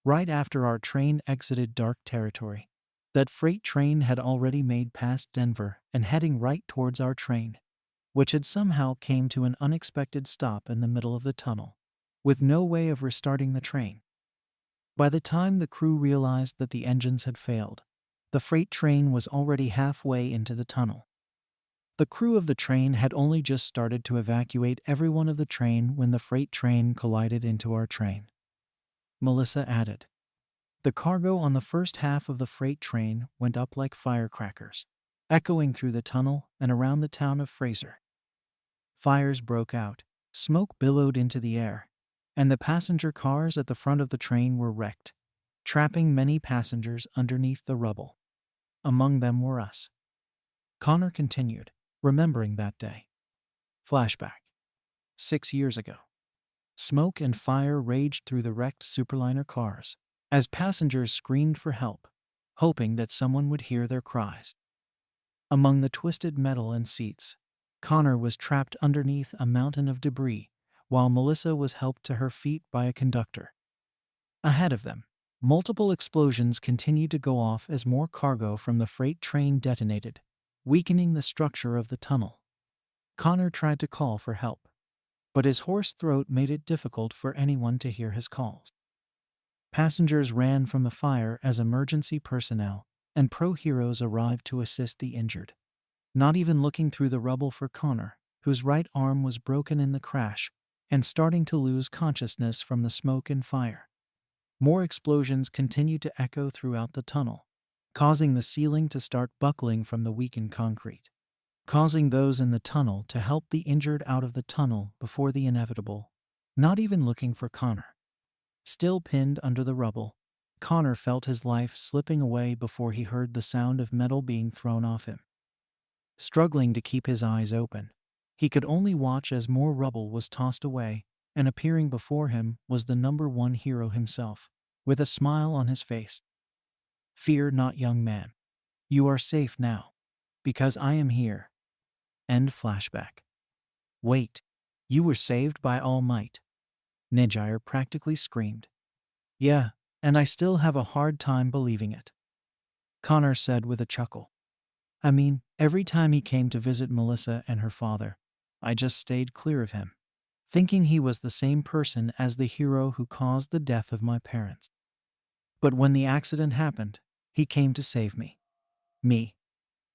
Speaker 1: Right after our train exited dark territory, that freight train had already made past Denver and heading right towards our train, which had somehow came to an unexpected stop in the middle of the tunnel, with no way of restarting the train. By the time the crew realized that the engines had failed, the freight train was already halfway into the tunnel. The crew of the train had only just started to evacuate everyone of the train when the freight train collided into our train. Melissa added. The cargo on the first half of the freight train went up like firecrackers, echoing through the tunnel and around the town of Fraser. Fires broke out, smoke billowed into the air, and the passenger cars at the front of the train were wrecked, trapping many passengers underneath the rubble. Among them were us. Connor continued, remembering that day. Flashback. 6 years ago. Smoke and fire raged through the wrecked superliner cars as passengers screamed for help, hoping that someone would hear their cries. Among the twisted metal and seats, Connor was trapped underneath a mountain of debris, while Melissa was helped to her feet by a conductor. Ahead of them, multiple explosions continued to go off as more cargo from the freight train detonated, weakening the structure of the tunnel Connor tried to call for help, but his hoarse throat made it difficult for anyone to hear his calls. Passengers ran from the fire as emergency personnel and pro-heroes arrived to assist the injured, not even looking through the rubble for Connor, whose right arm was broken in the crash and starting to lose consciousness from the smoke and fire. More explosions continued to echo throughout the tunnel, causing the ceiling to start buckling from the weakened concrete, causing those in the tunnel to help the injured out of the tunnel before the inevitable, not even looking for Connor. Still pinned under the rubble, Connor felt his life slipping away before he heard the sound of metal being thrown off him. Struggling to keep his eyes open, he could only watch as more rubble was tossed away, and appearing before him was the number one hero himself, with a smile on his face. "Fear not, young man. You are safe now, because I am here." End flashback. "Wait, you were saved by All Might?" Nejire practically screamed. "Yeah, and I still have a hard time believing it," Connor said with a chuckle. "I mean, every time he came to visit Melissa and her father, I just stayed clear of him, thinking he was the same person as the hero who caused the death of my parents. But when the accident happened, he came to save me. Me,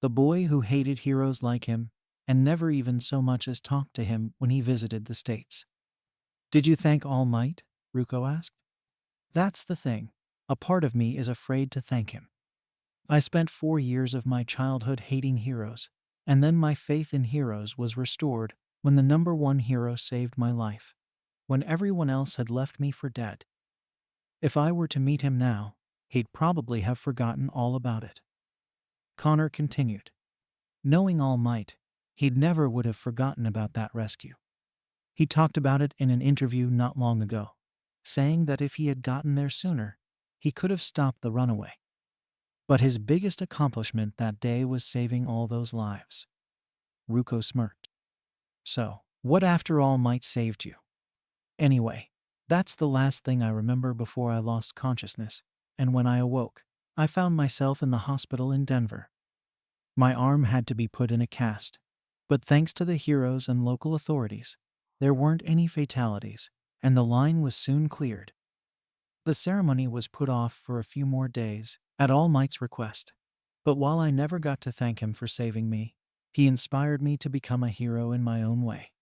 Speaker 1: the boy who hated heroes like him and never even so much as talked to him when he visited the States." "Did you thank All Might?" Ruko asked. "That's the thing. A part of me is afraid to thank him. I spent 4 years of my childhood hating heroes, and then my faith in heroes was restored when the number one hero saved my life, when everyone else had left me for dead. If I were to meet him now, he'd probably have forgotten all about it." Connor continued. Knowing All Might, he'd never would have forgotten about that rescue. He talked about it in an interview not long ago, saying that if he had gotten there sooner, he could have stopped the runaway. But his biggest accomplishment that day was saving all those lives. Ruko smirked. "So, what after All Might saved you?" "Anyway, that's the last thing I remember before I lost consciousness, and when I awoke, I found myself in the hospital in Denver. My arm had to be put in a cast, but thanks to the heroes and local authorities, there weren't any fatalities, and the line was soon cleared. The ceremony was put off for a few more days, at All Might's request. But while I never got to thank him for saving me, he inspired me to become a hero in my own way."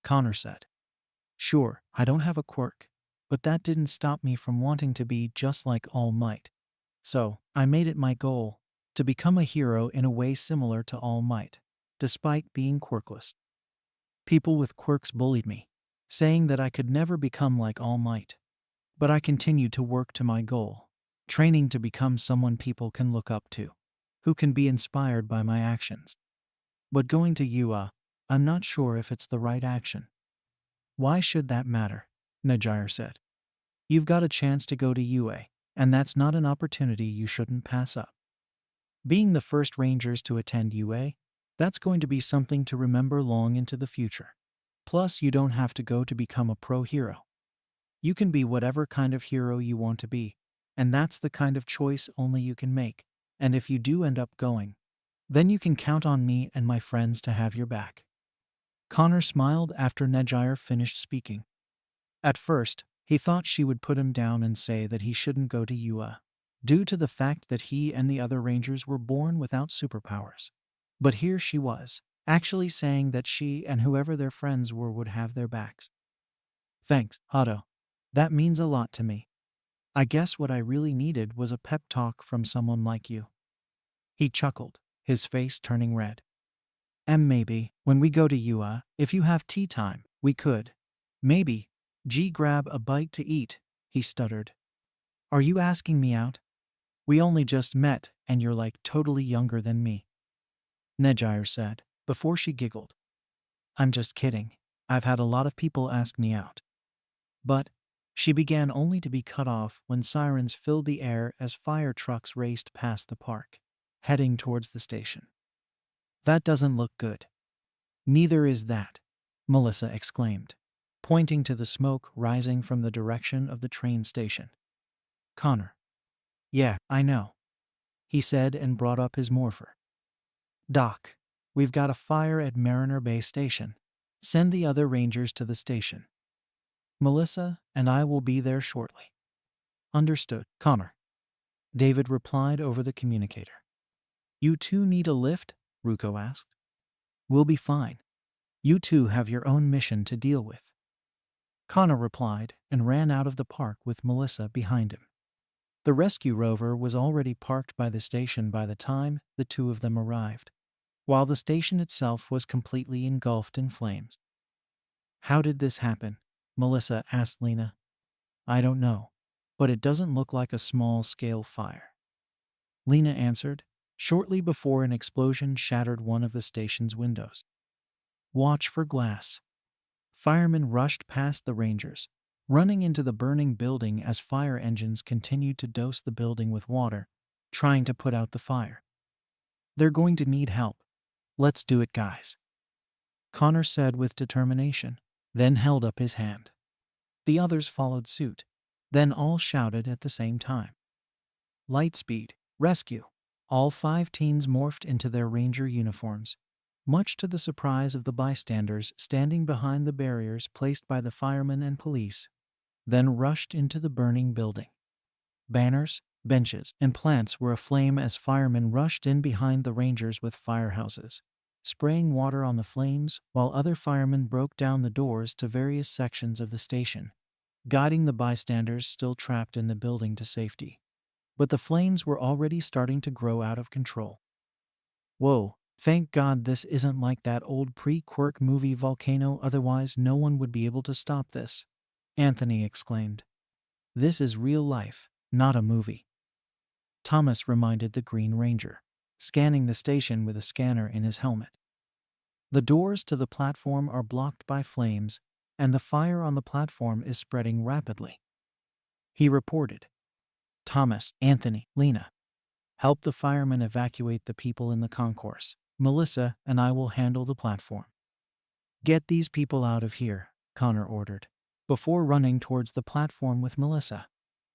Speaker 1: Connor said. "Sure, I don't have a quirk, but that didn't stop me from wanting to be just like All Might. So, I made it my goal to become a hero in a way similar to All Might, despite being quirkless. People with quirks bullied me, saying that I could never become like All Might. But I continued to work to my goal, training to become someone people can look up to, who can be inspired by my actions. But going to UA, I'm not sure if it's the right action." "Why should that matter?" Najire said. "You've got a chance to go to UA, and that's not an opportunity you shouldn't pass up. Being the first Rangers to attend UA, that's going to be something to remember long into the future. Plus, you don't have to go to become a pro hero. You can be whatever kind of hero you want to be, and that's the kind of choice only you can make. And if you do end up going, then you can count on me and my friends to have your back." Connor smiled after Nejire finished speaking. At first, he thought she would put him down and say that he shouldn't go to UA, due to the fact that he and the other Rangers were born without superpowers. But here she was, actually saying that she and whoever their friends were would have their backs. "Thanks, Hato. That means a lot to me. I guess what I really needed was a pep talk from someone like you." He chuckled, his face turning red. "And maybe, when we go to UA, if you have tea time, we could. Maybe, grab a bite to eat," he stuttered. "Are you asking me out? We only just met, and you're like totally younger than me," Nejire said, before she giggled. "I'm just kidding. I've had a lot of people ask me out." But she began only to be cut off when sirens filled the air as fire trucks raced past the park, heading towards the station. "That doesn't look good." "Neither is that," Melissa exclaimed, pointing to the smoke rising from the direction of the train station. Connor. "Yeah, I know," he said and brought up his morpher. "Doc, We've got a fire at Mariner Bay Station. Send the other rangers to the station. Melissa and I will be there shortly. Understood, Connor. David replied over the communicator. You two need a lift? Ruko asked. We'll be fine. You two have your own mission to deal with. Connor replied and ran out of the park with Melissa behind him. The rescue rover was already parked by the station by the time the two of them arrived, while the station itself was completely engulfed in flames. How did this happen? Melissa asked Lena. I don't know, but it doesn't look like a small-scale fire. Lena answered, shortly before an explosion shattered one of the station's windows. Watch for glass. Firemen rushed past the rangers, running into the burning building as fire engines continued to dose the building with water, trying to put out the fire. They're going to need help. Let's do it, guys. Connor said with determination, then held up his hand. The others followed suit, then all shouted at the same time. Lightspeed, rescue. All 5 teens morphed into their ranger uniforms, much to the surprise of the bystanders standing behind the barriers placed by the firemen and police, then rushed into the burning building. Banners, benches, and plants were aflame as firemen rushed in behind the rangers with firehouses, spraying water on the flames while other firemen broke down the doors to various sections of the station, guiding the bystanders still trapped in the building to safety. But the flames were already starting to grow out of control. Whoa, thank God this isn't like that old pre-Quirk movie Volcano, otherwise no one would be able to stop this, Anthony exclaimed. This is real life, not a movie. Thomas reminded the Green Ranger, scanning the station with a scanner in his helmet. The doors to the platform are blocked by flames, and the fire on the platform is spreading rapidly. He reported. Thomas, Anthony, Lena. Help the firemen evacuate the people in the concourse. Melissa and I will handle the platform. Get these people out of here, Connor ordered, before running towards the platform with Melissa,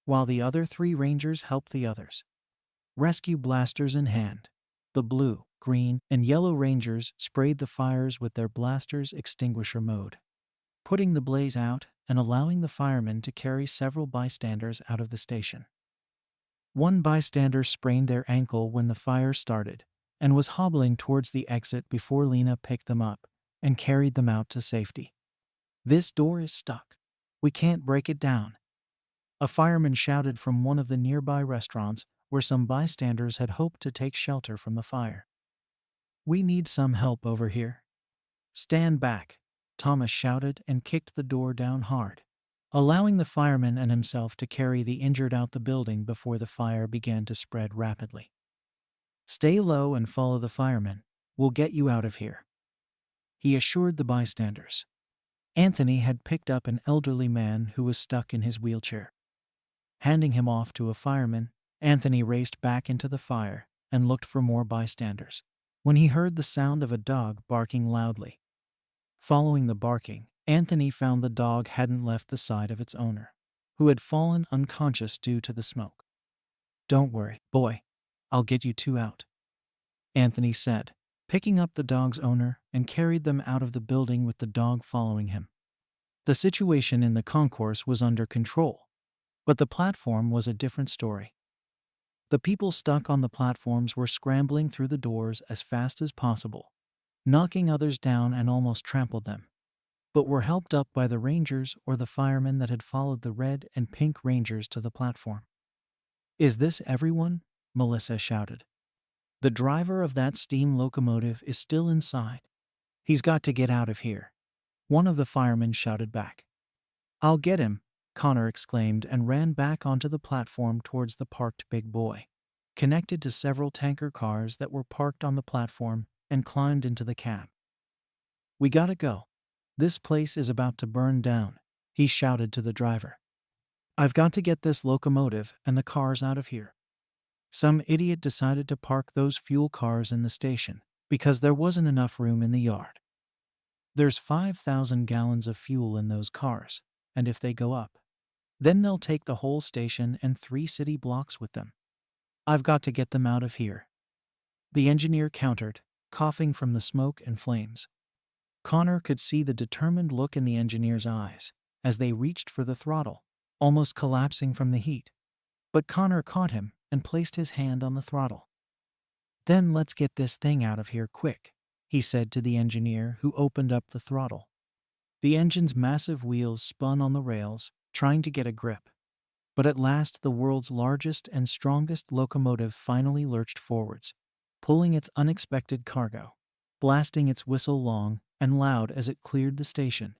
Speaker 1: while the other 3 rangers helped the others. Rescue blasters in hand, the blue, green, and yellow rangers sprayed the fires with their blasters extinguisher mode, putting the blaze out and allowing the firemen to carry several bystanders out of the station. One bystander sprained their ankle when the fire started and was hobbling towards the exit before Lena picked them up and carried them out to safety. This door is stuck. We can't break it down. A fireman shouted from one of the nearby restaurants where some bystanders had hoped to take shelter from the fire. We need some help over here. Stand back, Thomas shouted and kicked the door down hard, allowing the fireman and himself to carry the injured out the building before the fire began to spread rapidly. Stay low and follow the firemen. We'll get you out of here, he assured the bystanders. Anthony had picked up an elderly man who was stuck in his wheelchair. Handing him off to a fireman, Anthony raced back into the fire and looked for more bystanders, when he heard the sound of a dog barking loudly. Following the barking, Anthony found the dog hadn't left the side of its owner, who had fallen unconscious due to the smoke. Don't worry, boy. I'll get you 2 out, Anthony said, picking up the dog's owner and carried them out of the building with the dog following him. The situation in the concourse was under control, but the platform was a different story. The people stuck on the platforms were scrambling through the doors as fast as possible, knocking others down and almost trampled them, but were helped up by the rangers or the firemen that had followed the red and pink rangers to the platform. Is this everyone? Melissa shouted. The driver of that steam locomotive is still inside. He's got to get out of here, one of the firemen shouted back. I'll get him, Connor exclaimed and ran back onto the platform towards the parked big boy, connected to several tanker cars that were parked on the platform, and climbed into the cab. We gotta go. This place is about to burn down, he shouted to the driver. I've got to get this locomotive and the cars out of here. Some idiot decided to park those fuel cars in the station because there wasn't enough room in the yard. There's 5,000 gallons of fuel in those cars, and if they go up, then they'll take the whole station and 3 city blocks with them. I've got to get them out of here. The engineer countered, coughing from the smoke and flames. Connor could see the determined look in the engineer's eyes as they reached for the throttle, almost collapsing from the heat. But Connor caught him and placed his hand on the throttle. "Then let's get this thing out of here quick," he said to the engineer, who opened up the throttle. The engine's massive wheels spun on the rails, trying to get a grip. But at last the world's largest and strongest locomotive finally lurched forwards, pulling its unexpected cargo, blasting its whistle long and loud as it cleared the station.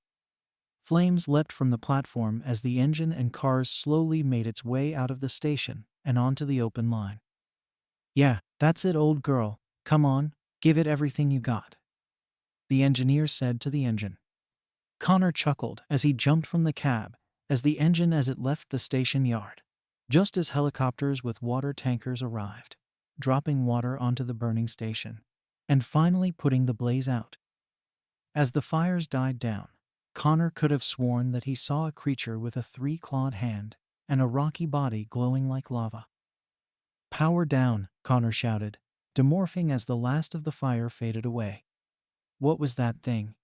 Speaker 1: Flames leapt from the platform as the engine and cars slowly made its way out of the station and onto the open line. "Yeah, that's it, old girl. Come on, give it everything you got," the engineer said to the engine. Connor chuckled as he jumped from the cab as it left the station yard, just as helicopters with water tankers arrived, dropping water onto the burning station, and finally putting the blaze out. As the fires died down, Connor could have sworn that he saw a creature with a three-clawed hand and a rocky body glowing like lava. "Power down," Connor shouted, demorphing as the last of the fire faded away. What was that thing?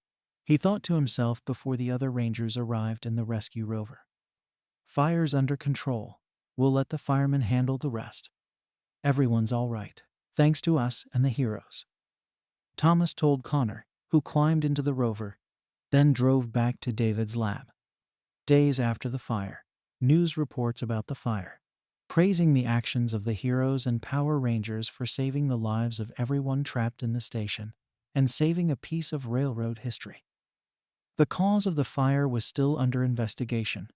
Speaker 1: He thought to himself before the other rangers arrived in the rescue rover. "Fire's under control. We'll let the firemen handle the rest. Everyone's all right, thanks to us and the heroes," Thomas told Connor, who climbed into the rover, then drove back to David's lab. Days after the fire, news reports about the fire, praising the actions of the heroes and Power Rangers for saving the lives of everyone trapped in the station and saving a piece of railroad history. The cause of the fire was still under investigation,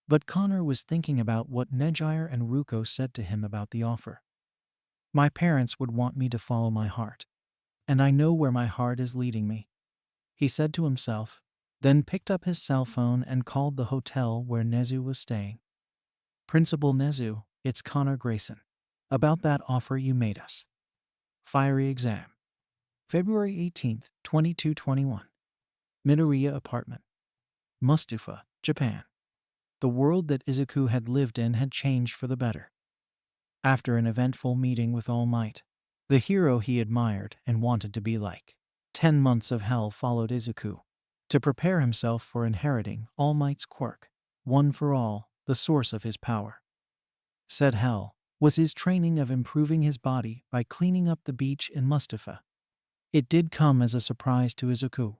Speaker 1: but Connor was thinking about what Nejire and Ruko said to him about the offer. "My parents would want me to follow my heart, and I know where my heart is leading me," he said to himself, then picked up his cell phone and called the hotel where Nezu was staying. "Principal Nezu, it's Connor Grayson. About that offer you made us. Fiery exam. February 18th, 2221. Midoriya apartment. Mustafa, Japan." The world that Izuku had lived in had changed for the better. After an eventful meeting with All Might, the hero he admired and wanted to be like, 10 months of hell followed Izuku to prepare himself for inheriting All Might's quirk, one for all, the source of his power. Said hell was his training of improving his body by cleaning up the beach in Mustafa. It did come as a surprise to Izuku,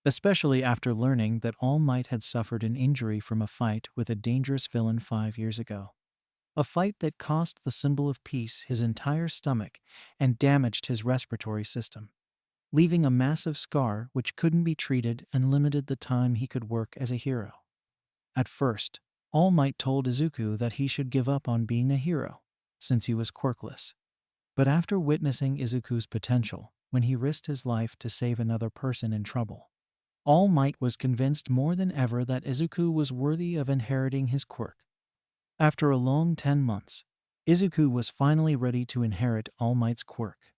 Speaker 1: especially after learning that All Might had suffered an injury from a fight with a dangerous villain 5 years ago. A fight that cost the symbol of peace his entire stomach and damaged his respiratory system, leaving a massive scar which couldn't be treated and limited the time he could work as a hero. At first, All Might told Izuku that he should give up on being a hero, since he was quirkless. But after witnessing Izuku's potential when he risked his life to save another person in trouble, All Might was convinced more than ever that Izuku was worthy of inheriting his quirk. After a long 10 months, Izuku was finally ready to inherit All Might's quirk.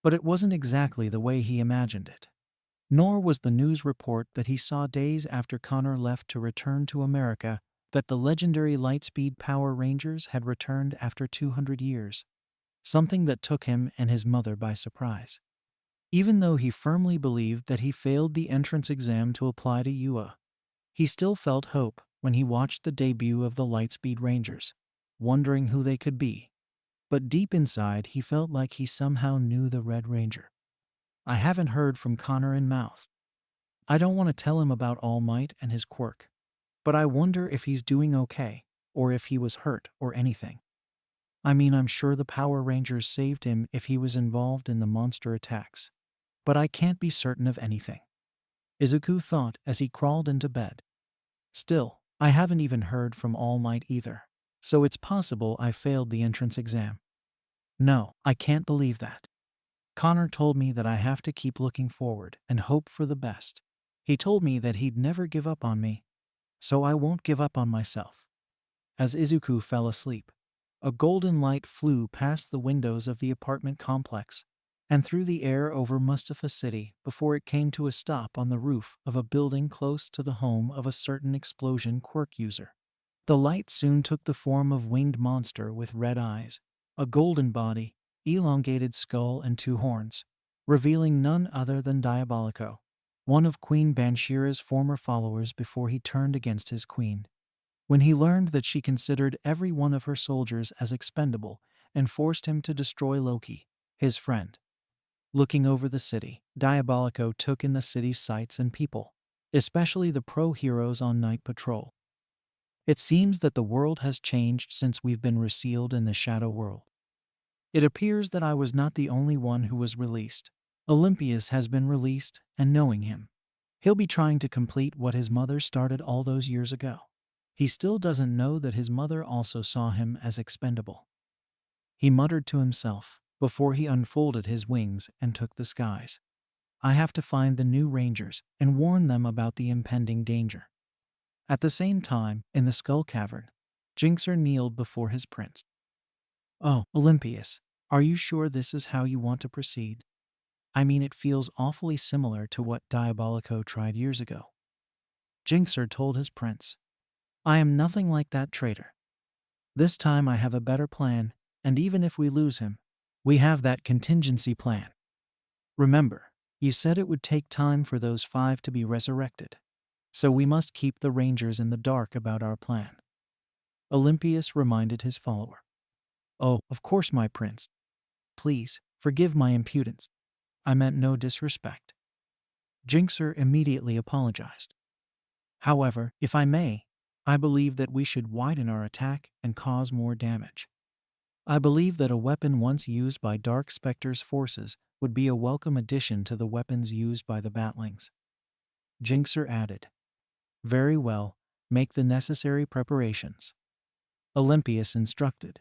Speaker 1: But it wasn't exactly the way he imagined it. Nor was the news report that he saw days after Connor left to return to America that the legendary Lightspeed Power Rangers had returned after 200 years, something that took him and his mother by surprise. Even though he firmly believed that he failed the entrance exam to apply to UA, he still felt hope when he watched the debut of the Lightspeed Rangers, wondering who they could be. But deep inside he felt like he somehow knew the Red Ranger. "I haven't heard from Connor in months. I don't want to tell him about All Might and his quirk, but I wonder if he's doing okay, or if he was hurt or anything. I mean, I'm sure the Power Rangers saved him if he was involved in the monster attacks, but I can't be certain of anything," Izuku thought as he crawled into bed. "Still, I haven't even heard from All Might either, so it's possible I failed the entrance exam. No, I can't believe that. Connor told me that I have to keep looking forward and hope for the best. He told me that he'd never give up on me, so I won't give up on myself." As Izuku fell asleep, a golden light flew past the windows of the apartment complex and through the air over Mustafa City before it came to a stop on the roof of a building close to the home of a certain explosion quirk user. The light soon took the form of winged monster with red eyes, a golden body, elongated skull and 2 horns. revealing none other than Diabolico, one of Queen Banshira's former followers before he turned against his queen. When he learned that she considered every one of her soldiers as expendable and forced him to destroy Loki, his friend. Looking over the city, Diabolico took in the city's sights and people, especially the pro-heroes on night patrol. It seems that the world has changed since we've been resealed in the Shadow World. It appears that I was not the only one who was released. Olympius has been released, and knowing him, he'll be trying to complete what his mother started all those years ago. He still doesn't know that his mother also saw him as expendable. He muttered to himself before he unfolded his wings and took the skies. I have to find the new Rangers and warn them about the impending danger. At the same time, in the Skull Cavern, Jinxer kneeled before his prince. Oh, Olympius, are you sure this is how you want to proceed? I mean, it feels awfully similar to what Diabolico tried years ago. Jinxer told his prince. I am nothing like that traitor. This time I have a better plan, and even if we lose him, we have that contingency plan. Remember, you said it would take time for those 5 to be resurrected, so we must keep the Rangers in the dark about our plan. Olympius reminded his follower. Oh, of course, my prince. Please, forgive my impudence. I meant no disrespect. Jinxer immediately apologized. However, if I may, I believe that we should widen our attack and cause more damage. I believe that a weapon once used by Dark Spectre's forces would be a welcome addition to the weapons used by the Batlings. Jinxer added. Very well, make the necessary preparations. Olympius instructed,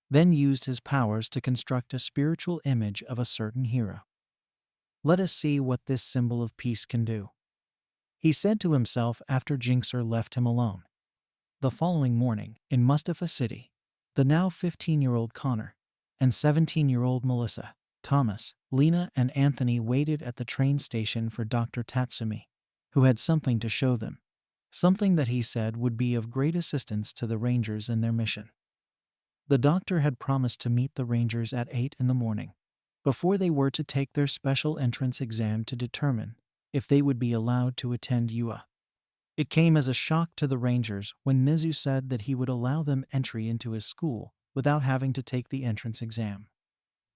Speaker 1: then used his powers to construct a spiritual image of a certain hero. Let us see what this symbol of peace can do, he said to himself after Jinxer left him alone. The following morning, in Mustafa City, the now 15-year-old Connor and 17-year-old Melissa, Thomas, Lena, and Anthony waited at the train station for Dr. Tatsumi, who had something to show them, something that he said would be of great assistance to the Rangers in their mission. The doctor had promised to meet the Rangers at 8 in the morning, before they were to take their special entrance exam to determine if they would be allowed to attend UA. It came as a shock to the Rangers when Nizu said that he would allow them entry into his school without having to take the entrance exam.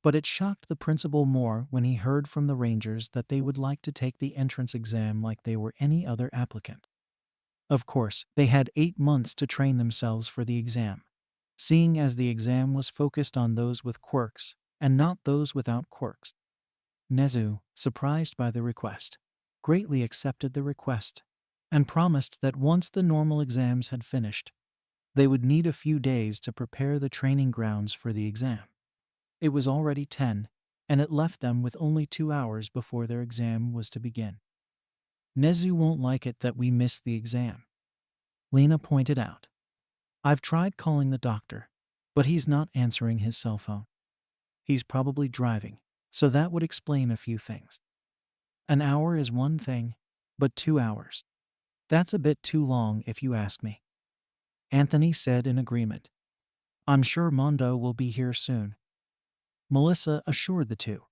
Speaker 1: But it shocked the principal more when he heard from the Rangers that they would like to take the entrance exam like they were any other applicant. Of course, they had 8 months to train themselves for the exam, seeing as the exam was focused on those with quirks and not those without quirks. Nezu, surprised by the request, greatly accepted the request and promised that once the normal exams had finished, they would need a few days to prepare the training grounds for the exam. It was already 10, and it left them with only 2 hours before their exam was to begin. Nezu won't like it that we missed the exam, Lena pointed out. I've tried calling the doctor, but he's not answering his cell phone. He's probably driving, so that would explain a few things. An hour is one thing, but 2 hours. That's a bit too long if you ask me. Anthony said in agreement. I'm sure Mondo will be here soon. Melissa assured the two.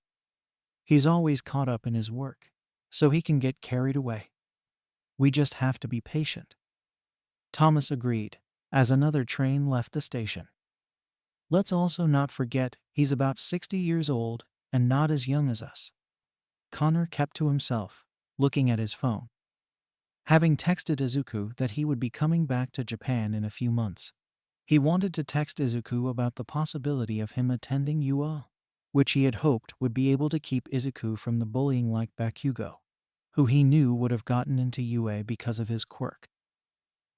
Speaker 1: He's always caught up in his work, so he can get carried away. We just have to be patient. Thomas agreed, as another train left the station. Let's also not forget he's about 60 years old and not as young as us. Connor kept to himself, looking at his phone. Having texted Izuku that he would be coming back to Japan in a few months, he wanted to text Izuku about the possibility of him attending UA, which he had hoped would be able to keep Izuku from the bullying like Bakugo, who he knew would have gotten into UA because of his quirk.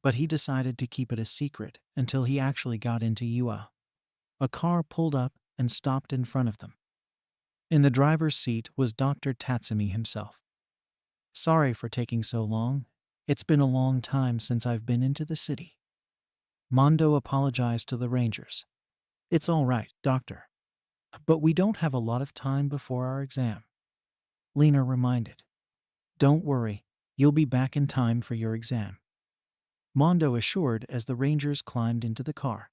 Speaker 1: But he decided to keep it a secret until he actually got into UA. A car pulled up and stopped in front of them. In the driver's seat was Dr. Tatsumi himself. Sorry for taking so long. It's been a long time since I've been into the city. Mondo apologized to the Rangers. It's all right, doctor. But we don't have a lot of time before our exam. Lena reminded. Don't worry, you'll be back in time for your exam. Mondo assured as the Rangers climbed into the car.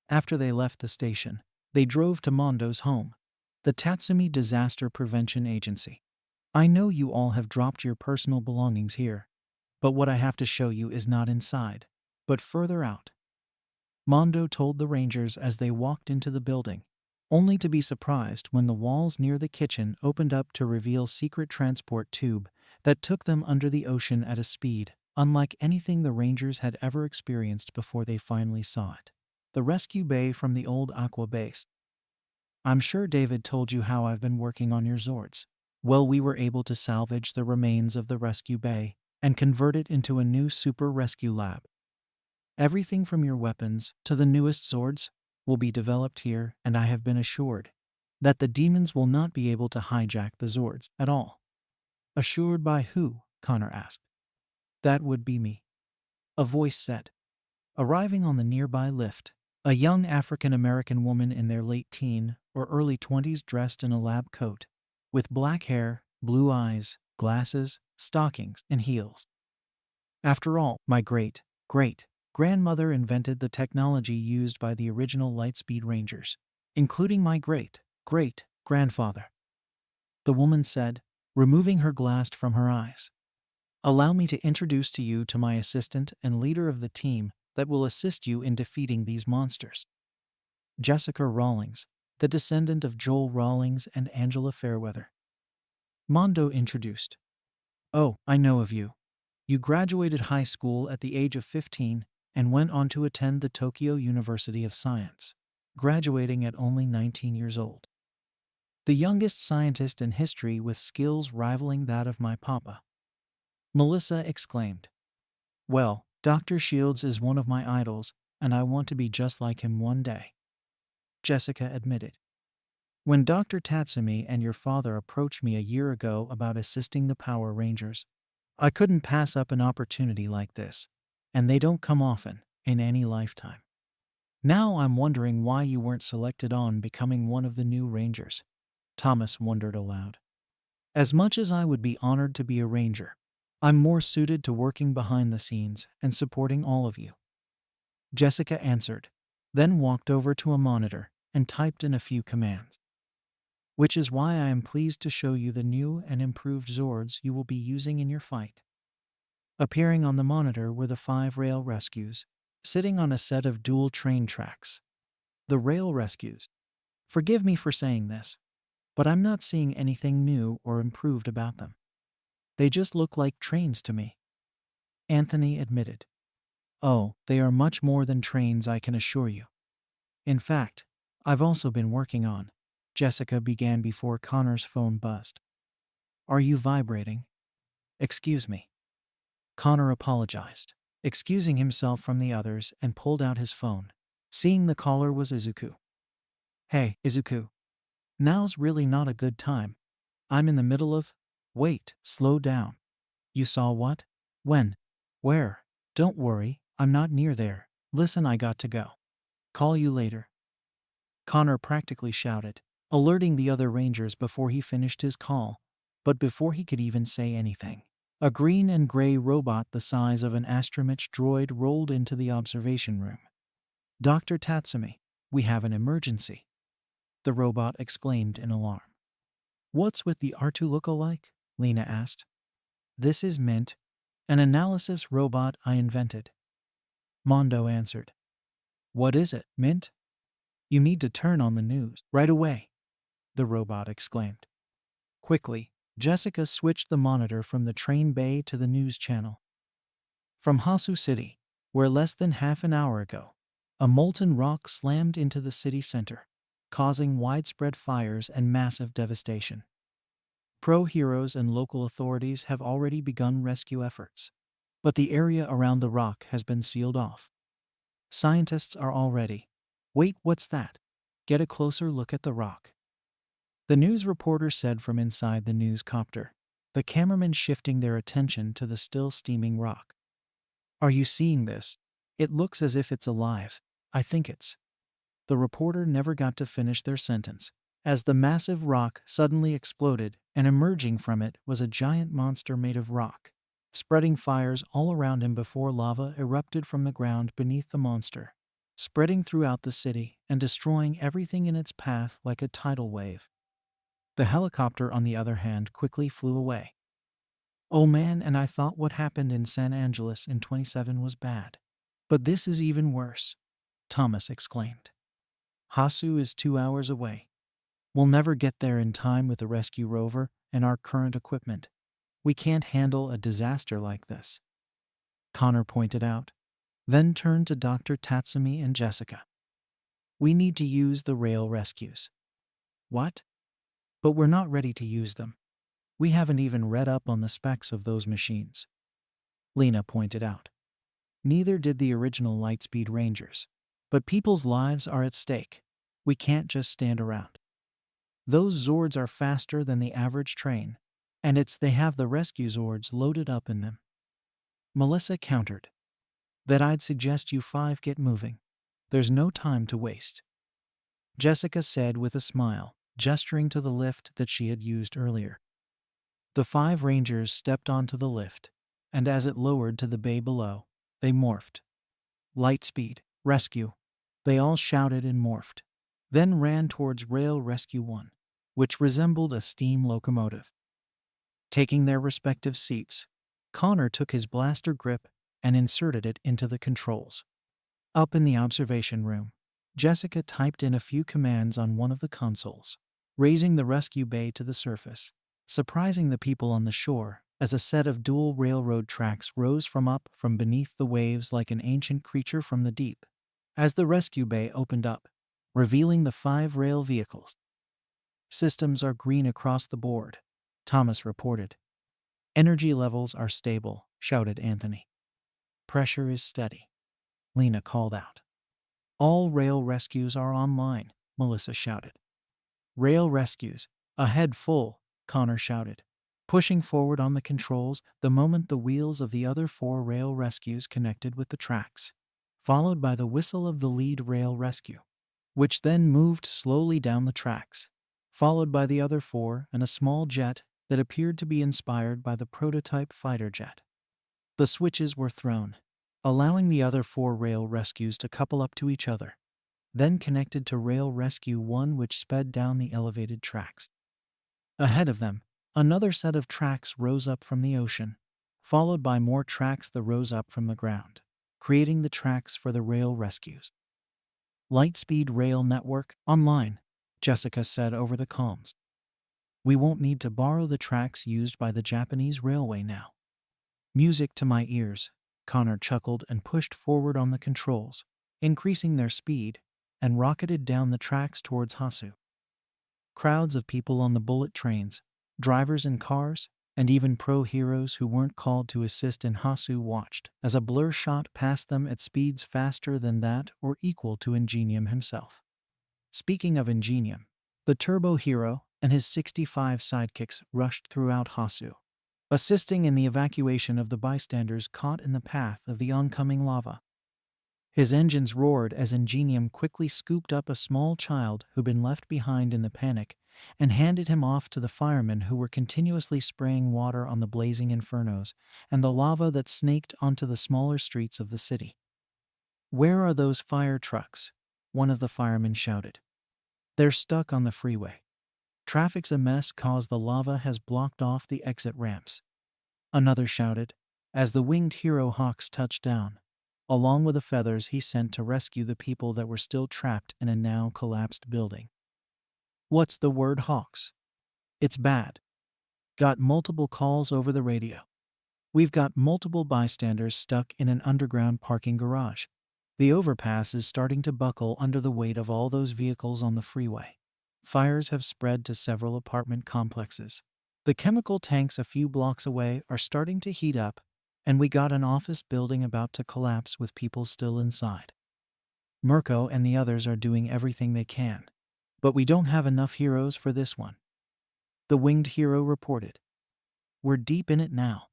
Speaker 1: After they left the station, they drove to Mondo's home. The Tatsumi Disaster Prevention Agency. I know you all have dropped your personal belongings here, but what I have to show you is not inside, but further out. Mondo told the rangers as they walked into the building, only to be surprised when the walls near the kitchen opened up to reveal secret transport tube that took them under the ocean at a speed unlike anything the rangers had ever experienced before they finally saw it. The rescue bay from the old Aqua base. I'm sure David told you how I've been working on your Zords. Well, we were able to salvage the remains of the rescue bay and convert it into a new super rescue lab. Everything from your weapons to the newest Zords will be developed here, and I have been assured that the demons will not be able to hijack the Zords at all. Assured by who? Connor asked. That would be me, a voice said. Arriving on the nearby lift, a young African-American woman in their late teen or early 20s dressed in a lab coat, with black hair, blue eyes, glasses, stockings, and heels. After all, my great-grandmother invented the technology used by the original Lightspeed Rangers, including my great-great-grandfather. The woman said, removing her glass from her eyes. Allow me to introduce to you to my assistant and leader of the team that will assist you in defeating these monsters. Jessica Rawlings, the descendant of Joel Rawlings and Angela Fairweather. Mondo introduced. Oh, I know of you. You graduated high school at the age of 15 and went on to attend the Tokyo University of Science, graduating at only 19 years old. The youngest scientist in history with skills rivaling that of my papa. Melissa exclaimed. Well, Dr. Shields is one of my idols, and I want to be just like him one day. Jessica admitted. When Dr. Tatsumi and your father approached me a year ago about assisting the Power Rangers, I couldn't pass up an opportunity like this, and they don't come often, in any lifetime. Now I'm wondering why you weren't selected on becoming one of the new Rangers. Thomas wondered aloud. As much as I would be honored to be a Ranger, I'm more suited to working behind the scenes and supporting all of you. Jessica answered, then walked over to a monitor and typed in a few commands. Which is why I am pleased to show you the new and improved Zords you will be using in your fight. Appearing on the monitor were the 5 rail rescues, sitting on a set of dual train tracks. The rail rescues. Forgive me for saying this, but I'm not seeing anything new or improved about them. They just look like trains to me. Anthony admitted. Oh, they are much more than trains, I can assure you. In fact, I've also been working on. Jessica began before Connor's phone buzzed. Are you vibrating? Excuse me. Connor apologized, excusing himself from the others and pulled out his phone, seeing the caller was Izuku. Hey, Izuku. Now's really not a good time. I'm in the middle of… Wait, slow down. You saw what? When? Where? Don't worry, I'm not near there. Listen, I got to go. Call you later. Connor practically shouted, alerting the other Rangers before he finished his call. But before he could even say anything, a green and gray robot the size of an astromech droid rolled into the observation room. Dr. Tatsumi, we have an emergency, the robot exclaimed in alarm. What's with the R2 look-alike? Lena asked. This is Mint, an analysis robot I invented. Mondo answered. What is it, Mint? You need to turn on the news right away, the robot exclaimed. Quickly, Jessica switched the monitor from the train bay to the news channel. From Hasu City, where less than half an hour ago, a molten rock slammed into the city center, causing widespread fires and massive devastation. Pro-heroes and local authorities have already begun rescue efforts, but the area around the rock has been sealed off. Scientists are all ready. Wait, what's that? Get a closer look at the rock. The news reporter said from inside the news copter, the cameramen shifting their attention to the still steaming rock. Are you seeing this? It looks as if it's alive. I think it's… The reporter never got to finish their sentence, as the massive rock suddenly exploded, and emerging from it was a giant monster made of rock, spreading fires all around him before lava erupted from the ground beneath the monster, spreading throughout the city and destroying everything in its path like a tidal wave. The helicopter, on the other hand, quickly flew away. Oh man, and I thought what happened in San Angeles in 27 was bad. But this is even worse, Thomas exclaimed. Hasu is 2 hours away. We'll never get there in time with the rescue rover and our current equipment. We can't handle a disaster like this, Connor pointed out, then turned to Dr. Tatsumi and Jessica. We need to use the rail rescues. What? But we're not ready to use them. We haven't even read up on the specs of those machines, Lena pointed out. Neither did the original Lightspeed Rangers. But people's lives are at stake. We can't just stand around. Those Zords are faster than the average train, and they have the rescue Zords loaded up in them. Melissa countered. That I'd suggest you 5 get moving. There's no time to waste, Jessica said with a smile, gesturing to the lift that she had used earlier. The 5 Rangers stepped onto the lift, and as it lowered to the bay below, they morphed. Lightspeed, rescue, they all shouted and morphed, then ran towards Rail Rescue 1, which resembled a steam locomotive. Taking their respective seats, Connor took his blaster grip and inserted it into the controls. Up in the observation room, Jessica typed in a few commands on one of the consoles, raising the rescue bay to the surface, surprising the people on the shore as a set of dual railroad tracks rose from beneath the waves like an ancient creature from the deep. As the rescue bay opened up, revealing the 5 rail vehicles. Systems are green across the board, Thomas reported. Energy levels are stable, shouted Anthony. Pressure is steady, Lena called out. All rail rescues are online, Melissa shouted. Rail rescues, ahead full, Connor shouted, pushing forward on the controls the moment the wheels of the other 4 rail rescues connected with the tracks, followed by the whistle of the lead rail rescue, which then moved slowly down the tracks, followed by the other 4 and a small jet that appeared to be inspired by the prototype fighter jet. The switches were thrown, allowing the other 4 rail rescues to couple up to each other, then connected to Rail Rescue 1, which sped down the elevated tracks. Ahead of them, another set of tracks rose up from the ocean, followed by more tracks that rose up from the ground, creating the tracks for the rail rescues. Lightspeed Rail Network online, Jessica said over the comms. We won't need to borrow the tracks used by the Japanese railway now. Music to my ears, Connor chuckled and pushed forward on the controls, increasing their speed, and rocketed down the tracks towards Hasu. Crowds of people on the bullet trains, drivers in cars, and even pro-heroes who weren't called to assist in Hasu watched as a blur shot past them at speeds faster than that or equal to Ingenium himself. Speaking of Ingenium, the Turbo Hero and his 65 sidekicks rushed throughout Hasu, assisting in the evacuation of the bystanders caught in the path of the oncoming lava. His engines roared as Ingenium quickly scooped up a small child who'd been left behind in the panic and handed him off to the firemen who were continuously spraying water on the blazing infernos and the lava that snaked onto the smaller streets of the city. Where are those fire trucks? One of the firemen shouted. They're stuck on the freeway. Traffic's a mess cause the lava has blocked off the exit ramps, another shouted, as the winged hero Hawks touched down, along with the feathers he sent to rescue the people that were still trapped in a now collapsed building. What's the word, Hawks? It's bad. Got multiple calls over the radio. We've got multiple bystanders stuck in an underground parking garage. The overpass is starting to buckle under the weight of all those vehicles on the freeway. Fires have spread to several apartment complexes. The chemical tanks a few blocks away are starting to heat up, and we got an office building about to collapse with people still inside. Mirko and the others are doing everything they can, but we don't have enough heroes for this one, the winged hero reported. We're deep in it now.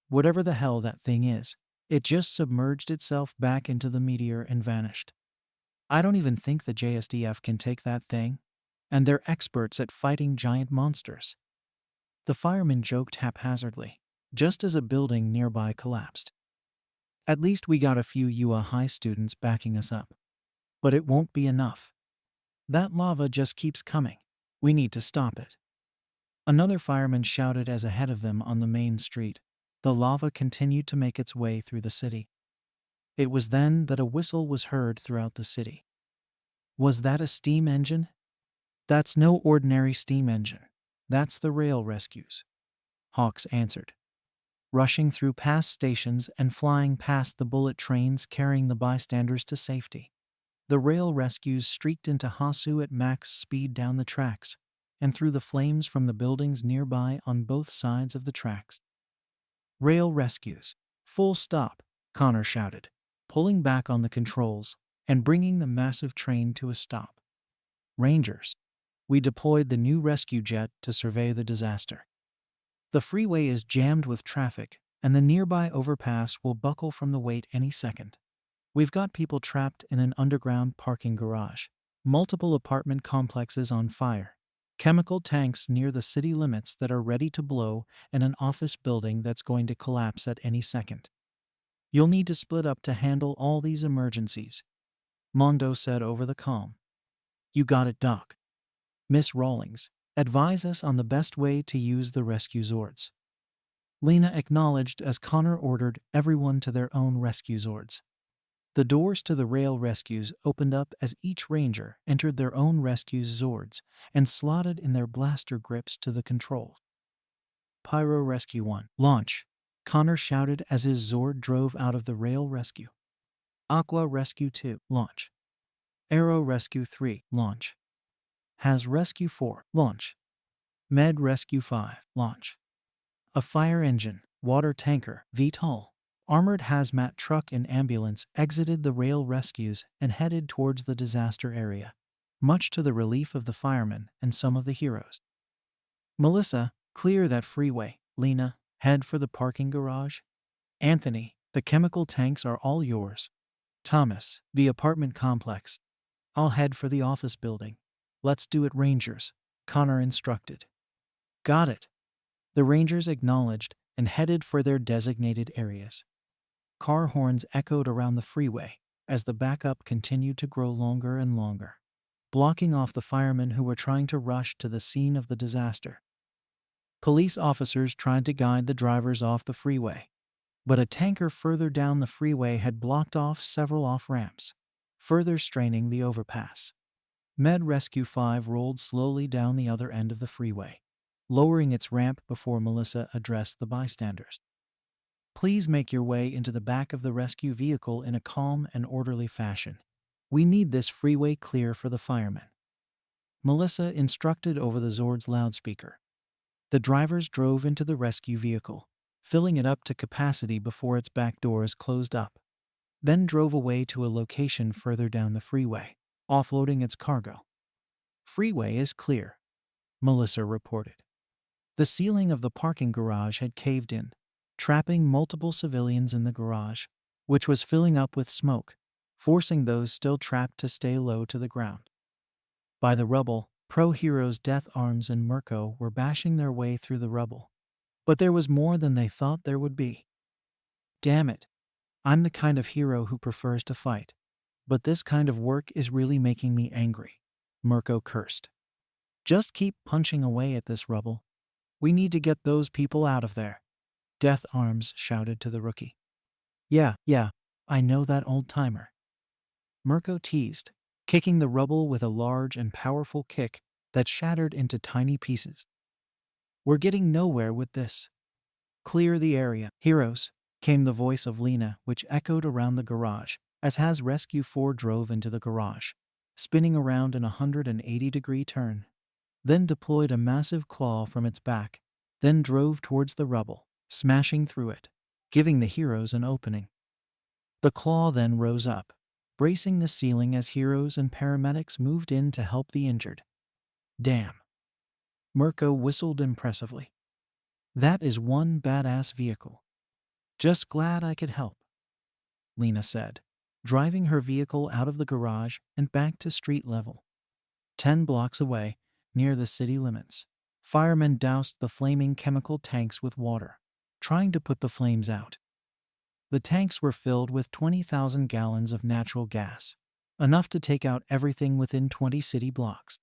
Speaker 1: Whatever the hell that thing is, it just submerged itself back into the meteor and vanished. I don't even think the JSDF can take that thing, and they're experts at fighting giant monsters. The fireman joked haphazardly, just as a building nearby collapsed. At least we got a few UA High students backing us up. But it won't be enough. That lava just keeps coming. We need to stop it. Another fireman shouted as ahead of them on the main street. The lava continued to make its way through the city. It was then that a whistle was heard throughout the city. Was that a steam engine? That's no ordinary steam engine. That's the rail rescues, Hawks answered, rushing through past stations and flying past the bullet trains carrying the bystanders to safety. The rail rescues streaked into Hasu at max speed down the tracks and through the flames from the buildings nearby on both sides of the tracks. Rail rescues. Full stop, Connor shouted, pulling back on the controls and bringing the massive train to a stop. Rangers. We deployed the new rescue jet to survey the disaster. The freeway is jammed with traffic, and the nearby overpass will buckle from the weight any second. We've got people trapped in an underground parking garage, multiple apartment complexes on fire, chemical tanks near the city limits that are ready to blow, and an office building that's going to collapse at any second. You'll need to split up to handle all these emergencies, Mondo said over the comm. You got it, Doc. Miss Rawlings, advise us on the best way to use the rescue Zords. Lena acknowledged as Connor ordered everyone to their own rescue Zords. The doors to the rail rescues opened up as each ranger entered their own rescue Zords and slotted in their blaster grips to the controls. Pyro Rescue 1, launch, Connor shouted as his Zord drove out of the rail rescue. Aqua Rescue 2, launch. Aero Rescue 3, launch. Has Rescue 4, launch. Med Rescue 5, launch. A fire engine, water tanker, VTOL, armored hazmat truck and ambulance exited the rail rescues and headed towards the disaster area, much to the relief of the firemen and some of the heroes. Melissa, clear that freeway. Lena, head for the parking garage. Anthony, the chemical tanks are all yours. Thomas, the apartment complex. I'll head for the office building. Let's do it, Rangers, Connor instructed. Got it. The Rangers acknowledged and headed for their designated areas. Car horns echoed around the freeway as the backup continued to grow longer and longer, blocking off the firemen who were trying to rush to the scene of the disaster. Police officers tried to guide the drivers off the freeway, but a tanker further down the freeway had blocked off several off-ramps, further straining the overpass. Med Rescue 5 rolled slowly down the other end of the freeway, lowering its ramp before Melissa addressed the bystanders. Please make your way into the back of the rescue vehicle in a calm and orderly fashion. We need this freeway clear for the firemen. Melissa instructed over the Zord's loudspeaker. The drivers drove into the rescue vehicle, filling it up to capacity before its back doors closed up, then drove away to a location further down the freeway, offloading its cargo. Freeway is clear, Melissa reported. The ceiling of the parking garage had caved in, trapping multiple civilians in the garage, which was filling up with smoke, forcing those still trapped to stay low to the ground. By the rubble, pro-heroes Death Arms and Mirko were bashing their way through the rubble. But there was more than they thought there would be. Damn it. I'm the kind of hero who prefers to fight. But this kind of work is really making me angry, Mirko cursed. Just keep punching away at this rubble. We need to get those people out of there, Death Arms shouted to the rookie. Yeah, I know that old-timer, Mirko teased, kicking the rubble with a large and powerful kick that shattered into tiny pieces. We're getting nowhere with this. Clear the area, heroes, came the voice of Lena, which echoed around the garage as Has Rescue 4 drove into the garage, spinning around in a 180-degree turn, then deployed a massive claw from its back, then drove towards the rubble, smashing through it, giving the heroes an opening. The claw then rose up, bracing the ceiling as heroes and paramedics moved in to help the injured. Damn. Mirko whistled impressively. That is one badass vehicle. Just glad I could help, Lena said, driving her vehicle out of the garage and back to street level. 10 blocks away, near the city limits, firemen doused the flaming chemical tanks with water, trying to put the flames out. The tanks were filled with 20,000 gallons of natural gas, enough to take out everything within 20 city blocks.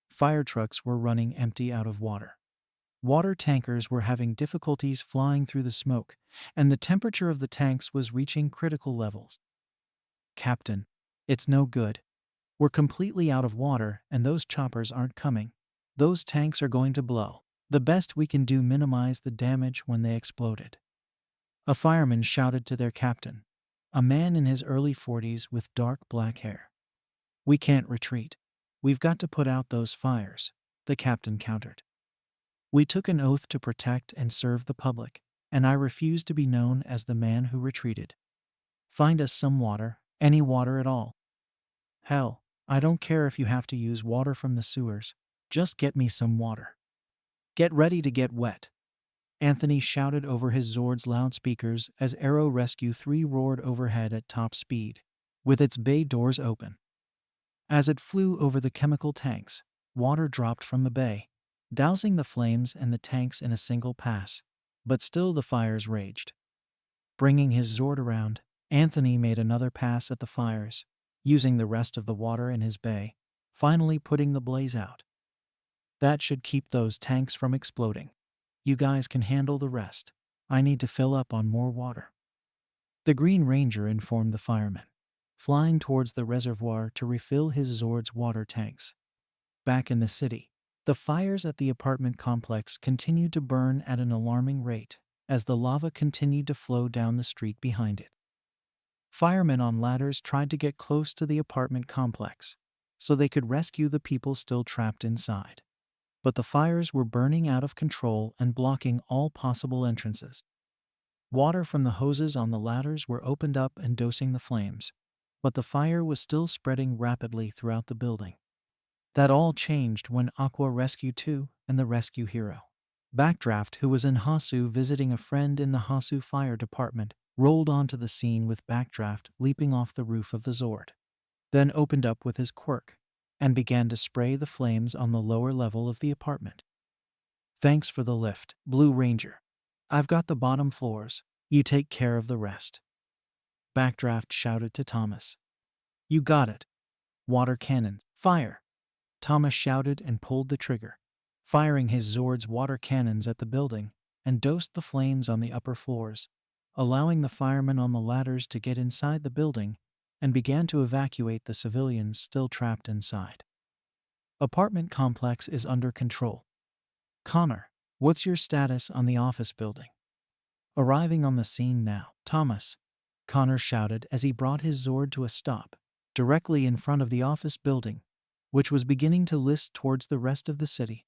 Speaker 1: Fire trucks were running empty out of water. Water tankers were having difficulties flying through the smoke, and the temperature of the tanks was reaching critical levels. "Captain, it's no good. We're completely out of water and those choppers aren't coming. Those tanks are going to blow. The best we can do minimize the damage when they exploded." A fireman shouted to their captain, a man in his early 40s with dark black hair. "We can't retreat. We've got to put out those fires," the captain countered. "We took an oath to protect and serve the public, and I refuse to be known as the man who retreated. Find us some water, any water at all. Hell, I don't care if you have to use water from the sewers. Just get me some water. Get ready to get wet," Anthony shouted over his Zord's loudspeakers as Aero Rescue 3 roared overhead at top speed, with its bay doors open. As it flew over the chemical tanks, water dropped from the bay, dousing the flames and the tanks in a single pass, but still the fires raged. Bringing his Zord around, Anthony made another pass at the fires, using the rest of the water in his bay, finally putting the blaze out. "That should keep those tanks from exploding. You guys can handle the rest. I need to fill up on more water," the Green Ranger informed the firemen, flying towards the reservoir to refill his Zord's water tanks. Back in the city, the fires at the apartment complex continued to burn at an alarming rate as the lava continued to flow down the street behind it. Firemen on ladders tried to get close to the apartment complex so they could rescue the people still trapped inside. But the fires were burning out of control and blocking all possible entrances. Water from the hoses on the ladders were opened up and dosing the flames, but the fire was still spreading rapidly throughout the building. That all changed when Aqua Rescue 2 and the rescue hero, Backdraft, who was in Hasu visiting a friend in the Hasu Fire Department, rolled onto the scene with Backdraft leaping off the roof of the Zord, then opened up with his quirk and began to spray the flames on the lower level of the apartment. "Thanks for the lift, Blue Ranger. I've got the bottom floors. You take care of the rest," Backdraft shouted to Thomas. "You got it. Water cannons, fire!" Thomas shouted and pulled the trigger, firing his Zord's water cannons at the building and dosed the flames on the upper floors, allowing the firemen on the ladders to get inside the building and began to evacuate the civilians still trapped inside. "Apartment complex is under control. Connor, what's your status on the office building?" "Arriving on the scene now, Thomas," Connor shouted as he brought his Zord to a stop, directly in front of the office building, which was beginning to list towards the rest of the city.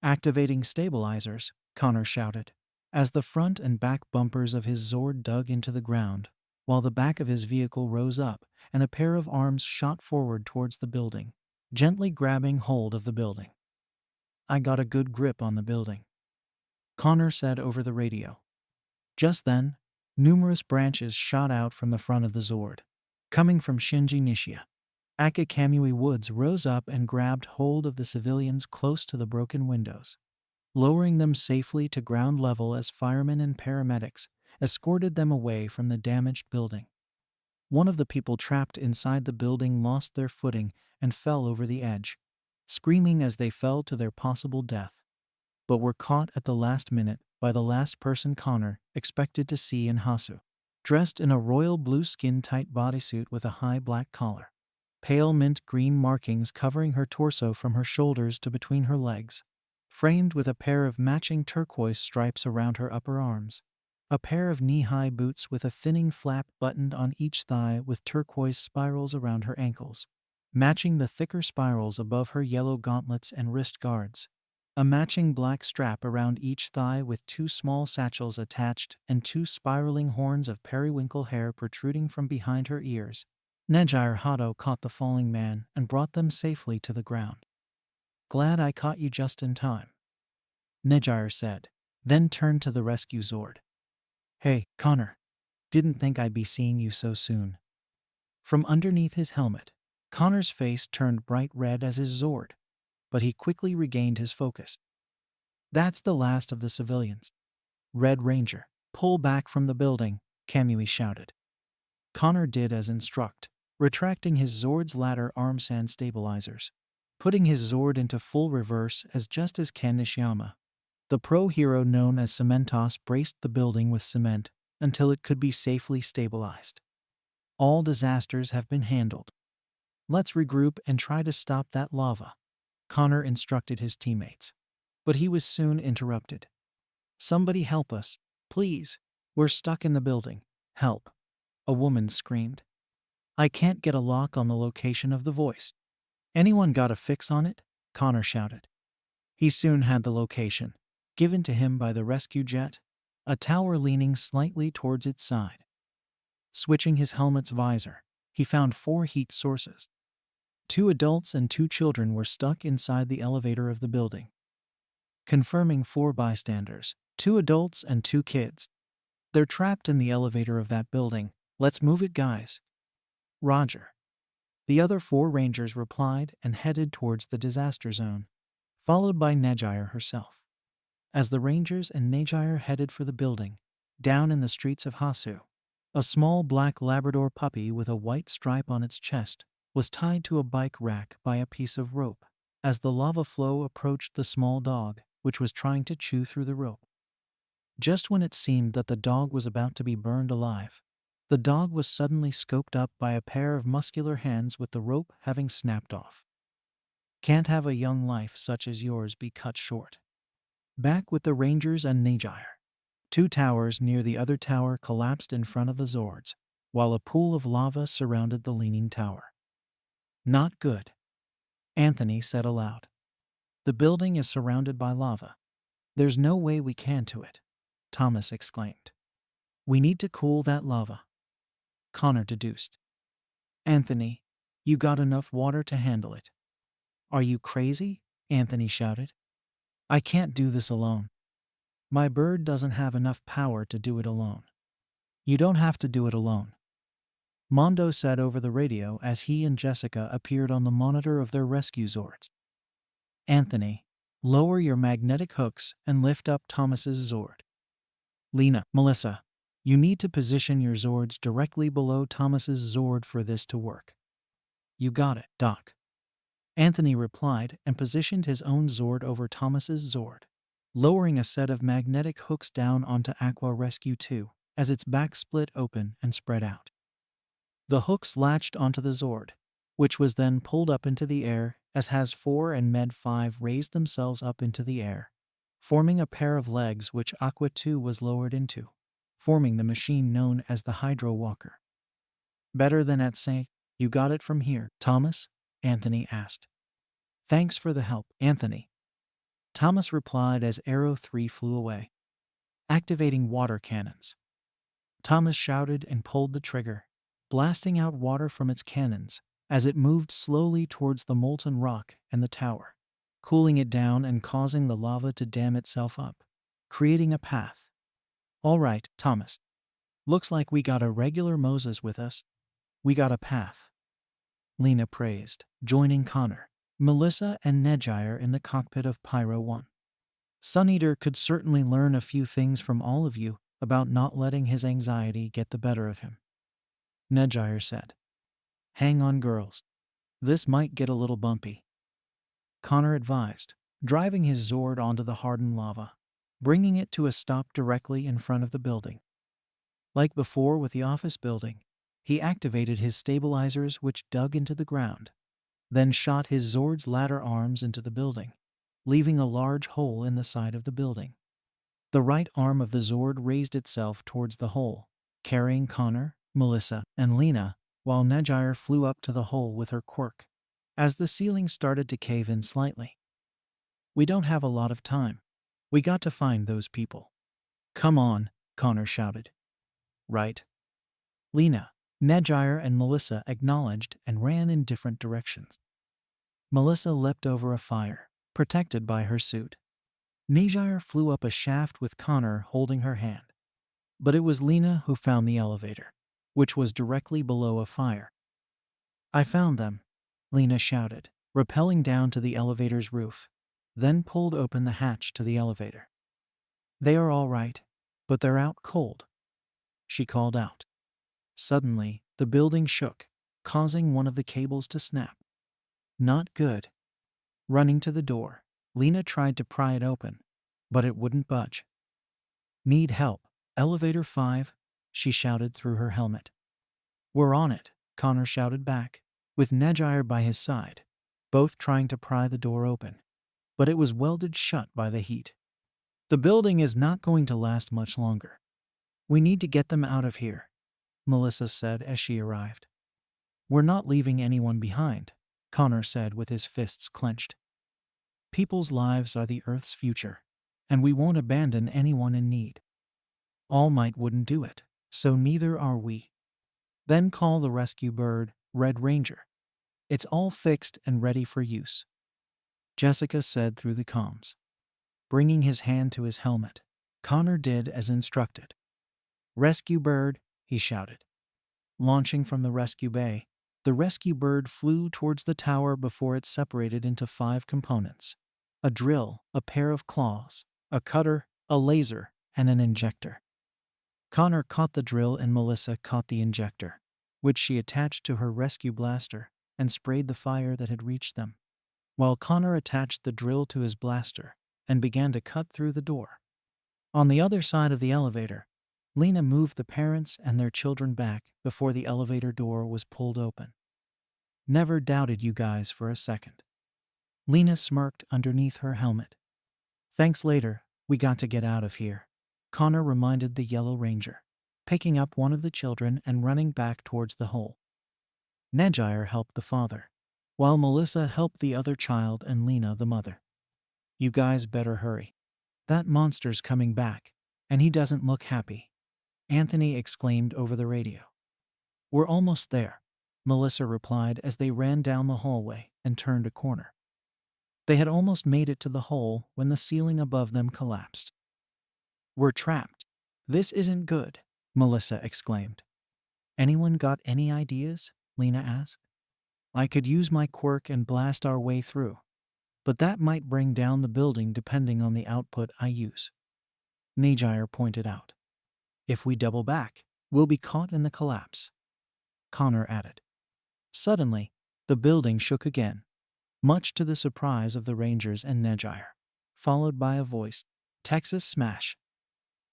Speaker 1: "Activating stabilizers," Connor shouted, as the front and back bumpers of his Zord dug into the ground, while the back of his vehicle rose up and a pair of arms shot forward towards the building, gently grabbing hold of the building. "I got a good grip on the building," Connor said over the radio. Just then, numerous branches shot out from the front of the Zord, coming from Shinji Nishia. Akakamui Woods rose up and grabbed hold of the civilians close to the broken windows, lowering them safely to ground level as firemen and paramedics escorted them away from the damaged building. One of the people trapped inside the building lost their footing and fell over the edge, screaming as they fell to their possible death, but were caught at the last minute by the last person Connor expected to see in Hasu, dressed in a royal blue skin-tight bodysuit with a high black collar, pale mint green markings covering her torso from her shoulders to between her legs, framed with a pair of matching turquoise stripes around her upper arms, a pair of knee-high boots with a thinning flap buttoned on each thigh with turquoise spirals around her ankles, matching the thicker spirals above her yellow gauntlets and wrist guards, a matching black strap around each thigh with two small satchels attached and two spiraling horns of periwinkle hair protruding from behind her ears. Nejire Hato caught the falling man and brought them safely to the ground. "Glad I caught you just in time," Nejire said, then turned to the rescue Zord. "Hey, Connor. Didn't think I'd be seeing you so soon." From underneath his helmet, Connor's face turned bright red as his Zord, but he quickly regained his focus. "That's the last of the civilians. Red Ranger, pull back from the building," Kamui shouted. Connor did as instructed, retracting his Zord's ladder armsand stabilizers, putting his Zord into full reverse just as Ken Nishiyama, The pro hero known as Cementos braced the building with cement until it could be safely stabilized. All disasters have been handled. Let's regroup and try to stop that lava, Connor instructed his teammates. But he was soon interrupted. Somebody help us, please. We're stuck in the building. Help. A woman screamed. I can't get a lock on the location of the voice. Anyone got a fix on it? Connor shouted. He soon had the location, given to him by the rescue jet, a tower leaning slightly towards its side. Switching his helmet's visor, he found 4 heat sources. 2 adults and 2 children were stuck inside the elevator of the building. Confirming 4 bystanders, 2 adults and 2 kids. They're trapped in the elevator of that building. Let's move it, guys. Roger. The other 4 rangers replied and headed towards the disaster zone, followed by Nejire herself. As the rangers and Nejire headed for the building, down in the streets of Hasu, a small black Labrador puppy with a white stripe on its chest was tied to a bike rack by a piece of rope as the lava flow approached the small dog, which was trying to chew through the rope. Just when it seemed that the dog was about to be burned alive, the dog was suddenly scooped up by a pair of muscular hands with the rope having snapped off. Can't have a young life such as yours be cut short. Back with the rangers and Nejire. 2 towers near the other tower collapsed in front of the Zords, while a pool of lava surrounded the leaning tower. Not good, Anthony said aloud. The building is surrounded by lava. There's no way we can to it, Thomas exclaimed. We need to cool that lava, Connor deduced. Anthony, you got enough water to handle it. Are you crazy? Anthony shouted. I can't do this alone. My bird doesn't have enough power to do it alone. You don't have to do it alone, Mondo said over the radio as he and Jessica appeared on the monitor of their rescue Zords. Anthony, lower your magnetic hooks and lift up Thomas's Zord. Lena, Melissa, you need to position your Zords directly below Thomas's Zord for this to work. You got it, Doc. Anthony replied and positioned his own Zord over Thomas's Zord, lowering a set of magnetic hooks down onto Aqua Rescue 2 as its back split open and spread out. The hooks latched onto the Zord, which was then pulled up into the air as Has 4 and Med 5 raised themselves up into the air, forming a pair of legs which Aqua 2 was lowered into, forming the machine known as the Hydro Walker. Better than at St. You got it from here, Thomas? Anthony asked. Thanks for the help, Anthony. Thomas replied as Arrow 3 flew away. Activating water cannons. Thomas shouted and pulled the trigger, blasting out water from its cannons as it moved slowly towards the molten rock and the tower, cooling it down and causing the lava to dam itself up, creating a path. All right, Thomas. Looks like we got a regular Moses with us. We got a path. Lena praised, joining Connor, Melissa, and Nejire in the cockpit of Pyro 1. Suneater could certainly learn a few things from all of you about not letting his anxiety get the better of him. Nejire said. Hang on, girls. This might get a little bumpy. Connor advised, driving his Zord onto the hardened lava, bringing it to a stop directly in front of the building. Like before with the office building, he activated his stabilizers which dug into the ground, then shot his Zord's ladder arms into the building, leaving a large hole in the side of the building. The right arm of the Zord raised itself towards the hole, carrying Connor, Melissa, and Lena, while Nejire flew up to the hole with her quirk, as the ceiling started to cave in slightly. We don't have a lot of time. We got to find those people. Come on, Connor shouted. Right. Lena, Nejire, and Melissa acknowledged and ran in different directions. Melissa leapt over a fire, protected by her suit. Nejire flew up a shaft with Connor holding her hand. But it was Lena who found the elevator, which was directly below a fire. I found them, Lena shouted, rappelling down to the elevator's roof, then pulled open the hatch to the elevator. They are all right, but they're out cold, she called out. Suddenly, the building shook, causing one of the cables to snap. Not good. Running to the door, Lena tried to pry it open, but it wouldn't budge. Need help, elevator 5, she shouted through her helmet. We're on it, Connor shouted back, with Nedjire by his side, both trying to pry the door open. But it was welded shut by the heat. The building is not going to last much longer. We need to get them out of here, Melissa said as she arrived. We're not leaving anyone behind, Connor said with his fists clenched. People's lives are the Earth's future, and we won't abandon anyone in need. All Might wouldn't do it, so neither are we. Then call the rescue bird, Red Ranger. It's all fixed and ready for use, Jessica said through the comms. Bringing his hand to his helmet, Connor did as instructed. Rescue bird, he shouted. Launching from the rescue bay, the rescue bird flew towards the tower before it separated into 5 components: a drill, a pair of claws, a cutter, a laser, and an injector. Connor caught the drill and Melissa caught the injector, which she attached to her rescue blaster and sprayed the fire that had reached them, while Connor attached the drill to his blaster and began to cut through the door. On the other side of the elevator, Lena moved the parents and their children back before the elevator door was pulled open. Never doubted you guys for a second. Lena smirked underneath her helmet. Thanks later, we got to get out of here, Connor reminded the Yellow Ranger, picking up one of the children and running back towards the hole. Nedjire helped the father, while Melissa helped the other child and Lena the mother. You guys better hurry. That monster's coming back, and he doesn't look happy, Anthony exclaimed over the radio. We're almost there, Melissa replied as they ran down the hallway and turned a corner. They had almost made it to the hole when the ceiling above them collapsed. We're trapped. This isn't good, Melissa exclaimed. Anyone got any ideas? Lena asked. I could use my quirk and blast our way through, but that might bring down the building depending on the output I use, Nedjire pointed out. If we double back, we'll be caught in the collapse, Connor added. Suddenly, the building shook again, much to the surprise of the Rangers and Nedjire, followed by a voice, Texas smash.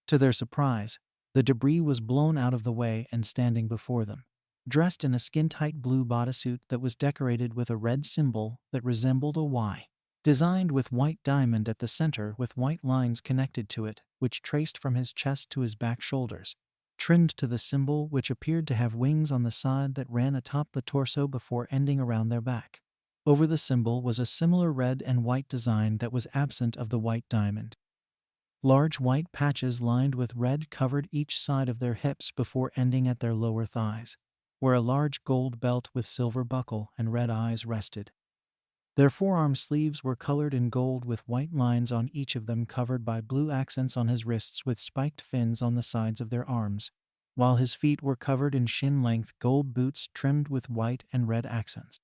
Speaker 1: To their surprise, the debris was blown out of the way and standing before them, dressed in a skin-tight blue bodysuit that was decorated with a red symbol that resembled a Y, designed with white diamond at the center with white lines connected to it, which traced from his chest to his back shoulders, trimmed to the symbol which appeared to have wings on the side that ran atop the torso before ending around their back. Over the symbol was a similar red and white design that was absent of the white diamond. Large white patches lined with red covered each side of their hips before ending at their lower thighs, where a large gold belt with silver buckle and red eyes rested. Their forearm sleeves were colored in gold with white lines on each of them covered by blue accents on his wrists with spiked fins on the sides of their arms, while his feet were covered in shin-length gold boots trimmed with white and red accents.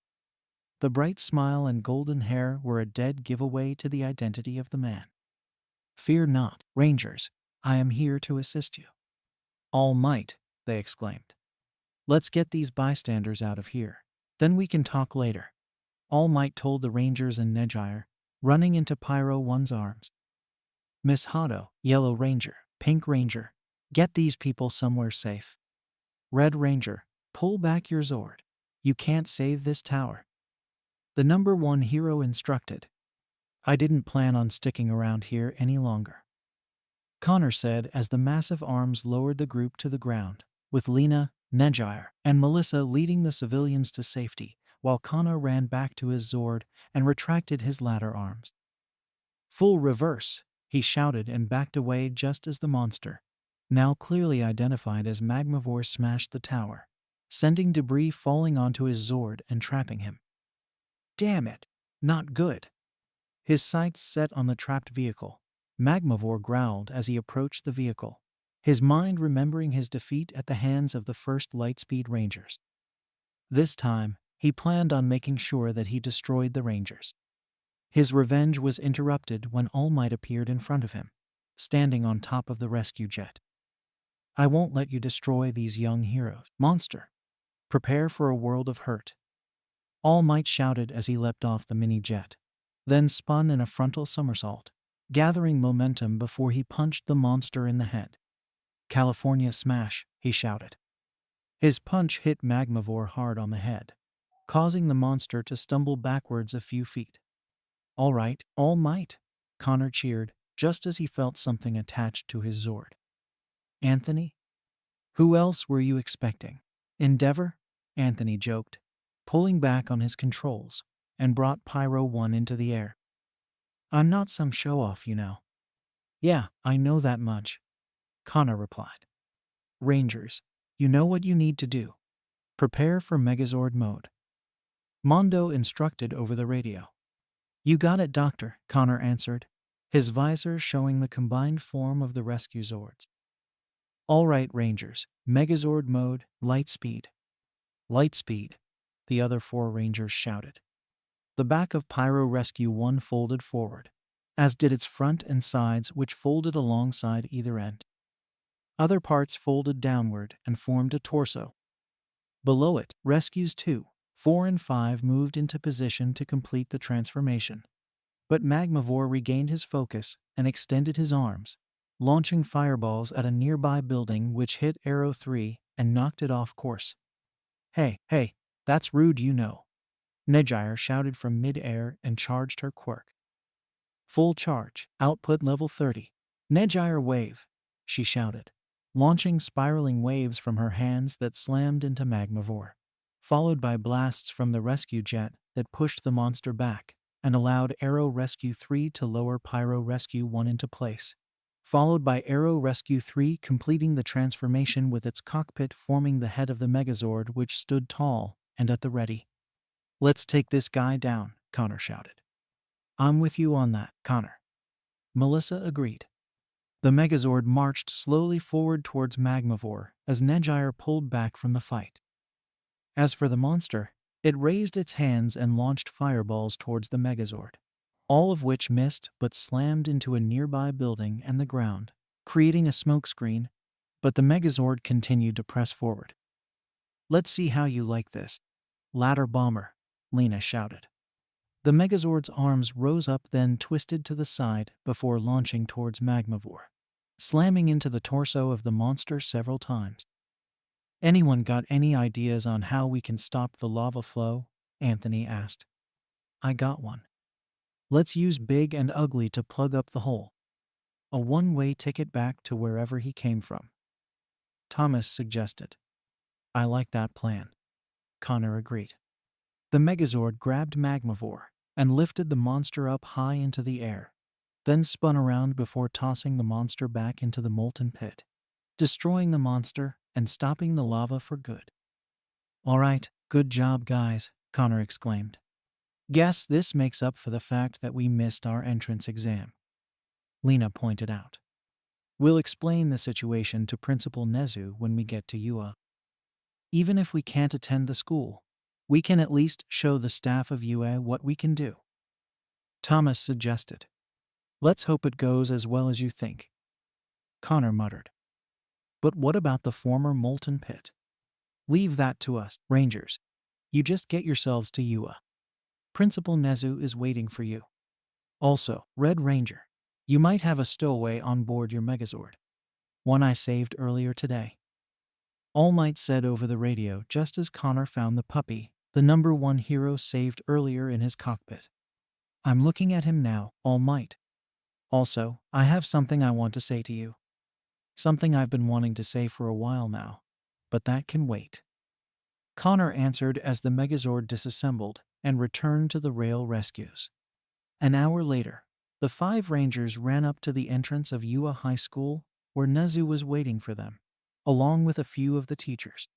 Speaker 1: The bright smile and golden hair were a dead giveaway to the identity of the man. Fear not, Rangers, I am here to assist you. All Might, they exclaimed. Let's get these bystanders out of here, then we can talk later, All Might told the Rangers and Nedjire, running into Pyro One's arms. Miss Hado, Yellow Ranger, Pink Ranger, get these people somewhere safe. Red Ranger, pull back your Zord. You can't save this tower. The number 1 hero instructed. I didn't plan on sticking around here any longer, Connor said as the massive arms lowered the group to the ground, with Lena, Nedjire, and Melissa leading the civilians to safety, while Connor ran back to his Zord and retracted his latter arms. Full reverse, he shouted and backed away just as the monster, now clearly identified as Magmavore, smashed the tower, sending debris falling onto his Zord and trapping him. Damn it, not good. His sights set on the trapped vehicle, Magmavore growled as he approached the vehicle, his mind remembering his defeat at the hands of the first Lightspeed Rangers. This time, he planned on making sure that he destroyed the Rangers. His revenge was interrupted when All Might appeared in front of him, standing on top of the rescue jet. I won't let you destroy these young heroes, monster. Prepare for a world of hurt. All Might shouted as he leapt off the mini-jet, then spun in a frontal somersault, gathering momentum before he punched the monster in the head. "California smash," he shouted. His punch hit Magmavore hard on the head, causing the monster to stumble backwards a few feet. "All right, all might," Connor cheered, just as he felt something attached to his Zord. "Anthony? Who else were you expecting?" "Endeavor?" Anthony joked, pulling back on his controls, and brought Pyro 1 into the air. "I'm not some show-off, you know." "Yeah, I know that much," Connor replied. "Rangers, you know what you need to do. Prepare for Megazord mode," Mondo instructed over the radio. "You got it, Doctor," Connor answered, his visor showing the combined form of the rescue Zords. "All right, Rangers, Megazord mode, light speed." "Light speed," the other 4 Rangers shouted. The back of Pyro Rescue 1 folded forward, as did its front and sides, which folded alongside either end. Other parts folded downward and formed a torso. Below it, Rescues 2, 4 and 5 moved into position to complete the transformation. But Magmavore regained his focus and extended his arms, launching fireballs at a nearby building which hit Arrow 3 and knocked it off course. Hey, that's rude, you know," Nejire shouted from mid-air and charged her quirk. "Full charge, output level 30. Nejire wave," she shouted, launching spiraling waves from her hands that slammed into Magmavore, followed by blasts from the rescue jet that pushed the monster back and allowed Arrow Rescue 3 to lower Pyro Rescue 1 into place, followed by Arrow Rescue 3 completing the transformation with its cockpit forming the head of the Megazord, which stood tall and at the ready. "Let's take this guy down," Connor shouted. "I'm with you on that, Connor," Melissa agreed. The Megazord marched slowly forward towards Magmavore as Nejire pulled back from the fight. As for the monster, it raised its hands and launched fireballs towards the Megazord, all of which missed but slammed into a nearby building and the ground, creating a smokescreen, but the Megazord continued to press forward. "Let's see how you like this, ladder bomber," Lena shouted. The Megazord's arms rose up, then twisted to the side before launching towards Magmavore, slamming into the torso of the monster several times. "Anyone got any ideas on how we can stop the lava flow?" Anthony asked. "I got one. Let's use Big and Ugly to plug up the hole. A one-way ticket back to wherever he came from," Thomas suggested. "I like that plan," Connor agreed. The Megazord grabbed Magmavore and lifted the monster up high into the air, then spun around before tossing the monster back into the molten pit, destroying the monster and stopping the lava for good. "All right, good job, guys," Connor exclaimed. "Guess this makes up for the fact that we missed our entrance exam," Lena pointed out. "We'll explain the situation to Principal Nezu when we get to UA. Even if we can't attend the school, we can at least show the staff of UA what we can do," Thomas suggested. "Let's hope it goes as well as you think," Connor muttered. "But what about the former molten pit?" "Leave that to us, Rangers. You just get yourselves to UA. Principal Nezu is waiting for you. Also, Red Ranger, you might have a stowaway on board your Megazord. One I saved earlier today," All Might said over the radio just as Connor found the puppy, the number 1 hero saved earlier, in his cockpit. "I'm looking at him now, All Might. Also, I have something I want to say to you. Something I've been wanting to say for a while now, but that can wait," Connor answered as the Megazord disassembled and returned to the rail rescues. An hour later, the 5 Rangers ran up to the entrance of UA High School, where Nezu was waiting for them, along with a few of the teachers.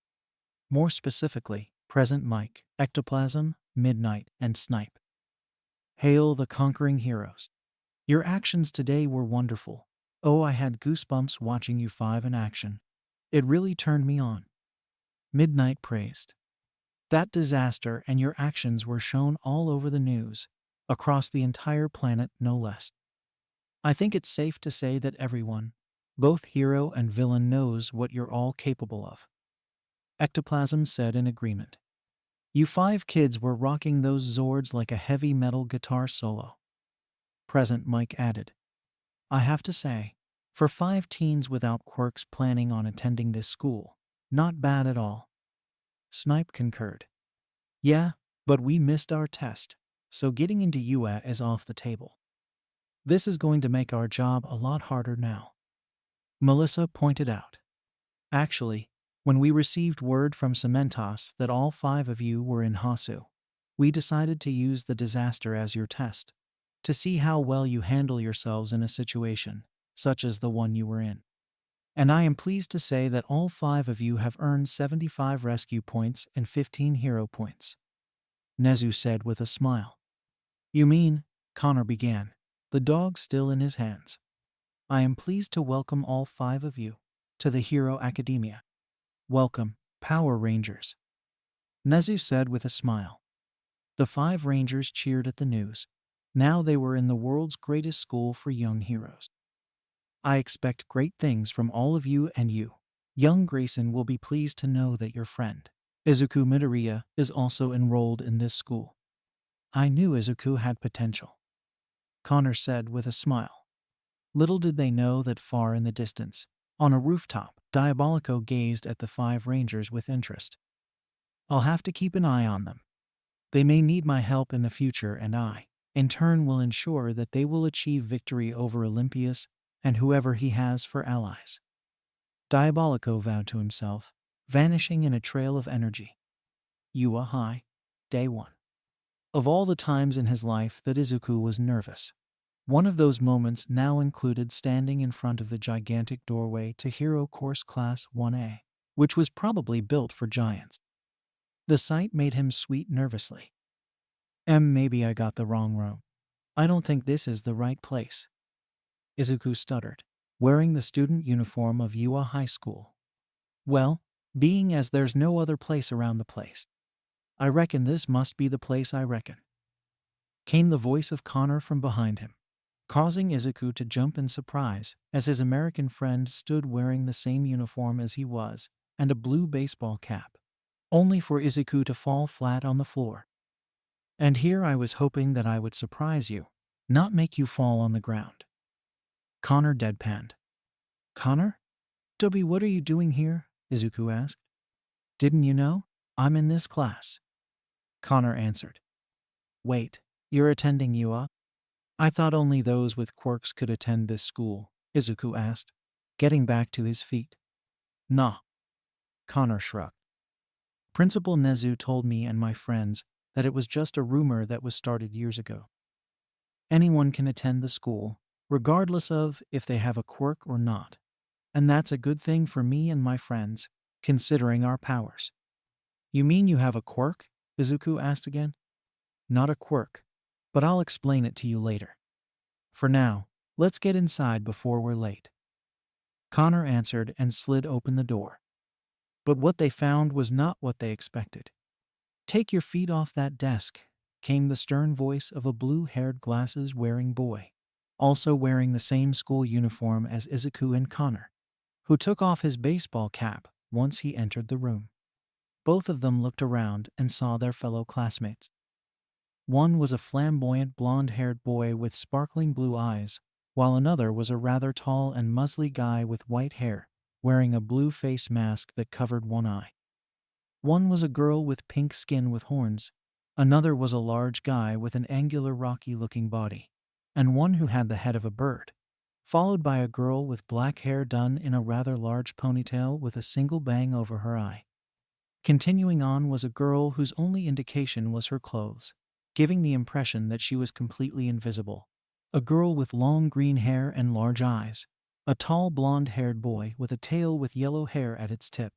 Speaker 1: More specifically, Present Mike, Ectoplasm, Midnight, and Snipe. "Hail the conquering heroes. Your actions today were wonderful. Oh, I had goosebumps watching you 5 in action. It really turned me on," Midnight praised. "That disaster and your actions were shown all over the news, across the entire planet no less. I think it's safe to say that everyone, both hero and villain, knows what you're all capable of," Ectoplasm said in agreement. "You 5 kids were rocking those Zords like a heavy metal guitar solo," Present Mike added. I have to say, for 5 teens without quirks planning on attending this school, not bad at all. Snipe concurred. Yeah, but we missed our test, so getting into UA is off the table. This is going to make our job a lot harder now, Melissa pointed out. Actually, when we received word from Cementos that all 5 of you were in Hasu, we decided to use the disaster as your test, to see how well you handle yourselves in a situation such as the one you were in. And I am pleased to say that all 5 of you have earned 75 rescue points and 15 hero points, Nezu said with a smile. You mean, Connor began, the dog still in his hands. I am pleased to welcome all 5 of you to the Hero Academia. Welcome, Power Rangers, Nezu said with a smile. The 5 Rangers cheered at the news. Now they were in the world's greatest school for young heroes. I expect great things from all of you, and you, young Grayson, will be pleased to know that your friend, Izuku Midoriya, is also enrolled in this school. I knew Izuku had potential, Connor said with a smile. Little did they know that far in the distance, on a rooftop, Diabolico gazed at the 5 Rangers with interest. I'll have to keep an eye on them. They may need my help in the future, and I, in turn, will ensure that they will achieve victory over Olympius and whoever he has for allies. Diabolico vowed to himself, vanishing in a trail of energy. Yua High, Day 1. Of all the times in his life that Izuku was nervous, one of those moments now included standing in front of the gigantic doorway to Hero Course Class 1A, which was probably built for giants. The sight made him sweat nervously. Maybe I got the wrong room. I don't think this is the right place, Izuku stuttered, wearing the student uniform of Yua High School. Well, being as there's no other place around the place, I reckon this must be the place, I reckon, came the voice of Connor from behind him, causing Izuku to jump in surprise as his American friend stood wearing the same uniform as he was and a blue baseball cap, only for Izuku to fall flat on the floor. And here I was hoping that I would surprise you, not make you fall on the ground, Connor deadpanned. Connor? Toby, what are you doing here? Izuku asked. Didn't you know? I'm in this class, Connor answered. Wait, you're attending UA? I thought only those with quirks could attend this school, Izuku asked, getting back to his feet. Nah, Connor shrugged. Principal Nezu told me and my friends that it was just a rumor that was started years ago. Anyone can attend the school, regardless of if they have a quirk or not. And that's a good thing for me and my friends, considering our powers. You mean you have a quirk? Izuku asked again. Not a quirk, but I'll explain it to you later. For now, let's get inside before we're late, Connor answered and slid open the door. But what they found was not what they expected. Take your feet off that desk, came the stern voice of a blue-haired glasses-wearing boy, also wearing the same school uniform as Izuku and Connor, who took off his baseball cap once he entered the room. Both of them looked around and saw their fellow classmates. One was a flamboyant blonde-haired boy with sparkling blue eyes, while another was a rather tall and muscly guy with white hair, wearing a blue face mask that covered one eye. One was a girl with pink skin with horns, another was a large guy with an angular rocky-looking body, and one who had the head of a bird, followed by a girl with black hair done in a rather large ponytail with a single bang over her eye. Continuing on was a girl whose only indication was her clothes, giving the impression that she was completely invisible. A girl with long green hair and large eyes, a tall blonde-haired boy with a tail with yellow hair at its tip,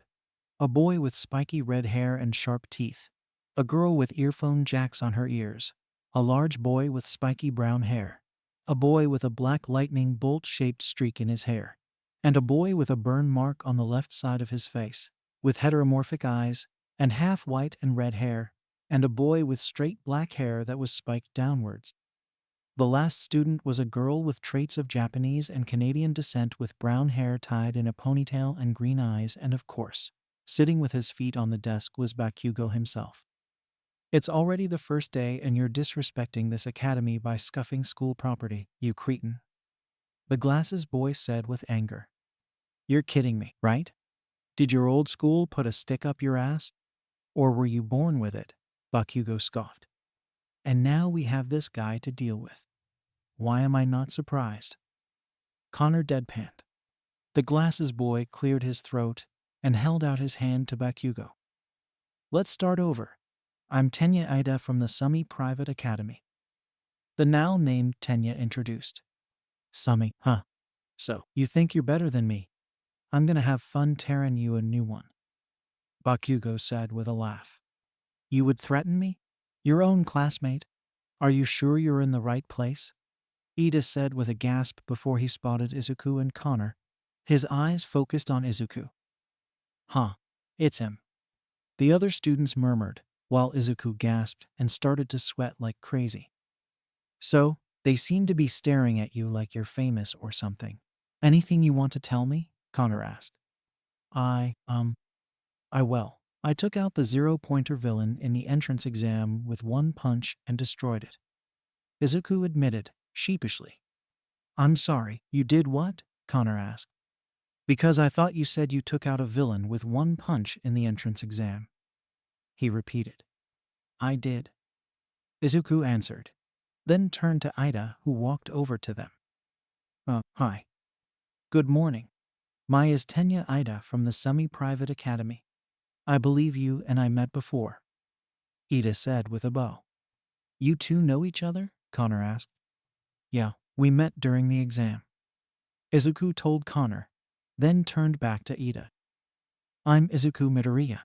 Speaker 1: a boy with spiky red hair and sharp teeth, a girl with earphone jacks on her ears, a large boy with spiky brown hair, a boy with a black lightning bolt-shaped streak in his hair, and a boy with a burn mark on the left side of his face, with heteromorphic eyes and half white and red hair, and a boy with straight black hair that was spiked downwards. The last student was a girl with traits of Japanese and Canadian descent with brown hair tied in a ponytail and green eyes, and of course, sitting with his feet on the desk was Bakugo himself. It's already the first day and you're disrespecting this academy by scuffing school property, you cretin, the glasses boy said with anger. You're kidding me, right? Did your old school put a stick up your ass? Or were you born with it? Bakugo scoffed. And now we have this guy to deal with. Why am I not surprised? Connor deadpanned. The glasses boy cleared his throat and held out his hand to Bakugo. Let's start over. I'm Tenya Ida from the Sumi Private Academy. The now named Tenya introduced. Sumi, huh? So, you think you're better than me? I'm gonna have fun tearing you a new one. Bakugo said with a laugh. You would threaten me? Your own classmate? Are you sure you're in the right place? Ida said with a gasp before he spotted Izuku and Connor. His eyes focused on Izuku. Huh, it's him. The other students murmured, while Izuku gasped and started to sweat like crazy. So, they seem to be staring at you like you're famous or something. Anything you want to tell me? Connor asked. I took out the zero-pointer villain in the entrance exam with one punch and destroyed it. Izuku admitted, sheepishly. I'm sorry, you did what? Connor asked. Because I thought you said you took out a villain with one punch in the entrance exam. He repeated. I did. Izuku answered, then turned to Ida, who walked over to them. Hi. Good morning. My is Tenya Ida from the Sumi Private Academy. I believe you and I met before. Ida said with a bow. You two know each other? Connor asked. Yeah, we met during the exam. Izuku told Connor, then turned back to Ida. I'm Izuku Midoriya.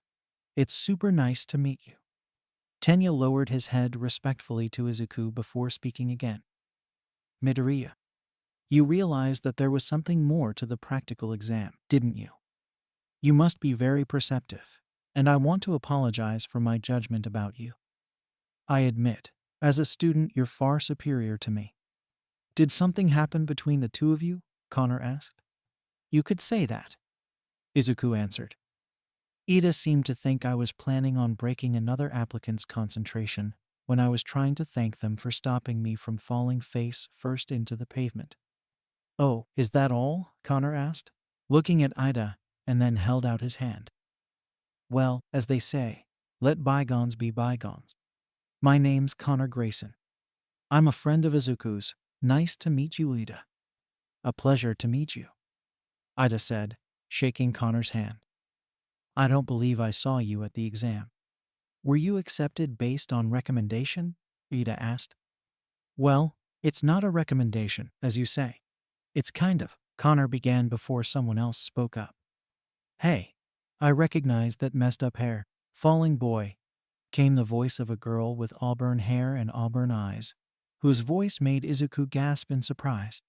Speaker 1: It's super nice to meet you. Tenya lowered his head respectfully to Izuku before speaking again. Midoriya, you realized that there was something more to the practical exam, didn't you? You must be very perceptive, and I want to apologize for my judgment about you. I admit, as a student, you're far superior to me. Did something happen between the two of you? Connor asked. You could say that, Izuku answered. Ida seemed to think I was planning on breaking another applicant's concentration when I was trying to thank them for stopping me from falling face first into the pavement. Oh, is that all? Connor asked, looking at Ida, and then held out his hand. Well, as they say, let bygones be bygones. My name's Connor Grayson. I'm a friend of Izuku's. Nice to meet you, Ida. A pleasure to meet you, Ida said, shaking Connor's hand. I don't believe I saw you at the exam. Were you accepted based on recommendation? Ida asked. Well, it's not a recommendation, as you say. It's kind of, Connor began before someone else spoke up. Hey, I recognize that messed up hair. Falling boy, came the voice of a girl with auburn hair and auburn eyes, whose voice made Izuku gasp in surprise.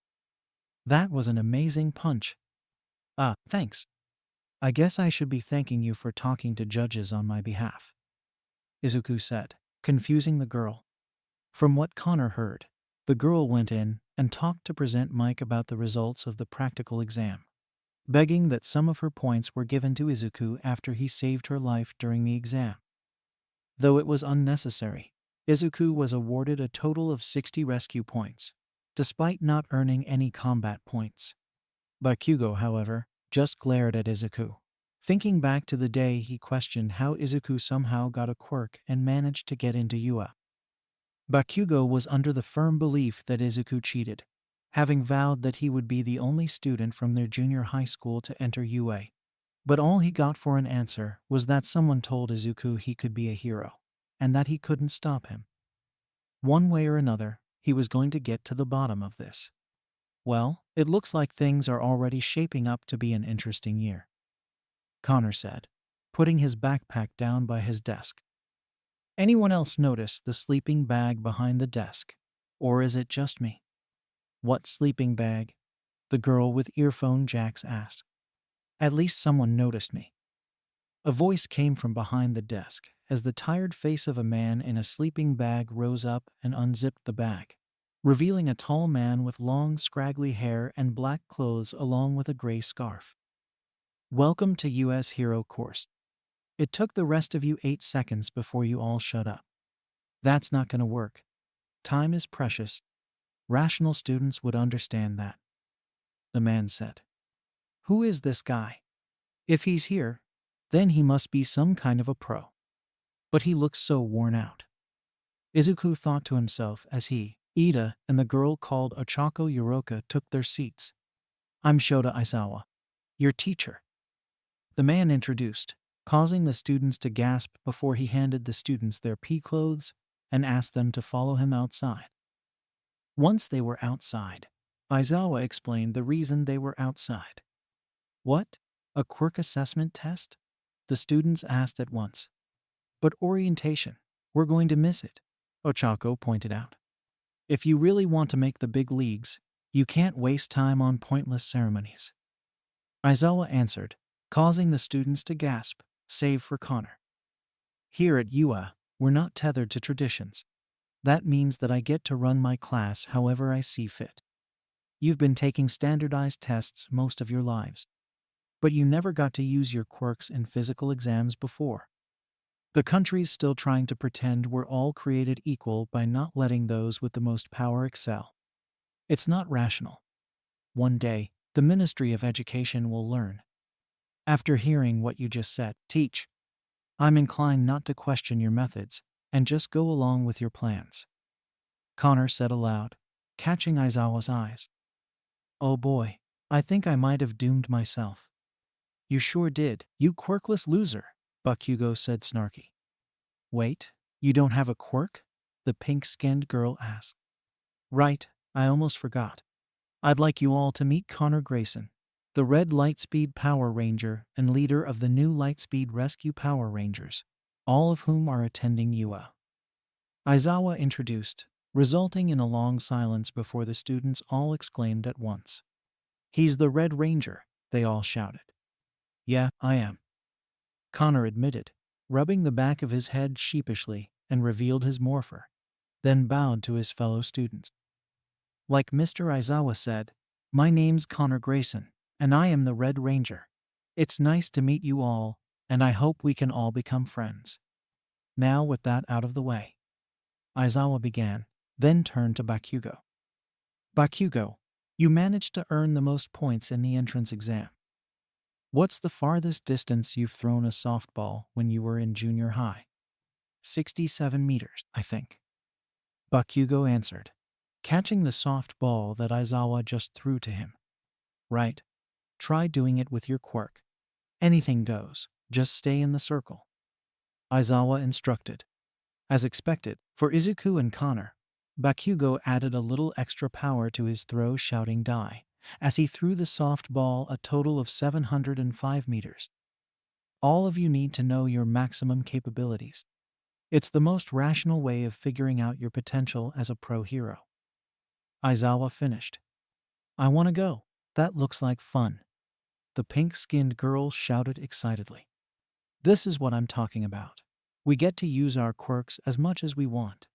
Speaker 1: That was an amazing punch. Thanks. I guess I should be thanking you for talking to judges on my behalf, Izuku said, confusing the girl. From what Connor heard, the girl went in and talked to present Mike about the results of the practical exam, begging that some of her points were given to Izuku after he saved her life during the exam. Though it was unnecessary, Izuku was awarded a total of 60 rescue points, despite not earning any combat points. Bakugo, however, just glared at Izuku, thinking back to the day he questioned how Izuku somehow got a quirk and managed to get into UA. Bakugo was under the firm belief that Izuku cheated, having vowed that he would be the only student from their junior high school to enter UA. But all he got for an answer was that someone told Izuku he could be a hero, and that he couldn't stop him. One way or another, he was going to get to the bottom of this. Well, it looks like things are already shaping up to be an interesting year, Connor said, putting his backpack down by his desk. Anyone else notice the sleeping bag behind the desk? Or is it just me? What sleeping bag? The girl with earphone jacks asked. At least someone noticed me. A voice came from behind the desk as the tired face of a man in a sleeping bag rose up and unzipped the bag, revealing a tall man with long, scraggly hair and black clothes along with a gray scarf. Welcome to US Hero Course. It took the rest of you 8 seconds before you all shut up. That's not going to work. Time is precious. Rational students would understand that. the man said. Who is this guy? If he's here, then he must be some kind of a pro. But he looks so worn out. Izuku thought to himself as he, Ida, and the girl called Ochako Yoroka took their seats. I'm Shota Aizawa, your teacher. The man introduced, causing the students to gasp before he handed the students their pea clothes and asked them to follow him outside. Once they were outside, Aizawa explained the reason they were outside. What? A quirk assessment test? The students asked at once. But orientation, we're going to miss it, Ochako pointed out. If you really want to make the big leagues, you can't waste time on pointless ceremonies. Aizawa answered, causing the students to gasp, save for Connor. Here at UA, we're not tethered to traditions. That means that I get to run my class however I see fit. You've been taking standardized tests most of your lives, but you never got to use your quirks in physical exams before. The country's still trying to pretend we're all created equal by not letting those with the most power excel. It's not rational. One day, the Ministry of Education will learn. After hearing what you just said, teach. I'm inclined not to question your methods and just go along with your plans. Connor said aloud, catching Aizawa's eyes. Oh boy, I think I might have doomed myself. You sure did, you quirkless loser, Bakugo said snarky. Wait, you don't have a quirk? The pink-skinned girl asked. Right, I almost forgot. I'd like you all to meet Connor Grayson, the Red Lightspeed Power Ranger and leader of the new Lightspeed Rescue Power Rangers, all of whom are attending UA. Aizawa introduced, resulting in a long silence before the students all exclaimed at once. He's the Red Ranger, they all shouted. Yeah, I am, Connor admitted, rubbing the back of his head sheepishly and revealed his morpher, then bowed to his fellow students. Like Mr. Aizawa said, my name's Connor Grayson, and I am the Red Ranger. It's nice to meet you all, and I hope we can all become friends. Now with that out of the way, Aizawa began, then turned to Bakugo. Bakugo, you managed to earn the most points in the entrance exam. What's the farthest distance you've thrown a softball when you were in junior high? 67 meters, I think. Bakugo answered, catching the soft ball that Aizawa just threw to him. Right. Try doing it with your quirk. Anything goes, just stay in the circle. Aizawa instructed. As expected, for Izuku and Connor, Bakugo added a little extra power to his throw, shouting die, as he threw the soft ball a total of 705 meters. All of you need to know your maximum capabilities. It's the most rational way of figuring out your potential as a pro hero. Aizawa finished. I want to go. That looks like fun. The pink-skinned girl shouted excitedly. This is what I'm talking about. We get to use our quirks as much as we want.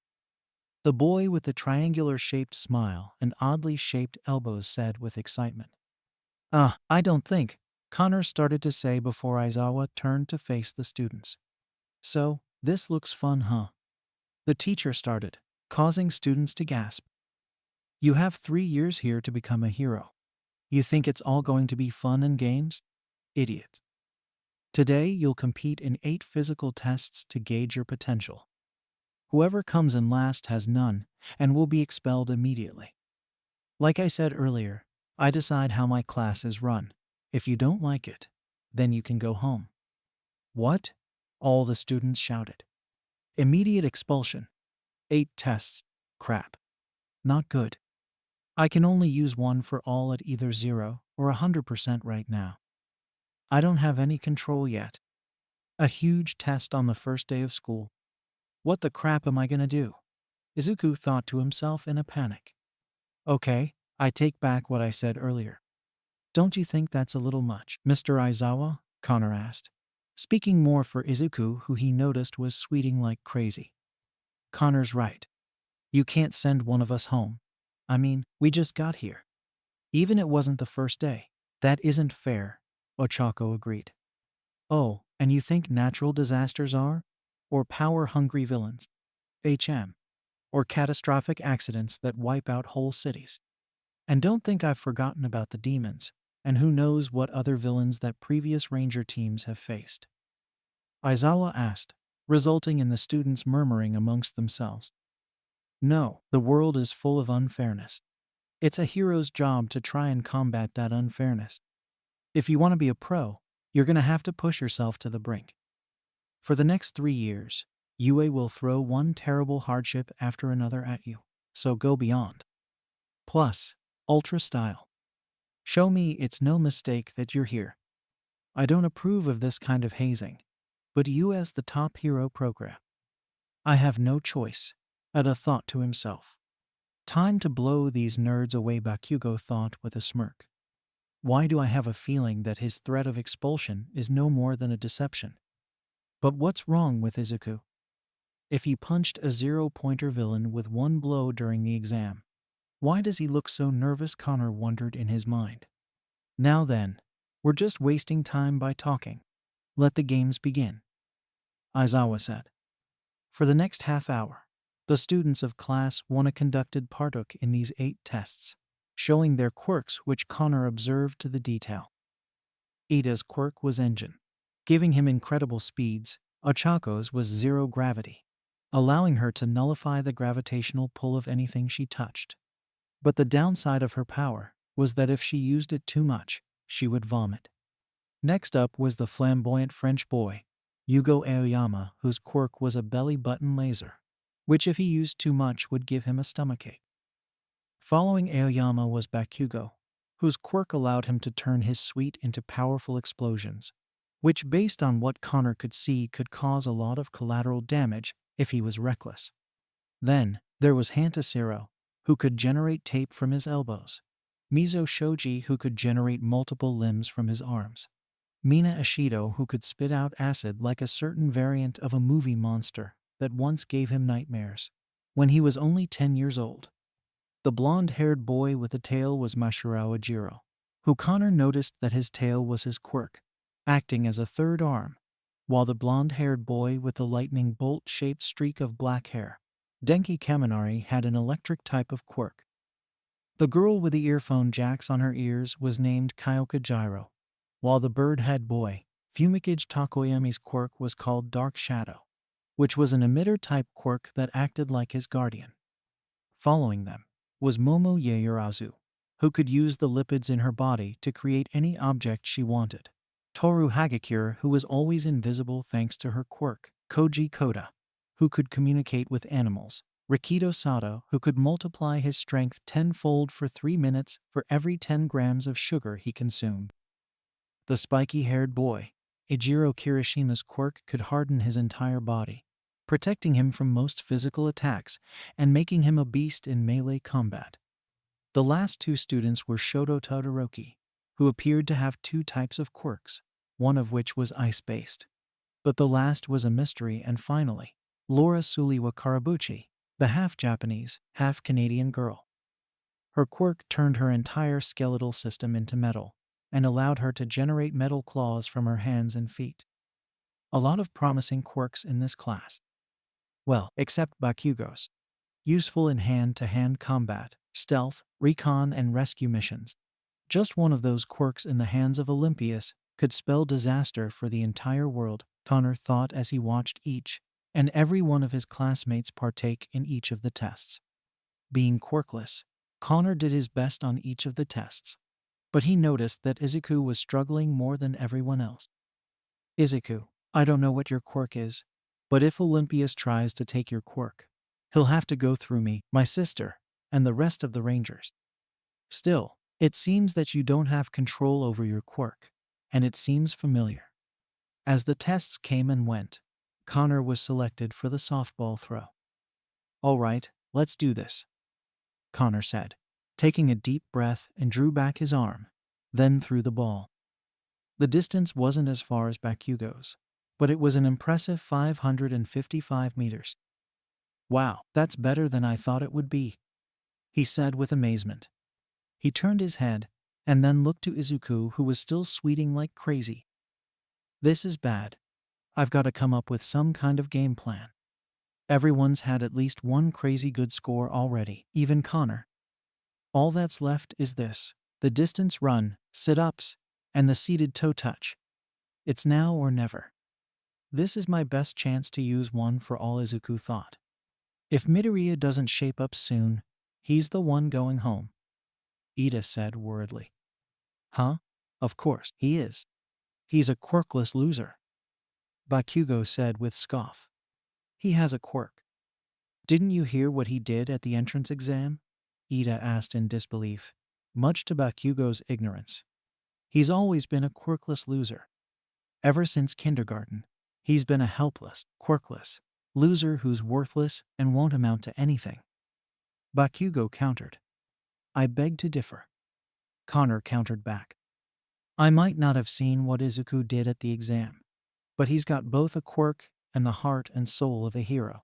Speaker 1: The boy with the triangular-shaped smile and oddly shaped elbows said with excitement. I don't think, Connor started to say before Aizawa turned to face the students. So, this looks fun, huh? The teacher started, causing students to gasp. You have 3 years here to become a hero. You think it's all going to be fun and games? Idiots. Today, you'll compete in 8 physical tests to gauge your potential. Whoever comes in last has none and will be expelled immediately. Like I said earlier, I decide how my class is run. If you don't like it, then you can go home. What? All the students shouted. Immediate expulsion. 8 tests. Crap. Not good. I can only use one for all at either 0 or 100% right now. I don't have any control yet. A huge test on the first day of school. What the crap am I gonna do? Izuku thought to himself in a panic. Okay, I take back what I said earlier. Don't you think that's a little much, Mr. Aizawa? Connor asked, speaking more for Izuku, who he noticed was sweating like crazy. Connor's right. You can't send one of us home. I mean, we just got here. Even it wasn't the first day. That isn't fair, Ochako agreed. Oh, and you think natural disasters are? Or power-hungry villains? HM. Or catastrophic accidents that wipe out whole cities? And don't think I've forgotten about the demons, and who knows what other villains that previous ranger teams have faced. Aizawa asked, resulting in the students murmuring amongst themselves. No, the world is full of unfairness. It's a hero's job to try and combat that unfairness. If you want to be a pro, you're going to have to push yourself to the brink. For the next 3 years, UA will throw one terrible hardship after another at you, so go beyond. Plus, Ultra Style. Show me it's no mistake that you're here. I don't approve of this kind of hazing, but you as the top hero program. I have no choice, Ada thought to himself. Time to blow these nerds away, Bakugo thought with a smirk. Why do I have a feeling that his threat of expulsion is no more than a deception? But what's wrong with Izuku? If he punched a zero-pointer villain with one blow during the exam, why does he look so nervous? Connor wondered in his mind. Now then, we're just wasting time by talking. Let the games begin, Aizawa said. For the next half hour, the students of Class 1 conducted partook in these 8 tests, showing their quirks which Connor observed to the detail. Ida's quirk was engine, giving him incredible speeds. Ochako's was zero gravity, allowing her to nullify the gravitational pull of anything she touched. But the downside of her power was that if she used it too much, she would vomit. Next up was the flamboyant French boy, Yugo Aoyama, whose quirk was a belly button laser, which if he used too much would give him a stomachache. Following Aoyama was Bakugo, whose quirk allowed him to turn his sweet into powerful explosions, which based on what Connor could see could cause a lot of collateral damage if he was reckless. Then, there was Hantasiro, who could generate tape from his elbows, Mizo Shoji, who could generate multiple limbs from his arms, Mina Ashido, who could spit out acid like a certain variant of a movie monster that once gave him nightmares when he was only 10 years old. The blonde-haired boy with a tail was Mashirawa Jiro, who Connor noticed that his tail was his quirk, acting as a third arm, while the blonde-haired boy with the lightning bolt-shaped streak of black hair, Denki Kaminari, had an electric type of quirk. The girl with the earphone jacks on her ears was named Kyoka Jiro, while the bird-head boy, Fumikage Takoyami's quirk was called Dark Shadow, which was an emitter-type quirk that acted like his guardian. Following them was Momo Yaoyorozu, who could use the lipids in her body to create any object she wanted. Toru Hagakure, who was always invisible thanks to her quirk. Koji Koda, who could communicate with animals. Rikido Sato, who could multiply his strength tenfold for 3 minutes for every 10 grams of sugar he consumed. The spiky-haired boy, Ejiro Kirishima's quirk could harden his entire body, protecting him from most physical attacks and making him a beast in melee combat. The last 2 students were Shoto Todoroki, who appeared to have 2 types of quirks, one of which was ice-based. But the last was a mystery. And finally, Laura Suliwa Karabuchi, the half-Japanese, half-Canadian girl. Her quirk turned her entire skeletal system into metal and allowed her to generate metal claws from her hands and feet. A lot of promising quirks in this class. Well, except Bakugo's. Useful in hand-to-hand combat, stealth, recon, and rescue missions. Just one of those quirks in the hands of Olympias could spell disaster for the entire world, Connor thought as he watched each and every one of his classmates partake in each of the tests. Being quirkless, Connor did his best on each of the tests, but he noticed that Izuku was struggling more than everyone else. Izuku, I don't know what your quirk is, but if Olympias tries to take your quirk, he'll have to go through me, my sister, and the rest of the Rangers. Still, it seems that you don't have control over your quirk, and it seems familiar. As the tests came and went, Connor was selected for the softball throw. All right, let's do this, Connor said, taking a deep breath and drew back his arm, then threw the ball. The distance wasn't as far as Bakugo's, but it was an impressive 555 meters. Wow, that's better than I thought it would be, he said with amazement. He turned his head and then looked to Izuku, who was still sweating like crazy. This is bad. I've got to come up with some kind of game plan. Everyone's had at least one crazy good score already, even Connor. All that's left is this: the distance run, sit-ups, and the seated toe touch. It's now or never. This is my best chance to use one for all, Izuku thought. If Midoriya doesn't shape up soon, he's the one going home. Ida said worriedly. Huh? Of course, he is. He's a quirkless loser. Bakugo said with scoff. He has a quirk. Didn't you hear what he did at the entrance exam? Ida asked in disbelief, much to Bakugo's ignorance. He's always been a quirkless loser. Ever since kindergarten, he's been a helpless, quirkless loser who's worthless and won't amount to anything. Bakugo countered. I beg to differ. Connor countered back. I might not have seen what Izuku did at the exam, but he's got both a quirk and the heart and soul of a hero.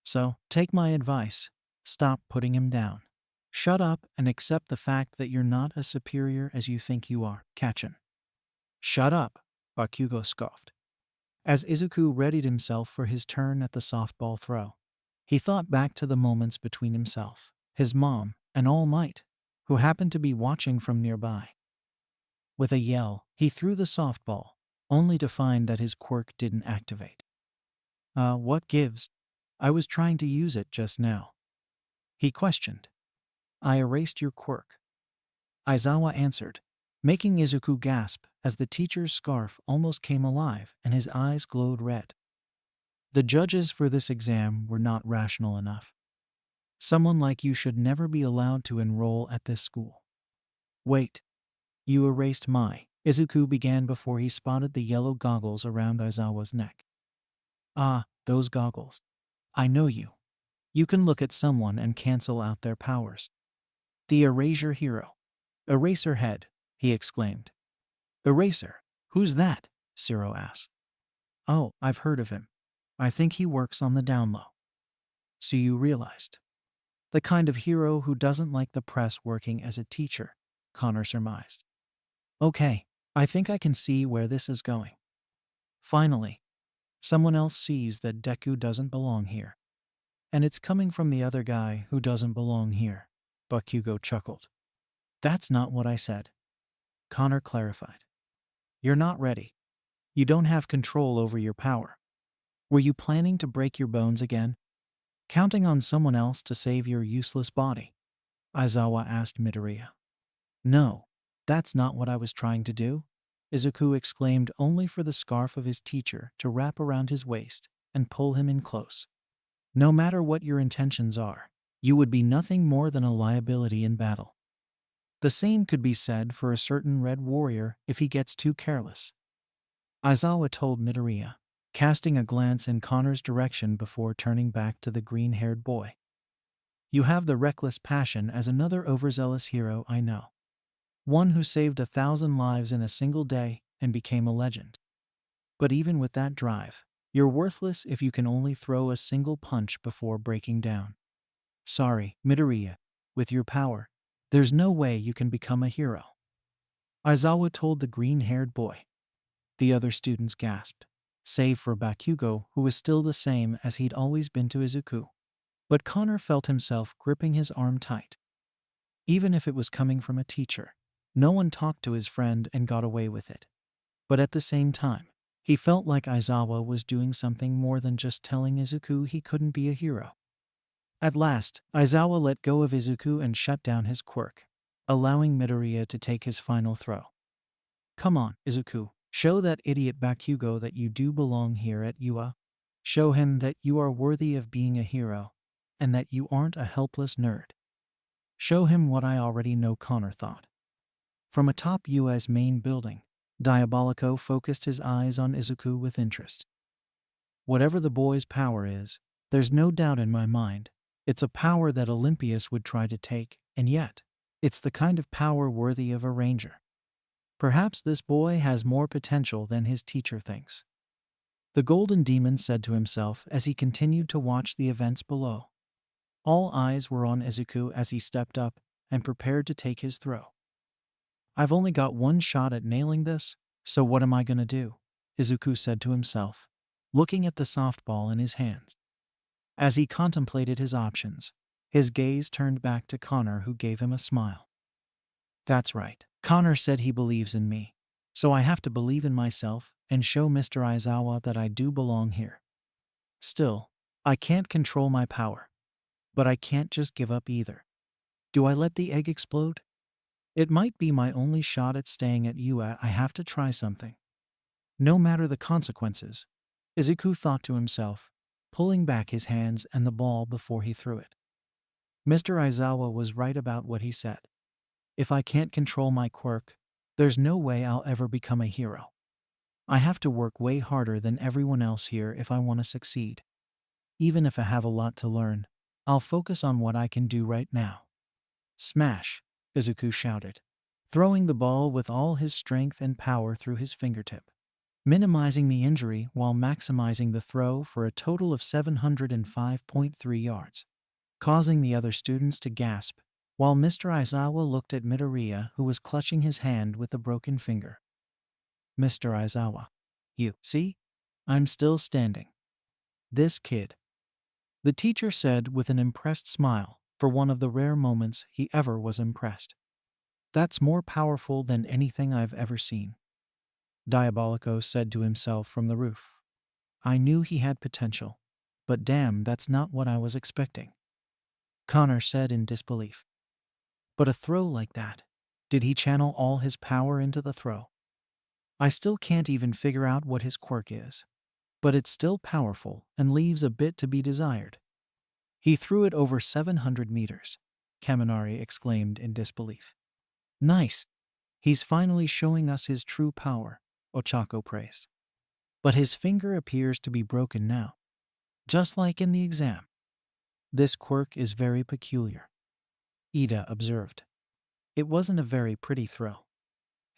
Speaker 1: So, take my advice. Stop putting him down. Shut up and accept the fact that you're not as superior as you think you are, Kachin. Shut up, Bakugo scoffed. As Izuku readied himself for his turn at the softball throw, he thought back to the moments between himself, his mom, and All Might, who happened to be watching from nearby. With a yell, he threw the softball, only to find that his quirk didn't activate. What gives? I was trying to use it just now. He questioned. I erased your quirk. Aizawa answered, making Izuku gasp as the teacher's scarf almost came alive and his eyes glowed red. The judges for this exam were not rational enough. Someone like you should never be allowed to enroll at this school. Wait. You erased Izuku began before he spotted the yellow goggles around Aizawa's neck. Ah, those goggles. I know you. You can look at someone and cancel out their powers. The Erasure hero. Eraserhead, he exclaimed. Eraser? Who's that? Zero asked. Oh, I've heard of him. I think he works on the down low. So you realized. The kind of hero who doesn't like the press working as a teacher, Connor surmised. Okay, I think I can see where this is going. Finally, someone else sees that Deku doesn't belong here. And it's coming from the other guy who doesn't belong here, Bakugo chuckled. That's not what I said. Connor clarified. You're not ready. You don't have control over your power. Were you planning to break your bones again? Counting on someone else to save your useless body? Aizawa asked Midoriya. No, that's not what I was trying to do, Izuku exclaimed, only for the scarf of his teacher to wrap around his waist and pull him in close. No matter what your intentions are, you would be nothing more than a liability in battle. The same could be said for a certain red warrior if he gets too careless. Aizawa told Midoriya, casting a glance in Connor's direction before turning back to the green-haired boy. You have the reckless passion as another overzealous hero I know. One who saved 1,000 lives in a single day and became a legend. But even with that drive, you're worthless if you can only throw a single punch before breaking down. Sorry, Midoriya, with your power, there's no way you can become a hero. Aizawa told the green-haired boy. The other students gasped, save for Bakugo, who was still the same as he'd always been to Izuku. But Connor felt himself gripping his arm tight. Even if it was coming from a teacher, no one talked to his friend and got away with it. But at the same time, he felt like Aizawa was doing something more than just telling Izuku he couldn't be a hero. At last, Aizawa let go of Izuku and shut down his quirk, allowing Midoriya to take his final throw. Come on, Izuku, show that idiot Bakugo that you do belong here at UA. Show him that you are worthy of being a hero, and that you aren't a helpless nerd. Show him what I already know, Connor thought. From atop UA's main building, Diabolico focused his eyes on Izuku with interest. Whatever the boy's power is, there's no doubt in my mind, it's a power that Olympius would try to take, and yet, it's the kind of power worthy of a ranger. Perhaps this boy has more potential than his teacher thinks. The Golden Demon said to himself as he continued to watch the events below. All eyes were on Izuku as he stepped up and prepared to take his throw. I've only got one shot at nailing this, so what am I going to do? Izuku said to himself, looking at the softball in his hands. As he contemplated his options, His gaze turned back to Connor, who gave him a smile. That's right. Connor said he believes in me. So I have to believe in myself and show Mr. Aizawa that I do belong here. Still, I can't control my power. But I can't just give up either. Do I let the egg explode? It might be my only shot at staying at UA. I have to try something. No matter the consequences, Izuku thought to himself, pulling back his hands and the ball before he threw it. Mr. Aizawa was right about what he said. If I can't control my quirk, there's no way I'll ever become a hero. I have to work way harder than everyone else here if I want to succeed. Even if I have a lot to learn, I'll focus on what I can do right now. Smash, Izuku shouted, throwing the ball with all his strength and power through his fingertip, minimizing the injury while maximizing the throw for a total of 705.3 yards, causing the other students to gasp, while Mr. Aizawa looked at Midoriya, who was clutching his hand with a broken finger. Mr. Aizawa, you see? I'm still standing. This kid, the teacher said with an impressed smile, for one of the rare moments he ever was impressed. That's more powerful than anything I've ever seen. Diabolico said to himself from the roof. I knew he had potential, but damn, that's not what I was expecting. Connor said in disbelief. But a throw like that, did he channel all his power into the throw? I still can't even figure out what his quirk is, but it's still powerful and leaves a bit to be desired. He threw it over 700 meters, Kaminari exclaimed in disbelief. Nice. He's finally showing us his true power, Ochako praised. But his finger appears to be broken now, just like in the exam. This quirk is very peculiar, Ida observed. It wasn't a very pretty throw.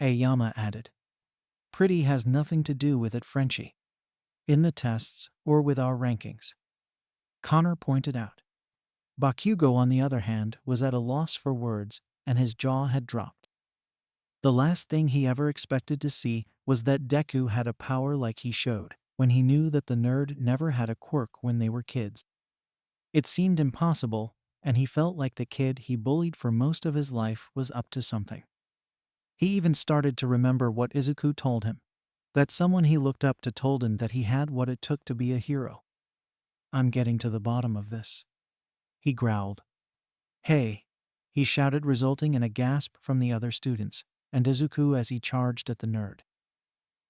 Speaker 1: Aoyama added. Pretty has nothing to do with it, Frenchie. In the tests or with our rankings. Connor pointed out. Bakugo, on the other hand, was at a loss for words, and his jaw had dropped. The last thing he ever expected to see was that Deku had a power like he showed, when he knew that the nerd never had a quirk when they were kids. It seemed impossible, and he felt like the kid he bullied for most of his life was up to something. He even started to remember what Izuku told him, that someone he looked up to told him that he had what it took to be a hero. I'm getting to the bottom of this, he growled. Hey, he shouted, resulting in a gasp from the other students, and Izuku as he charged at the nerd.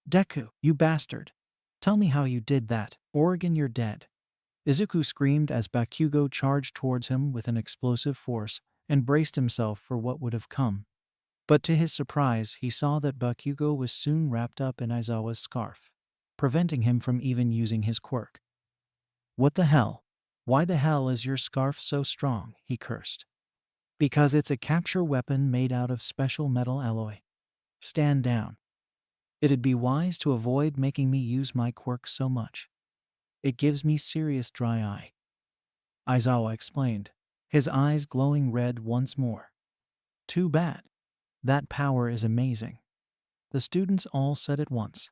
Speaker 1: Deku, you bastard! Tell me how you did that, Oregon, you're dead. Izuku screamed as Bakugo charged towards him with an explosive force and braced himself for what would have come. But to his surprise, he saw that Bakugo was soon wrapped up in Aizawa's scarf, preventing him from even using his quirk. What the hell? Why the hell is your scarf so strong? He cursed. Because it's a capture weapon made out of special metal alloy. Stand down. It'd be wise to avoid making me use my quirk so much. It gives me serious dry eye. Aizawa explained, his eyes glowing red once more. Too bad. That power is amazing. The students all said at once.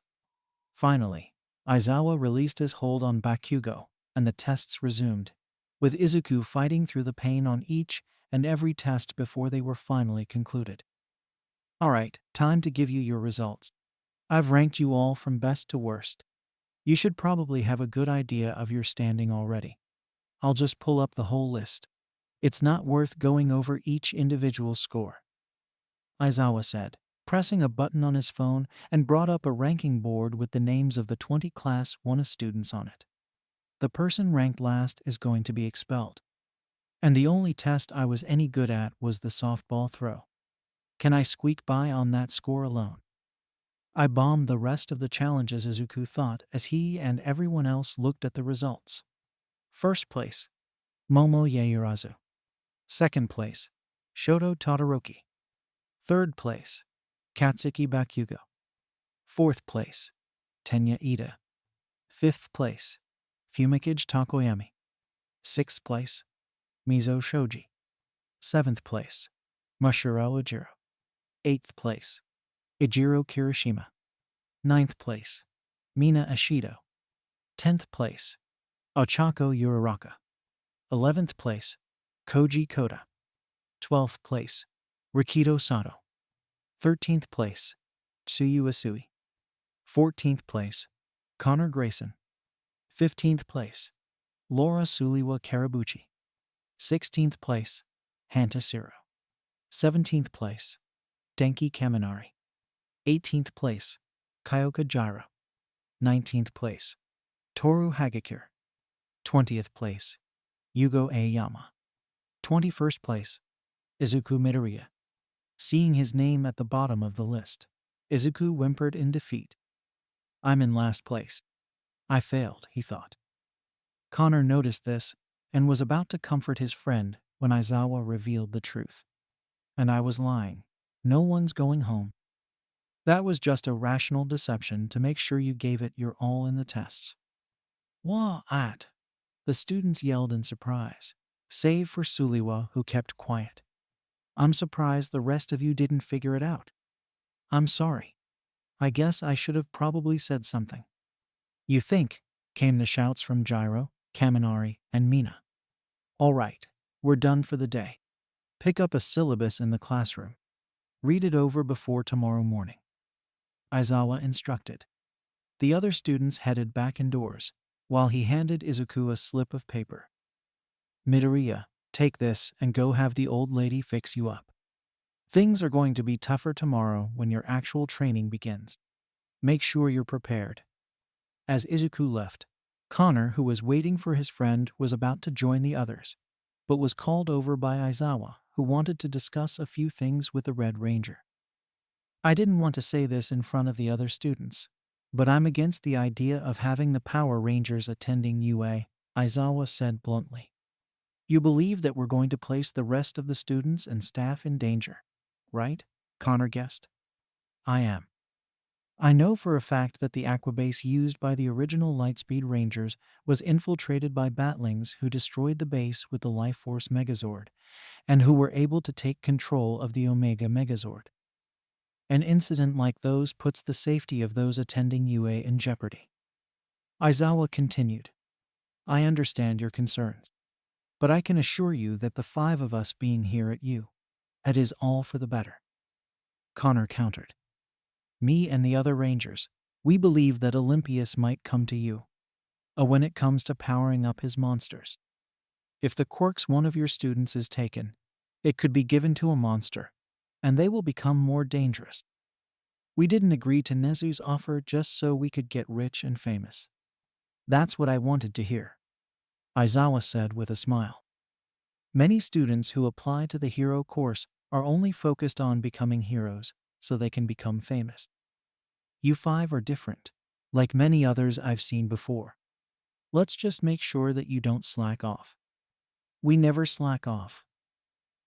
Speaker 1: Finally, Aizawa released his hold on Bakugo, and the tests resumed, with Izuku fighting through the pain on each and every test before they were finally concluded. Alright, time to give you your results. I've ranked you all from best to worst. You should probably have a good idea of your standing already. I'll just pull up the whole list. It's not worth going over each individual score. Aizawa said, pressing a button on his phone, and brought up a ranking board with the names of the 20 Class 1 students on it. The person ranked last is going to be expelled. And the only test I was any good at was the softball throw. Can I squeak by on that score alone? I bombed the rest of the challenges, Izuku thought, as he and everyone else looked at the results. First place, Momo Yaoyorozu. Second place, Shoto Todoroki. Third place, Katsuki Bakugo. Fourth place, Tenya Ida. Fifth place, Fumikage Takoyami. Sixth place, Mizo Shoji. Seventh place, Mashiro Ujiro. Eighth place, Ijiro Kirishima. Ninth place, Mina Ashido. 10th place, Ochako Uraraka. 11th place, Koji Koda. 12th place, Rikido Sato. 13th place, Tsuyu Asui. 14th place, Connor Grayson. 15th place, Laura Suliwa Karabuchi. 16th place, Hanta Siro. 17th place, Denki Kaminari. 18th place, Kyoka Jiro. 19th place, Toru Hagakure. 20th place, Yugo Aoyama. 21st place, Izuku Midoriya. Seeing his name at the bottom of the list, Izuku whimpered in defeat. I'm in last place. I failed, he thought. Connor noticed this and was about to comfort his friend when Aizawa revealed the truth. And I was lying. No one's going home. That was just a rational deception to make sure you gave it your all in the tests. What? The students yelled in surprise, save for Suliwa, who kept quiet. I'm surprised the rest of you didn't figure it out. I'm sorry. I guess I should have probably said something. You think? Came the shouts from Jiro, Kaminari, and Mina. All right, we're done for the day. Pick up a syllabus in the classroom. Read it over before tomorrow morning. Aizawa instructed. The other students headed back indoors, while he handed Izuku a slip of paper. Midoriya, take this and go have the old lady fix you up. Things are going to be tougher tomorrow when your actual training begins. Make sure you're prepared. As Izuku left, Connor, who was waiting for his friend, was about to join the others, but was called over by Aizawa, who wanted to discuss a few things with the Red Ranger. I didn't want to say this in front of the other students, but I'm against the idea of having the Power Rangers attending UA, Aizawa said bluntly. You believe that we're going to place the rest of the students and staff in danger, right? Connor guessed. I am. I know for a fact that the aquabase used by the original Lightspeed Rangers was infiltrated by batlings who destroyed the base with the Life Force Megazord, and who were able to take control of the Omega Megazord. An incident like those puts the safety of those attending UA in jeopardy. Aizawa continued. I understand your concerns, but I can assure you that the 5 of us being here at UA, it is all for the better. Connor countered. Me and the other Rangers, we believe that Olympius might come to you. When it comes to powering up his monsters. If the quirks one of your students is taken, it could be given to a monster, and they will become more dangerous. We didn't agree to Nezu's offer just so we could get rich and famous. That's what I wanted to hear, Aizawa said with a smile. Many students who apply to the hero course are only focused on becoming heroes so they can become famous. You 5 are different, like many others I've seen before. Let's just make sure that you don't slack off. We never slack off,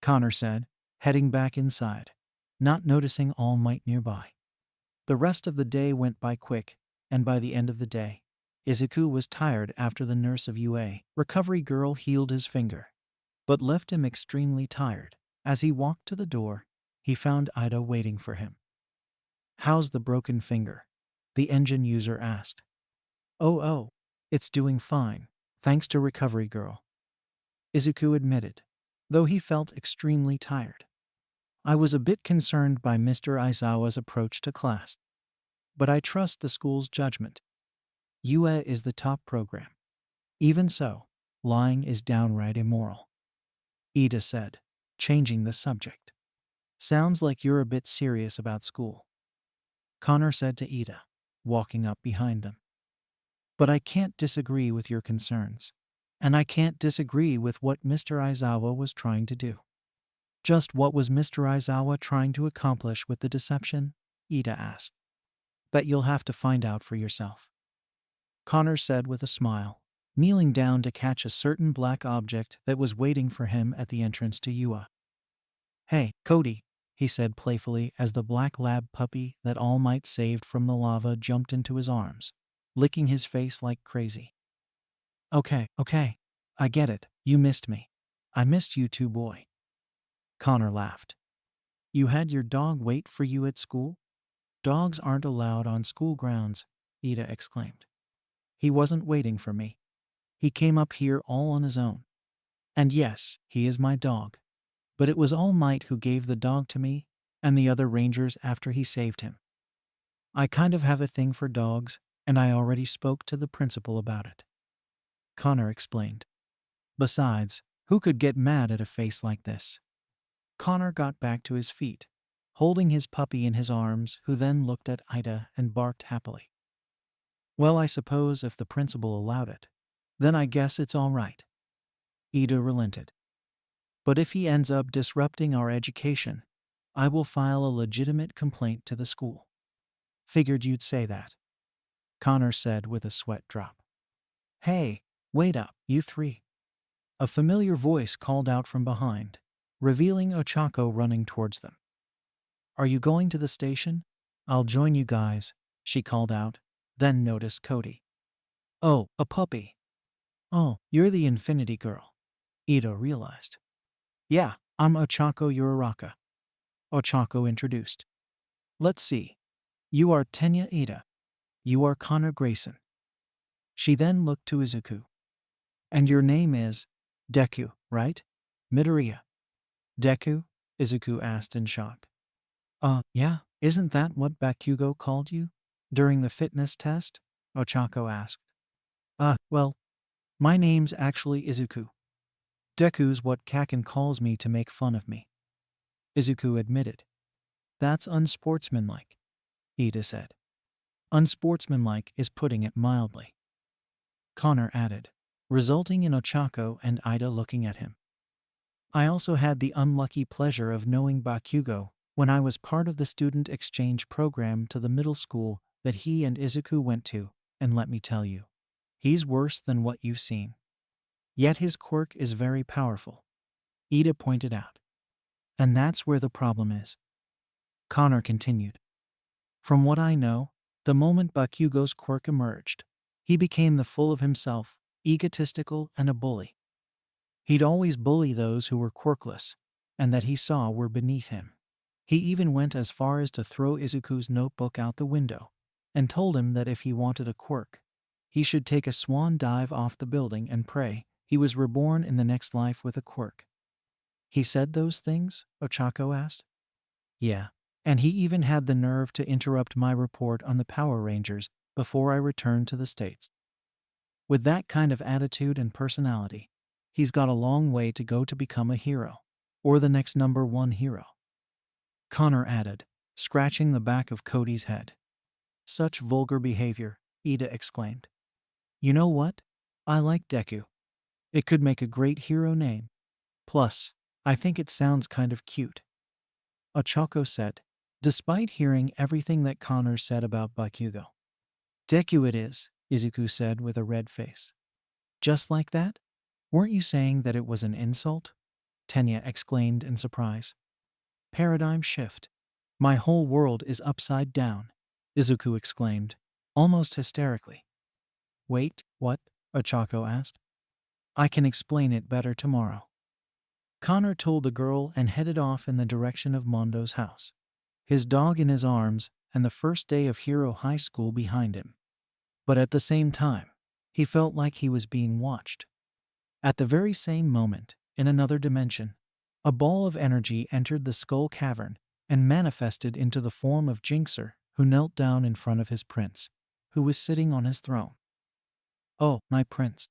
Speaker 1: Connor said, heading back inside, not noticing All Might nearby. The rest of the day went by quick, and by the end of the day, Izuku was tired after the nurse of UA, recovery girl, healed his finger, but left him extremely tired. As he walked to the door, he found Ida waiting for him. How's the broken finger? The engine user asked. Oh, it's doing fine, thanks to recovery girl, Izuku admitted, though he felt extremely tired. I was a bit concerned by Mr. Aizawa's approach to class, but I trust the school's judgment. UA is the top program. Even so, lying is downright immoral, Ida said, changing the subject. Sounds like you're a bit serious about school, Connor said to Ida, walking up behind them. But I can't disagree with your concerns, and I can't disagree with what Mr. Aizawa was trying to do. Just what was Mr. Aizawa trying to accomplish with the deception? Ida asked. That you'll have to find out for yourself, Connor said with a smile, kneeling down to catch a certain black object that was waiting for him at the entrance to UA. Hey, Cody, he said playfully as the black lab puppy that All Might saved from the lava jumped into his arms, licking his face like crazy. Okay, I get it, you missed me. I missed you too, boy. Connor laughed. You had your dog wait for you at school? Dogs aren't allowed on school grounds, Ida exclaimed. He wasn't waiting for me. He came up here all on his own. And yes, he is my dog. But it was All Might who gave the dog to me and the other rangers after he saved him. I kind of have a thing for dogs, and I already spoke to the principal about it. Connor explained. Besides, who could get mad at a face like this? Connor got back to his feet, holding his puppy in his arms, who then looked at Ida and barked happily. Well, I suppose if the principal allowed it, then I guess it's all right. Ida relented. But if he ends up disrupting our education, I will file a legitimate complaint to the school. Figured you'd say that, Connor said with a sweat drop. Hey, wait up, you three. A familiar voice called out from behind, revealing Ochako running towards them. Are you going to the station? I'll join you guys, she called out, then noticed Cody. Oh, a puppy. Oh, you're the Infinity Girl, Ida realized. Yeah, I'm Ochako Uraraka, Ochako introduced. Let's see. You are Tenya Ida. You are Connor Grayson. She then looked to Izuku. And your name is Deku, right? Midoriya. Deku? Izuku asked in shock. Yeah, isn't that what Bakugo called you during the fitness test? Ochako asked. Well, my name's actually Izuku. Deku's what Kaken calls me to make fun of me, Izuku admitted. That's unsportsmanlike, Ida said. Unsportsmanlike is putting it mildly, Connor added, resulting in Ochako and Ida looking at him. I also had the unlucky pleasure of knowing Bakugo when I was part of the student exchange program to the middle school that he and Izuku went to, and let me tell you, he's worse than what you've seen. Yet his quirk is very powerful, Ida pointed out. And that's where the problem is, Connor continued. From what I know, the moment Bakugo's quirk emerged, he became the full of himself, egotistical and a bully. He'd always bully those who were quirkless, and that he saw were beneath him. He even went as far as to throw Izuku's notebook out the window, and told him that if he wanted a quirk, he should take a swan dive off the building and pray he was reborn in the next life with a quirk. He said those things? Ochako asked. Yeah, and he even had the nerve to interrupt my report on the Power Rangers before I returned to the States. With that kind of attitude and personality, he's got a long way to go to become a hero, or the next #1 hero, Connor added, scratching the back of Cody's head. Such vulgar behavior, Ida exclaimed. You know what? I like Deku. It could make a great hero name. Plus, I think it sounds kind of cute, Ochako said, despite hearing everything that Connor said about Bakugo. Deku it is, Izuku said with a red face. Just like that? Weren't you saying that it was an insult? Tenya exclaimed in surprise. Paradigm shift. My whole world is upside down, Izuku exclaimed, almost hysterically. Wait, what? Ochako asked. I can explain it better tomorrow. Connor told the girl and headed off in the direction of Mondo's house, his dog in his arms and the first day of Hero High School behind him. But at the same time, he felt like he was being watched. At the very same moment, in another dimension, a ball of energy entered the skull cavern and manifested into the form of Jinxer, who knelt down in front of his prince, who was sitting on his throne. Oh, my prince,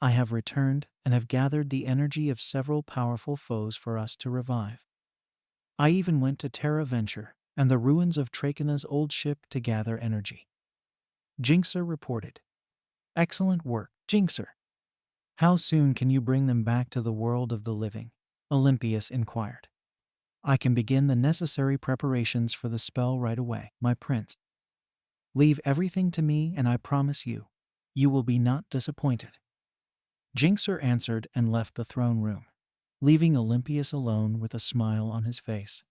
Speaker 1: I have returned and have gathered the energy of several powerful foes for us to revive. I even went to Terra Venture and the ruins of Trakena's old ship to gather energy, Jinxer reported. Excellent work, Jinxer. How soon can you bring them back to the world of the living? Olympius inquired. I can begin the necessary preparations for the spell right away, my prince. Leave everything to me and I promise you will be not disappointed. Jinxer answered and left the throne room, leaving Olympius alone with a smile on his face.